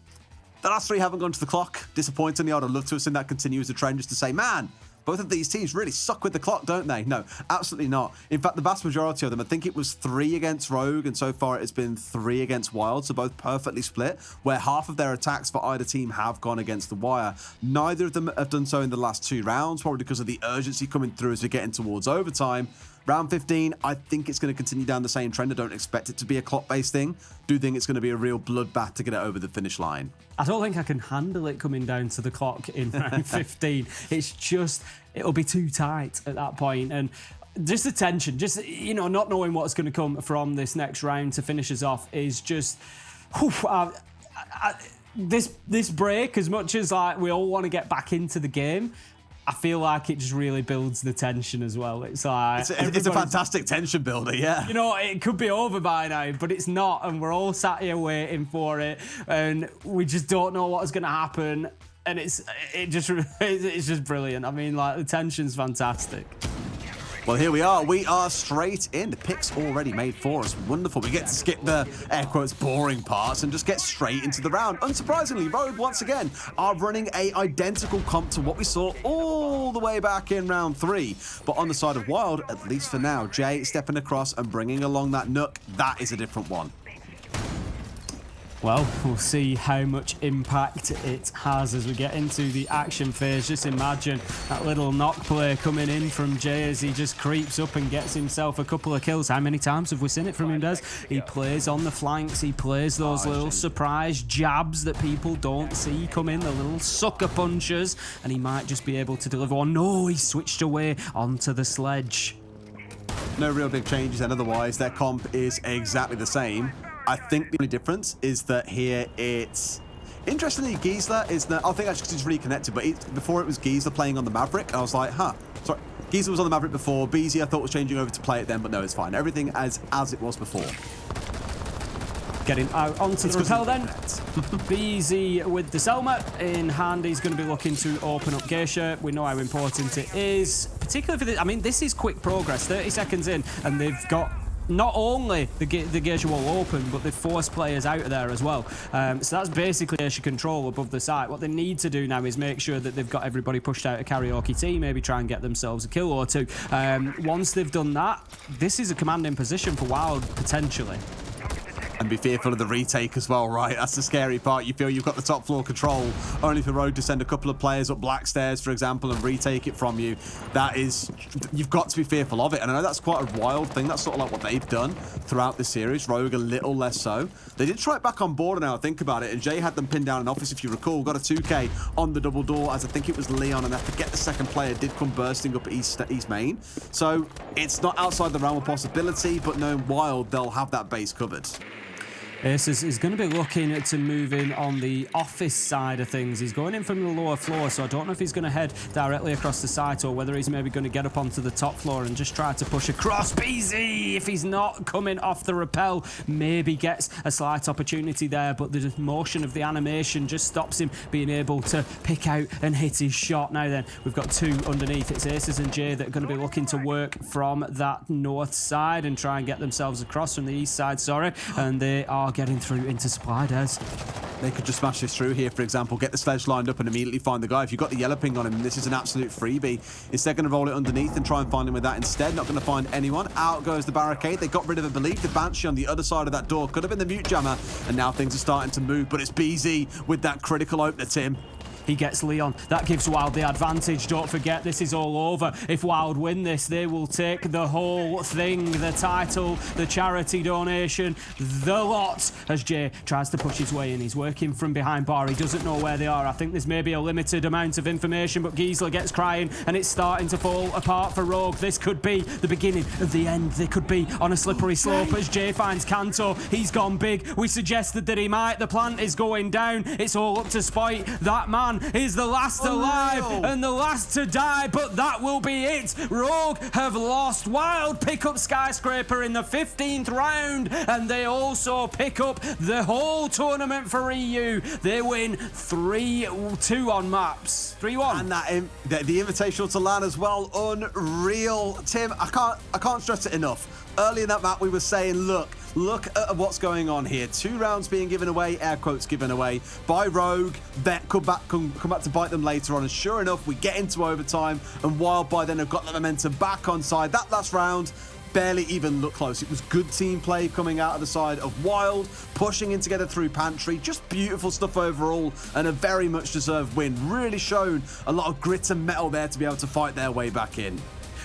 The last 3 haven't gone to the clock. Disappointingly, I'd have loved to have seen that continue as a trend, just to say, man, both of these teams really suck with the clock, don't they? No, absolutely not. In fact, the vast majority of them, I think it was 3 against Rogue, and so far it's been 3 against Wild, so both perfectly split, where half of their attacks for either team have gone against the wire. Neither of them have done so in the last 2 rounds, probably because of the urgency coming through as we're getting towards overtime. Round 15, I think it's going to continue down the same trend. I don't expect it to be a clock-based thing. Do think it's going to be a real bloodbath to get it over the finish line. I don't think I can handle it coming down to the clock in round 15. It's just, it'll be too tight at that point. And just the tension, just, you know, not knowing what's going to come from this next round to finish us off is just, this break, as much as like we all want to get back into the game, I feel like it just really builds the tension as well. It's like it's a fantastic tension builder, yeah. You know, it could be over by now, but it's not, and we're all sat here waiting for it, and we just don't know what's going to happen, and it's just brilliant. I mean, like, the tension's fantastic. Well, here we are. We are straight in. The pick's already made for us. Wonderful. We get to skip the, air quotes, boring parts and just get straight into the round. Unsurprisingly, Rogue, once again, are running a identical comp to what we saw all the way back in round 3. But on the side of Wild, at least for now, Jay stepping across and bringing along that Nook, that is a different one. Well, we'll see how much impact it has as we get into the action phase. Just imagine that little knock play coming in from Jay as he just creeps up and gets himself a couple of kills. How many times have we seen it from him, Des? He plays on the flanks, he plays those little surprise jabs that people don't see come in, the little sucker punches, and he might just be able to deliver one. No, he switched away onto the sledge. No real big changes, and otherwise their comp is exactly the same. I think the only difference is that here it's... Interestingly, Giesler is the... I think actually he's reconnected, but before it was Giesler playing on the Maverick, and I was like, sorry. Giesler was on the Maverick before. BZ I thought was changing over to play it then, but no, it's fine. Everything as it was before. Getting out onto the rappel then. BZ with the Selma in hand. He's going to be looking to open up Geisha. We know how important it is, particularly for this. I mean, this is quick progress. 30 seconds in, and they've got not only the Geisha wall open, but they've forced players out of there as well. So that's basically Geisha control above the site. What they need to do now is make sure that they've got everybody pushed out of karaoke T, maybe try and get themselves a kill or 2. Once they've done that, this is a commanding position for Wild, potentially. And be fearful of the retake as well, right? That's the scary part. You feel you've got the top floor control, only for Rogue to send a couple of players up Black Stairs, for example, and retake it from you. That is, you've got to be fearful of it. And I know that's quite a wild thing. That's sort of like what they've done throughout the series. Rogue a little less so. They did try it back on border now, think about it. And Jay had them pinned down in office, if you recall. Got a 2K on the double door, as I think it was Leon, and I forget the second player did come bursting up East Main. So it's not outside the realm of possibility, but knowing Wild, they'll have that base covered. Ace is going to be looking to move in on the office side of things. He's going in from the lower floor, so I don't know if he's going to head directly across the site or whether he's maybe going to get up onto the top floor and just try to push across. BZ, if he's not coming off the rappel, maybe gets a slight opportunity there, but the motion of the animation just stops him being able to pick out and hit his shot. Now then, we've got 2 underneath. It's Aces and Jay that are going to be looking to work from that north side and try and get themselves across from the east side, and they are getting through into supply, Des. They could just smash this through here, for example, get the sledge lined up and immediately find the guy. If you've got the yellow ping on him, this is an absolute freebie. Instead, going to roll it underneath and try and find him with that instead. Not going to find anyone. Out goes the barricade. They got rid of, I believe, the Banshee on the other side of that door. Could have been the mute jammer, and now things are starting to move, but it's BZ with that critical opener, Tim. He gets Leon. That gives Wild the advantage. Don't forget, this is all over. If Wild win this, they will take the whole thing. The title, the charity donation, the lot. As Jay tries to push his way in. He's working from behind bar. He doesn't know where they are. I think there's maybe a limited amount of information, but Giesler gets crying, and it's starting to fall apart for Rogue. This could be the beginning of the end. They could be on a slippery slope as Jay finds Kanto. He's gone big. We suggested that he might. The plant is going down. It's all up to Spite. That man is the last alive and the last to die, but that will be it. Rogue have lost. Wild pick up Skyscraper in the 15th round, and they also pick up the whole tournament for EU. They win 3-2 on maps. 3-1. And the invitational to LAN as well. Unreal. Tim, I can't stress it enough. Early in that map, we were saying, look, look at what's going on here. 2 rounds being given away, air quotes given away, by Rogue. Vet come back to bite them later on, and sure enough, we get into overtime, and Wild by then have got the momentum back on side. That last round barely even looked close. It was good team play coming out of the side of Wild, pushing in together through Pantry. Just beautiful stuff overall, and a very much deserved win. Really shown a lot of grit and metal there to be able to fight their way back in.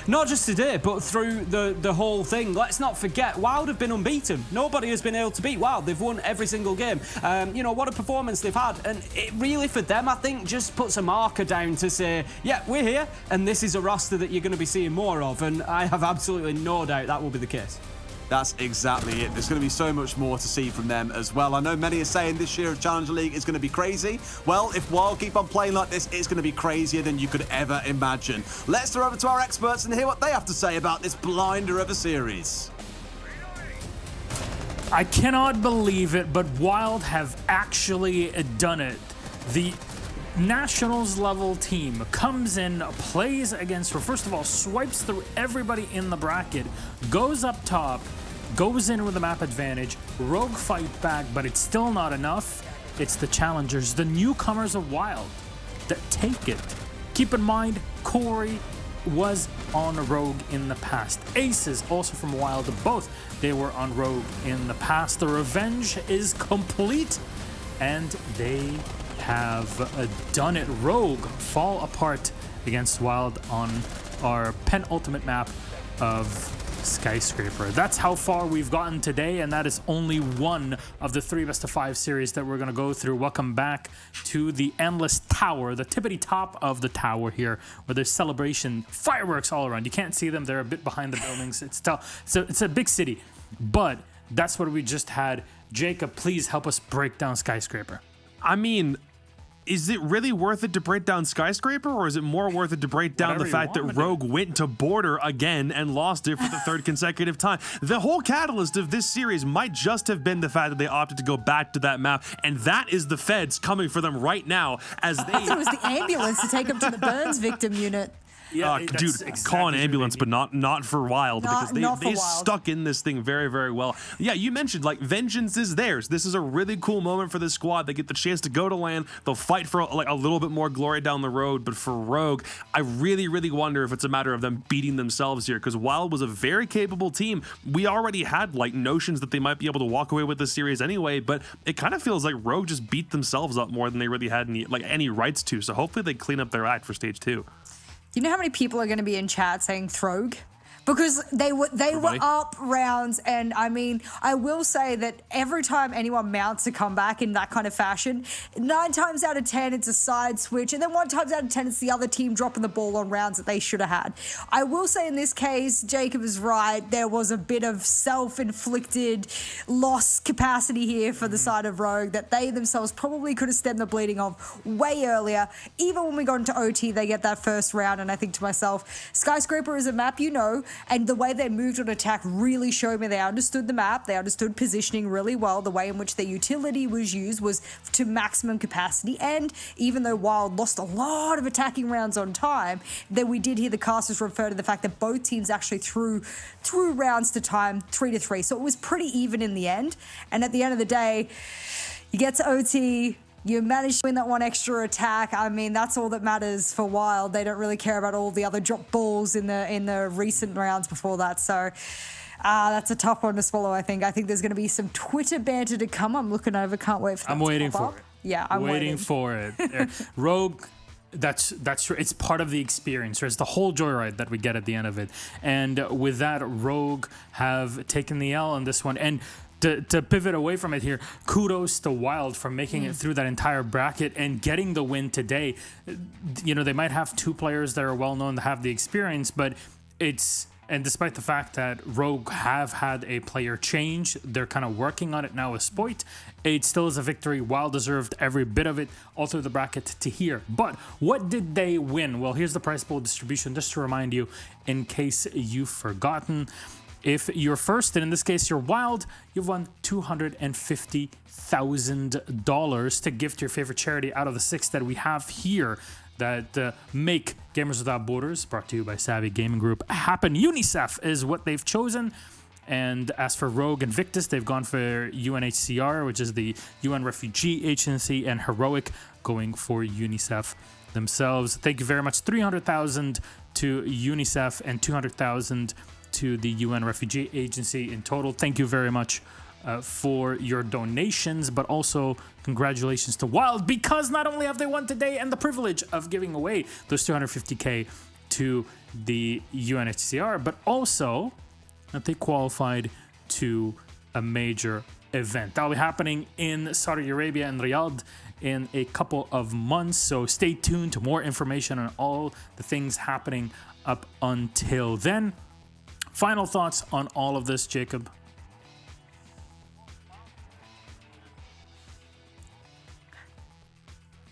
Not just today, but through the whole thing. Let's not forget, Wild have been unbeaten. Nobody has been able to beat Wild. They've won every single game. You know, what a performance they've had. And it really, for them, I think, just puts a marker down to say, yeah, we're here, and this is a roster that you're going to be seeing more of. And I have absolutely no doubt that will be the case. That's exactly it. There's going to be so much more to see from them as well. I know many are saying this year of Challenger League is going to be crazy. Well, if Wild keep on playing like this, it's going to be crazier than you could ever imagine. Let's throw over to our experts and hear what they have to say about this blinder of a series. I cannot believe it, but Wild have actually done it. The Nationals level team comes in, plays against, or first of all, swipes through everybody in the bracket, goes up top, goes in with a map advantage, Rogue fight back, but it's still not enough. It's the challengers, the newcomers of Wild, that take it. Keep in mind, Corey was on Rogue in the past. Aces, also from Wild, both they were on Rogue in the past. The revenge is complete, and they have done it. Rogue fall apart against Wild on our penultimate map of Skyscraper. That's how far we've gotten today, and that is only one of the 3 best-of-5 series that we're going to go through. Welcome back to the Endless Tower, the tippity top of the tower here, where there's celebration fireworks all around. You can't see them; they're a bit behind the buildings. It's a big city, but that's what we just had. Jacob, please help us break down Skyscraper. I mean, is it really worth it to break down Skyscraper, or is it more worth it to break down the fact that Rogue went to Border again and lost it for the 3rd consecutive time? The whole catalyst of this series might just have been the fact that they opted to go back to that map, and that is the feds coming for them right now as they... I thought it was the ambulance to take them to the Burns victim unit. Yeah, dude, exactly, call an ambulance, but not for Wild, because they stuck in this thing very, very well. Yeah, you mentioned, like, vengeance is theirs. This is a really cool moment for this squad. They get the chance to go to land. They'll fight for like a little bit more glory down the road. But for Rogue, I really, really wonder if it's a matter of them beating themselves here, because Wild was a very capable team. We already had like notions that they might be able to walk away with this series anyway, but it kind of feels like Rogue just beat themselves up more than they really had any rights to. So hopefully they clean up their act for stage 2. Do you know how many people are going to be in chat saying Throg? Because they were up rounds, and I mean, I will say that every time anyone mounts a comeback in that kind of fashion, 9 times out of 10 it's a side switch, and then 1 times out of 10 it's the other team dropping the ball on rounds that they should have had. I will say in this case, Jacob is right. There was a bit of self-inflicted loss capacity here for the side of Rogue that they themselves probably could have stemmed the bleeding of way earlier. Even when we got into OT, they get that first round, and I think to myself, Skyscraper is a map you know. And the way they moved on attack really showed me they understood the map, they understood positioning really well. The way in which their utility was used was to maximum capacity. And even though Wild lost a lot of attacking rounds on time, then we did hear the casters refer to the fact that both teams actually threw rounds to time 3-3. So it was pretty even in the end. And at the end of the day, you get to OT, you managed to win that 1 extra attack. I mean, that's all that matters for Wild. They don't really care about all the other drop balls in the recent rounds before that. So that's a tough one to swallow, I think. I think there's going to be some Twitter banter to come. I'm looking over. Can't wait for that. I'm waiting for it. Yeah, I'm waiting for it. Rogue... That's true. It's part of the experience. It's the whole joyride that we get at the end of it. And with that, Rogue have taken the L on this one. And to pivot away from it here, kudos to Wild for making it through that entire bracket and getting the win today. You know, they might have 2 players that are well known to have the experience, but and despite the fact that Rogue have had a player change, they're kind of working on it now with Spoit. It still is a victory. Wild deserved every bit of it all through the bracket to here. But what did they win? Well, here's the prize pool distribution just to remind you in case you've forgotten. If you're first, and in this case you're Wild, you've won $250,000 to give to your favorite charity out of the 6 that we have here that make Gamers Without Borders, brought to you by Savvy Gaming Group, happen. UNICEF is what they've chosen. And as for Rogue and Victus, they've gone for UNHCR, which is the UN Refugee Agency, and Heroic going for UNICEF themselves. Thank you very much. 300,000 to UNICEF and 200,000 to the UN Refugee Agency in total. Thank you very much for your donations, but also congratulations to WYLDE, because not only have they won today and the privilege of giving away those 250K to the UNHCR, but also that they qualified to a major event. That'll be happening in Saudi Arabia and Riyadh in a couple of months, so stay tuned to more information on all the things happening up until then. Final thoughts on all of this, Jacob?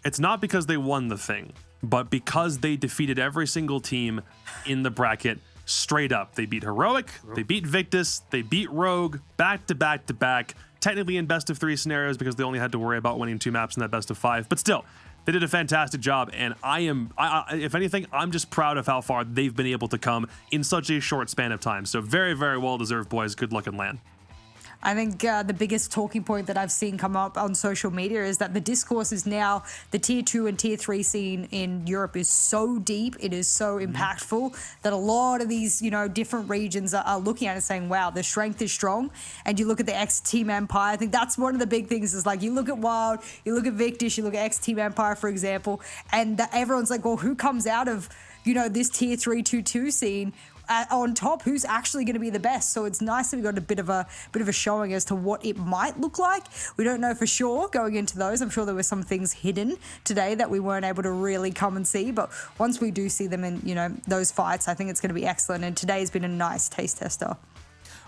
It's not because they won the thing, but because they defeated every single team in the bracket straight up. They beat Heroic, they beat Victus, they beat Rogue, back to back to back, technically in best of 3 scenarios because they only had to worry about winning 2 maps in that best of 5, but still, they did a fantastic job, and if anything, I'm just proud of how far they've been able to come in such a short span of time. So very, very well deserved, boys. Good luck and LAN. I think the biggest talking point that I've seen come up on social media is that the discourse is now the tier 2 and tier 3 scene in Europe is so deep, it is so impactful that a lot of these, different regions are looking at it saying, wow, the strength is strong. And you look at the X Team Empire, I think that's one of the big things is like you look at WYLDE, you look at Victus, you look at X Team Empire, for example, and everyone's like, well, who comes out of, this tier 3 2-2 scene on top, who's actually going to be the best? So it's nice that we got a bit of a showing as to what it might look like. We don't know for sure going into those. I'm sure there were some things hidden today that we weren't able to really come and see, but once we do see them in those fights, I think it's going to be excellent, and today's been a nice taste tester.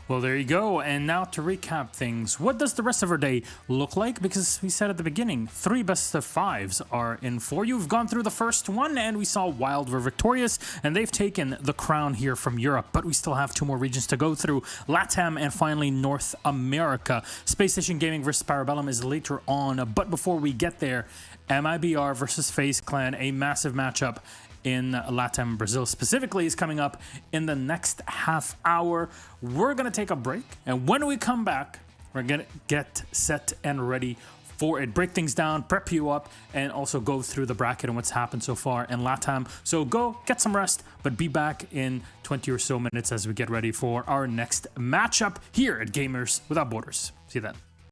Well, there you go. And now to recap things, what does the rest of our day look like? Because we said at the beginning, 3 best of 5s are in for you. We've gone through the first one, and we saw WYLDE were victorious, and they've taken the crown here from Europe. But we still have 2 more regions to go through, LATAM and finally North America. Space Station Gaming versus Parabellum is later on. But before we get there, MIBR versus FaZe Clan, a massive matchup in LATAM Brazil specifically, is coming up in the next half hour. We're going to take a break, and when we come back, we're going to get set and ready for it, break things down, prep you up, and also go through the bracket and what's happened so far in LATAM. So go get some rest, but be back in 20 or so minutes as we get ready for our next matchup here at Gamers Without Borders. See you then.